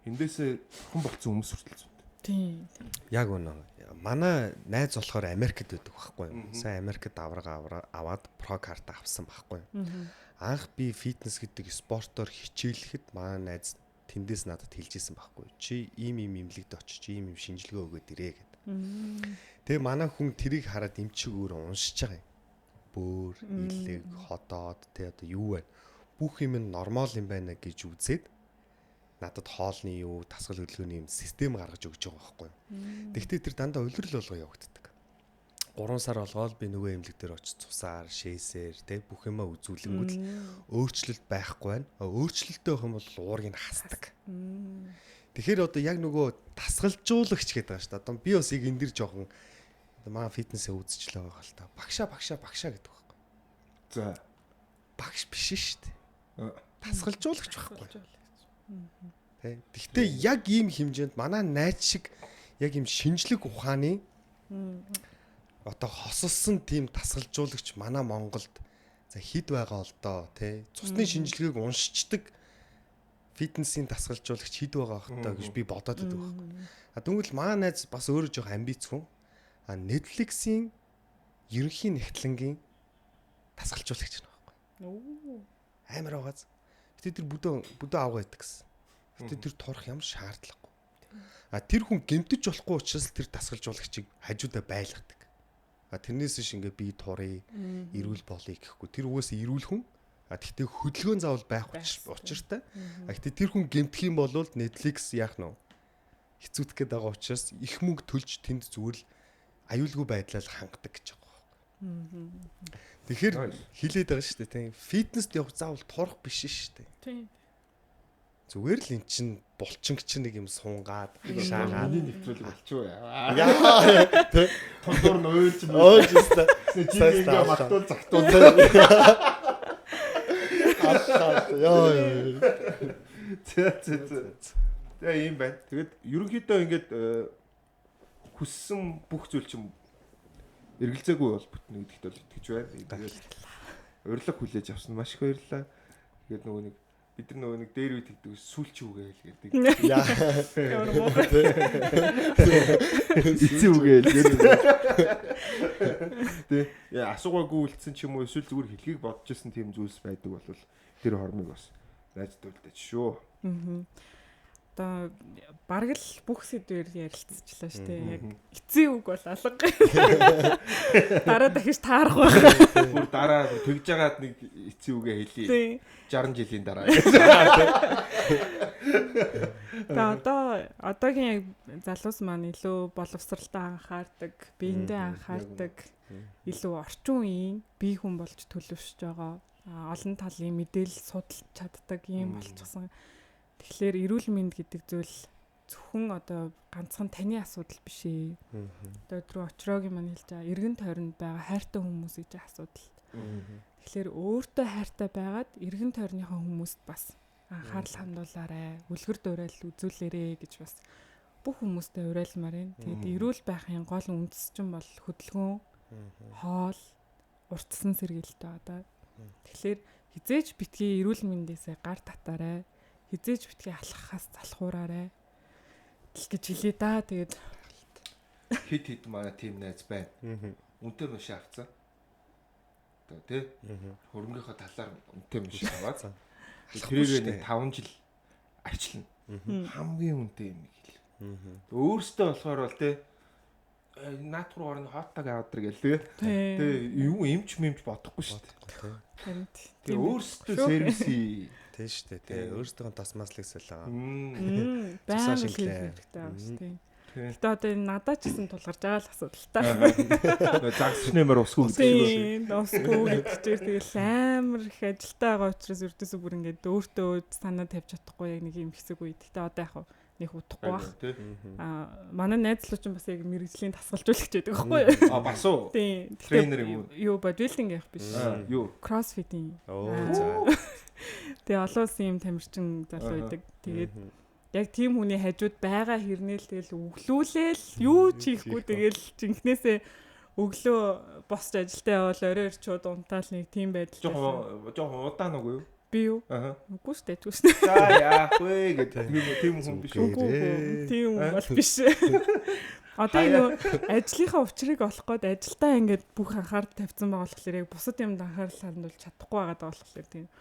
эндээсээ хэн болцсон хүмүүс хүртэл зөндөө. Тийм. Яг үнэ. Манай найз болохоор Америкт байдаг байхгүй юу? Сайн Америкт аваад про карта авсан байхгүй юу? Анх би фитнес гэдэг спортоор хичээлэхэд манай найз тэндээс надад хэлж исэн байхгүй юу? Чи ийм имлэгд очиж ийм шинжилгээ өгөөд ирээ гэд. Тэгээ манай хүн тэрийг хараад эмчиг өөр уншиж байгаа юм. Бөөр, илэг, ходоод тэ одоо юу вэ? Бүх юм нь нормал юм байна гэж үзээд надад хоолны юу, тасгал хөдөлгөөний юм систем гаргаж өгч байгаа байхгүй юу? Тэгвэл тэр дандаа улирал болгоо явагддаг. 3 сар болгоод би нөгөө эмнэлэг дээр очиж цусаар, шээсээр тэ бүх юмаа үзүүлэнгүүт л өөрчлөлт байхгүй байна. Өөрчлөлттэй байх юм бол уурыг нь хасдаг. Тэгэхээр одоо яг нөгөө тасгалжуулагч гэдэг байгаа шүү дээ. Одоо би бас яг энэ дэр жоохон маа фитнесээ үзчихлээ байгаа л та. Багшаа гэдэг байхгүй. За. Багш биш шүү дээ. Тасгалжуулагч байхгүй. Тэ. Гэхдээ яг ийм хэмжээнд манай найз шиг яг ийм шинжлэх ухааны одоо хосолсон тийм тасгалжуулагч манай Монголд за хэд байгаа л доо тий. Цусны шинжилгээг уншичдаг фитнесийн тасгалжуулагч хэд байгаа хтаа гэж би бодоод байдаг байхгүй. Тэгвэл манай найз бас өөрөө жоох амбиц хүн. Netflix-ийн ерөнхий нэгтлэнгийн тасгалжуулагч байна байхгүй. Амар байгааз. Гэтэ тэр бүдөө авгаа байдаг гэсэн. Гэтэ тэр турах ямар шаардлагагүй. Тэр хүн гэмтэж болохгүй учраас тэр тасгалжуулагчийг хажуудаа байлгадаг. Тэрнээс ш ингээ би турыг эрүүл болъё гэхгүй. Тэр угаасаа эрүүл хүн. Гэхдээ хөдөлгөөн заавал байх учиртай. Гэхдээ тэр хүн гэмтэх юм бол Netflix яах нь вэ? Хэцүүдэх гээд байгаа учраас их мөнгө төлж тэнд зүгээр л аюулгүй байдлаар хангадаг гэж байгаа юм. Тэгэхээр хилээд байгаа шүү дээ тийм. Фитнест явах заавал турах биш шүү дээ. Тийм. Зүгээр л эн чин булчин чинь нэг юм сунгаад шаагаад нэвтрүүлэг болчихоо. Яа тий. Тондор нь уйлж өстэй. Жин ингээ мартуул загтуул. Яа. Тэгээ юм байна. Тэгээд ерөнхийдөө ингээд хүссэн бүх зүйл чинь эргэлзээгүй бол бүтнэ гэдэгт бол итгэж байна. Тэгээд урилга хүлээж авсан маш их баярлалаа. Тэгээд нөгөө нэг бид нар нөгөө нэг дээр үе тэгдэг сүүлч үгээл гэдэг. Яа. Эцэг үгээл гэдэг. Тэ асуугаагүй үлдсэн ч юм уу эсвэл зүгээр хэлхийг бодож ирсэн тийм зүйлс байдаг бол тэр хормыг бас найздуулдаг шүү. Одоо бараг л бүх сэдвээр ярилцчихлаа шүү дээ. Яг эцсийн үг бол алга. Дараа дахиж таарах байх. Бүр дараа тэгж жагаад нэг эцсийн үгээ хэлье. 60 жилийн дараа. Одоогийн залуус маань илүү боловсралтай анхаардаг, биендээ анхаардаг, илүү орчин үеийн бие хүн болж төлөвшөж байгаа. Олон талын мэдээлэл судалж чаддаг юм болчихсон. Тэгэхээр эрүүл мэнд гэдэг зүйл зөвхөн одоо ганцхан таны асуудал биш ээ. Одоо түрүү очроогийн маань хэлж байгаа эргэн тойронд байгаа хайртай хүмүүс гэж асуудал. Тэгэхээр өөртөө хайртай байгаад эргэн тойрныхоо хүмүүст бас анхаарал хандуулаарай. Үлгэр дуурайл үзүүлээрэй гэж бас бүх хүмүүстээ уриалмаар байна. Тэгээд эрүүл байхын гол үндэс чинь бол хөдөлгөөн, хоол, уртсан сэргээлтэй одоо. Тэгэхээр хизээж битгий эрүүл мэндээсээ гар татаарай. Хизээж битгий алхахаас залхуураарай гэж хэлээ да. Тэгээд хит манай тим найз байна. Үнтэй маш авцсан. Одоо тий. Хөрөнгөийнхөө талаар үнтэй маш аваад. Тэрийг нэг 5 жил арчлана. Хамгийн үнэтэй юм гээл. Өөрөөсөө болохоор бол тий наатур орны хоттаг аваад гээл тий. Юу эмч бодохгүй шүү дээ. Тэгээ өөрөөсөө сервис хий. Тэ штэ тий. Өөрөөсөө тасмааслыг солигаа. Баян хэрэгтэй байна шүү дээ. Гэтэ одоо энэ надад ч гэсэн тулгарч байгаа л асуудалтай. Загс нэмэр усгүй гэдэг. Тийм, усгүй гэдэг чинь тэгэл амар их ажилтаа байгаа учраас өртөөсөө бүр ингээд өөртөө санаа тавьж чадахгүй яг нэг юм хэсэг үед. Гэтэ одоо яг нэг утахгүй бах. Манай найзлууч нь бас яг мэрэгжлийн тасгалжуулагч байдаг байхгүй юу? Бас уу? Тийм. Тренер юм уу? Юу, бодибилдинг явах биш. Юу? Кроссфитинг. За. Тэгээ олон улсын юм тамирчин залуу байдаг. Тэгээд яг тийм хүний хажууд байгаа хэрнээл тэгэл өглөөлээл юу ч хийхгүй тэгэл жинхнээсээ өглөө босч ажилдаа явал орой ирчүүд унтаал нэг тийм байдал. Жоохон удаан уу юу? Би юу? Үгүй шүү дээ. За яах вэ гэдэг тийм хүн биш үү? Тийм бол биш. Одоо энэ ажлынхаа учрыг олох гээд ажилдаа ингээд бүх анхаарал тавьсан байгаа болохоор яг бусад юмд анхаарал хандуулж чадахгүй байгаа даа болохоор тийм.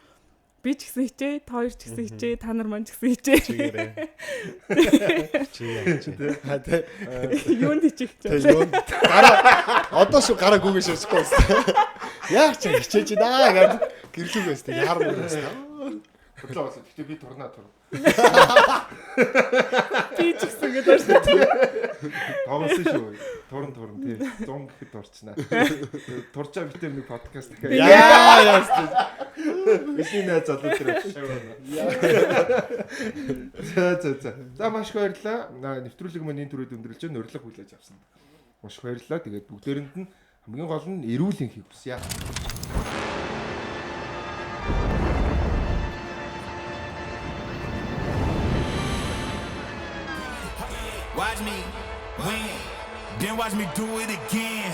Би ч гэсэн хичээ, та хоёр ч гэсэн хичээ, та нар маань ч гэсэн хичээ. Юунд хичээх гэж байна? Одоо шүү гараа гүгэж шивчихгүй байна. Яг ч хичээж байна гэж гэрлэг байсан. Яар мөр байсан. Бодлоо болсон. Гэтэ би турнаа тур. Би ч гэсэн гэдэг шүү дээ. Тоглосон шүү. Турн тий. 100 гэхэд турчнаа. Турчаа битэр нэг подкаст дахиад. Яа. Бидний найз залуу тэр шаваа. За маш их баярлалаа. Нэвтрүүлэг маань энэ төрөйд өндөрлж байна. Урилга хүлээж авсан. Маш их баярлалаа. Тэгээд бүгдээрэнд нь хамгийн гол нь эрүүл энхийг хүсье. Watch me win, then watch me do it again.